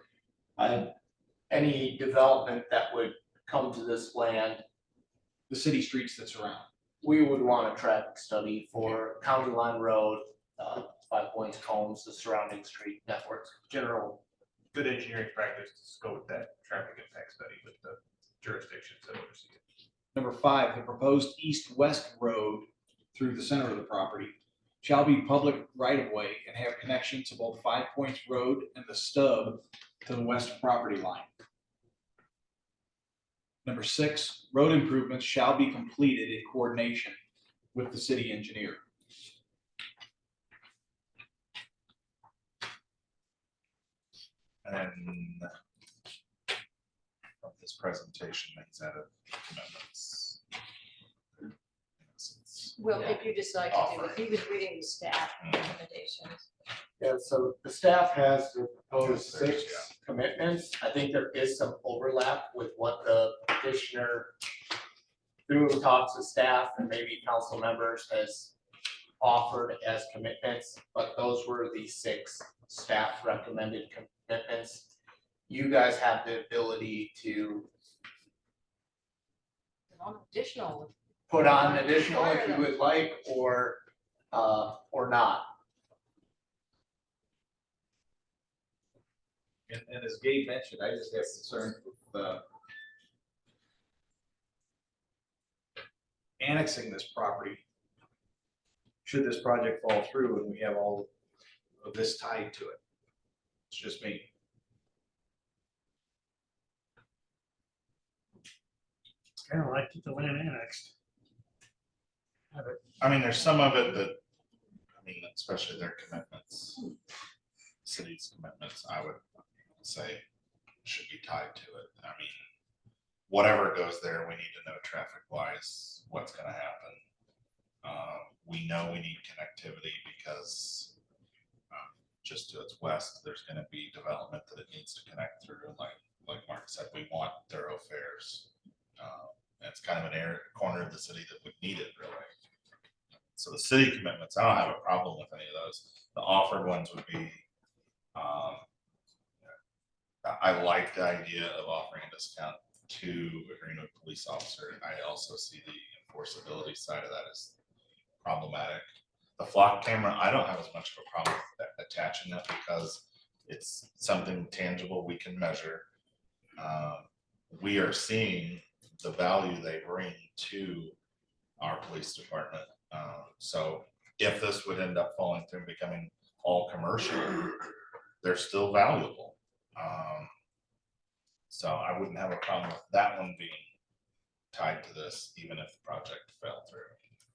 [SPEAKER 10] Any development that would come to this land,
[SPEAKER 1] The city streets that surround?
[SPEAKER 10] we would want a traffic study for County Line Road, 5 Points, Combs, the surrounding street networks, general.
[SPEAKER 12] Good engineering practice to go with that traffic impact study with the jurisdictions that oversee it.
[SPEAKER 1] Number five, the proposed east-west road through the center of the property shall be public right-of-way and have connection to both 5 Points Road and the stub to the west property line. Number six, road improvements shall be completed in coordination with the city engineer.
[SPEAKER 8] and from this presentation, he's added commitments.
[SPEAKER 3] Well, if you decide to do it, he was reading the staff recommendations.
[SPEAKER 10] Yeah, so the staff has the proposed
[SPEAKER 8] Yes, there's-
[SPEAKER 10] 6 commitments. I think there is some overlap with what the petitioner through talks to staff and maybe council members has offered as commitments, but those were the 6 staff recommended commitments. You guys have the ability to
[SPEAKER 3] Additional.
[SPEAKER 10] put on additional if you would like, or not.
[SPEAKER 1] And as Gabe mentioned, I just have concern with annexing this property. Should this project fall through and we have all of this tied to it? It's just me.
[SPEAKER 18] It's kind of like the land annexed.
[SPEAKER 8] I mean, there's some of it that, I mean, especially their commitments, city's commitments, I would say should be tied to it. I mean, whatever goes there, we need to know traffic wise, what's gonna happen. We know we need connectivity because just to its west, there's gonna be development that it needs to connect through. And like Mark said, we want thoroughfares. It's kind of an area, corner of the city that would need it really. So the city commitments, I don't have a problem with any of those. The offered ones would be, I like the idea of offering a discount to a Greenwood police officer. I also see the enforceability side of that as problematic. The flock camera, I don't have as much of a problem with attaching it because it's something tangible we can measure. We are seeing the value they bring to our police department. So if this would end up falling through and becoming all commercial, they're still valuable. So I wouldn't have a problem with that one being tied to this, even if the project fell through.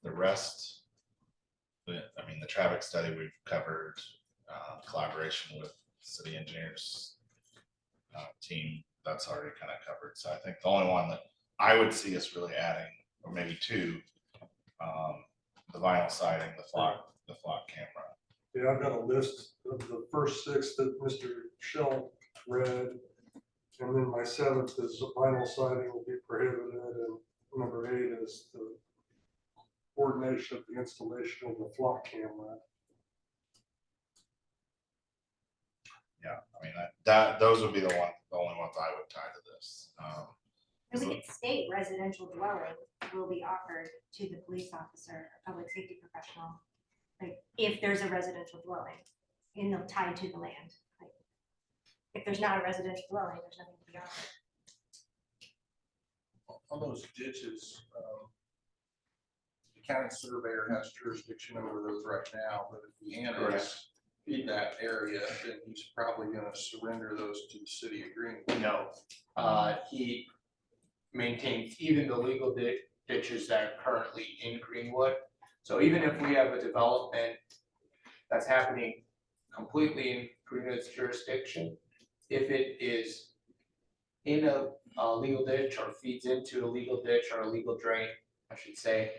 [SPEAKER 8] The rest, I mean, the traffic study we've covered, collaboration with city engineers team, that's already kind of covered. So I think the only one that I would see us really adding, or maybe 2, the vinyl siding, the flock camera.
[SPEAKER 18] Yeah, I've got a list of the first 6 that Mr. Shell read. And then my 7th is vinyl siding will be prohibited, and number 8 is the ordinance coordination of the installation of the flock camera.
[SPEAKER 8] Yeah, I mean, those would be the only ones I would tie to this.
[SPEAKER 9] And we could state residential dwelling will be offered to the police officer, or public safety professional. Like, if there's a residential dwelling, tied to the land. Like, if there's not a residential dwelling, there's nothing to be offered.
[SPEAKER 4] On those ditches, the county surveyor has jurisdiction over those right now, but if the annex in that area, then he's probably gonna surrender those to the city of Greenwood.
[SPEAKER 10] No, he maintains even the legal ditches that are currently in Greenwood. So even if we have a development that's happening completely in Greenwood's jurisdiction, if it is in a legal ditch or feeds into a legal ditch or a legal drain, I should say,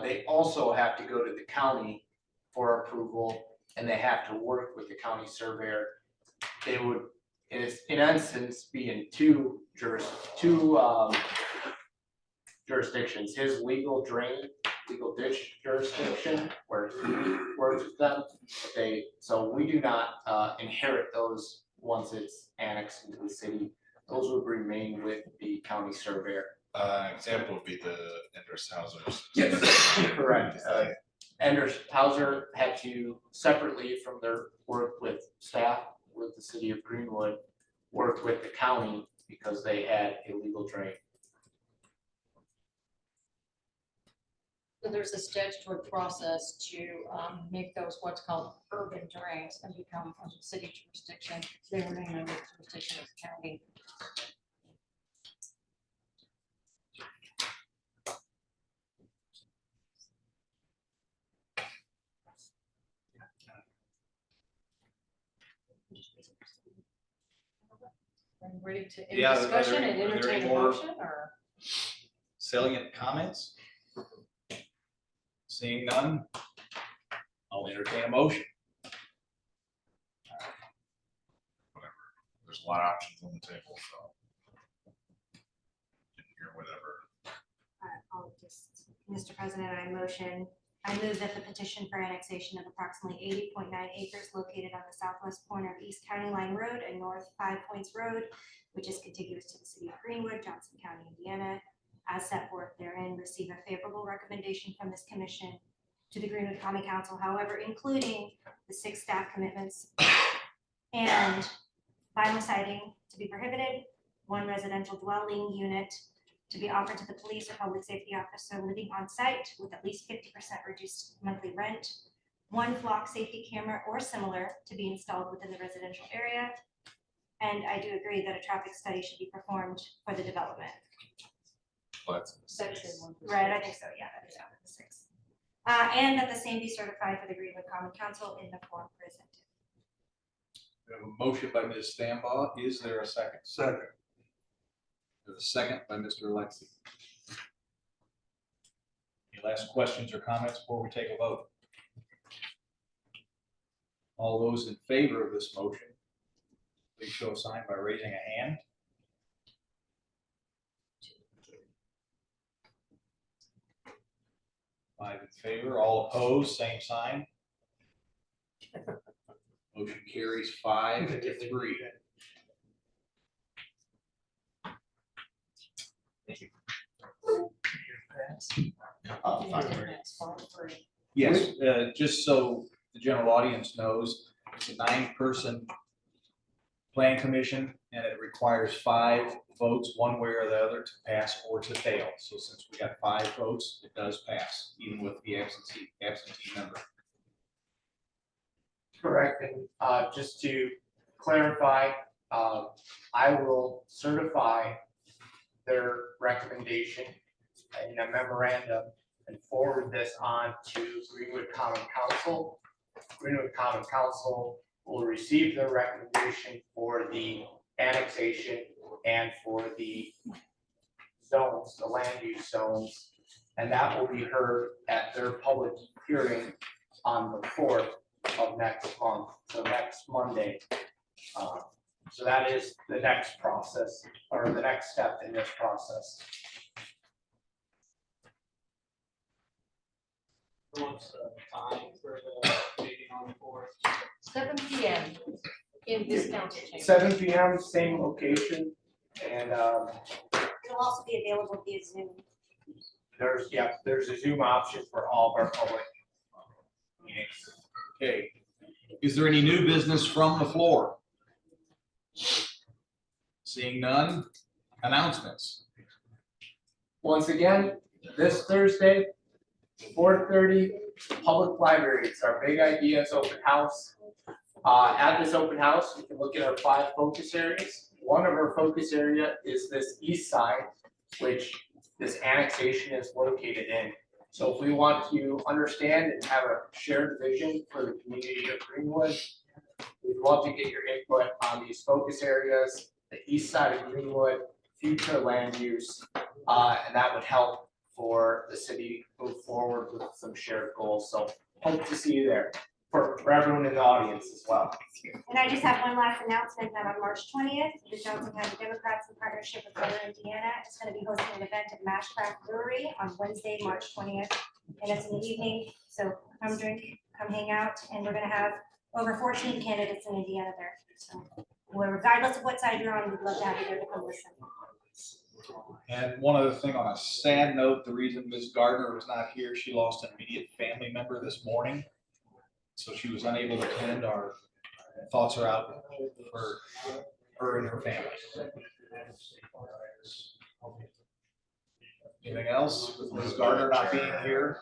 [SPEAKER 10] they also have to go to the county for approval, and they have to work with the county surveyor. They would, in essence, be in two jurisdictions, his legal ditch jurisdiction, where he works with them. So we do not inherit those once it's annexed into the city. Those would remain with the county surveyor.
[SPEAKER 8] Example would be the Enders Housers.
[SPEAKER 10] Yes, correct. Enders Hauser had to separately from their work with staff with the city of Greenwood, work with the county because they had a legal drain.
[SPEAKER 3] So there's a statutory process to make those what's called urban drains and become under city jurisdiction. They remain under the jurisdiction of the county. Are you ready to end
[SPEAKER 1] Yeah, are there
[SPEAKER 3] discussion and
[SPEAKER 1] any- are there
[SPEAKER 3] entertain
[SPEAKER 1] any
[SPEAKER 3] a
[SPEAKER 1] more-
[SPEAKER 3] motion, or?
[SPEAKER 1] Salient comments? Seeing none, I'll entertain a motion.
[SPEAKER 8] There's a lot of options on the table, so. Didn't hear whatever.
[SPEAKER 9] I'll just, Mr. President, I move that the petition for annexation of approximately 80.9 acres located on the southwest corner of East County Line Road and North 5 Points Road, which is contiguous to the city of Greenwood, Johnson County, Indiana, as set forth therein, receive a favorable recommendation from this commission to the Greenwood Common Council, however, including the 6 staff commitments and vinyl siding to be prohibited, 1 residential dwelling unit to be offered to the police or public safety officer living on site with at least 50% reduced monthly rent, 1 flock safety camera or similar to be installed within the residential area. And I do agree that a traffic study should be performed for the development.
[SPEAKER 3] Section 1.
[SPEAKER 9] Right, I think so, yeah, that is out of the 6. And that the same be certified for the Greenwood Common Council in the form presented.
[SPEAKER 1] We have a motion by Ms. Stambaugh. Is there a second?
[SPEAKER 18] Second.
[SPEAKER 1] There's a second by Mr. Alexi. Any last questions or comments before we take a vote? All those in favor of this motion, please show a sign by raising a hand. Five in favor, all opposed, same sign. Motion carries 5-3. Thank you. Yes, just so the general audience knows, it's a 9-person plan commission, and it requires 5 votes, one way or the other, to pass or to fail. So since we got 5 votes, it does pass, even with the absentee member.
[SPEAKER 10] Correct, and just to clarify, I will certify their recommendation in a memorandum and forward this on to Greenwood Common Council. Greenwood Common Council will receive their recommendation for the annexation and for the zones, the land use zones, and that will be heard at their public hearing on the 4th of next month, so next Monday. So that is the next process, or the next step in this process.
[SPEAKER 15] What's the time for the meeting on the fourth?
[SPEAKER 3] 7 PM in this council chamber.
[SPEAKER 10] 7 p.m., same location, and
[SPEAKER 9] It'll also be available via Zoom.
[SPEAKER 10] there's a Zoom option for all of our public meetings.
[SPEAKER 1] Okay. Is there any new business from the floor? Seeing none, announcements.
[SPEAKER 10] Once again, this Thursday, 4:30, public library, it's our Big Ideas Open House. At this open house, we can look at our 5 focus areas. One of our focus area is this east side, which this annexation is located in. So if we want to understand and have a shared vision for the community of Greenwood, we'd love to get your input on these focus areas, the east side of Greenwood, future land use, and that would help for the city move forward with some shared goals. So hope to see you there, for everyone in the audience as well.
[SPEAKER 9] And I just have one last announcement that on March 20th, the Johnson County Democrats in partnership with Brother Indiana is going to be hosting an event at Mashcraft Brewery on Wednesday, March 20th. And it's in the evening, so come drink, come hang out, and we're gonna have over 14 candidates in Indiana there. So, well, regardless of what side you're on, we'd love to have you there to come listen.
[SPEAKER 1] And one other thing, on a sad note, the reason Ms. Gardner was not here, she lost an immediate family member this morning. So she was unable to attend. Our thoughts are out for her and her family. Anything else with Ms. Gardner not being here?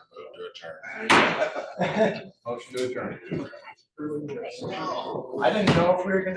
[SPEAKER 1] Motion to adjourn.
[SPEAKER 10] I didn't know if we were gonna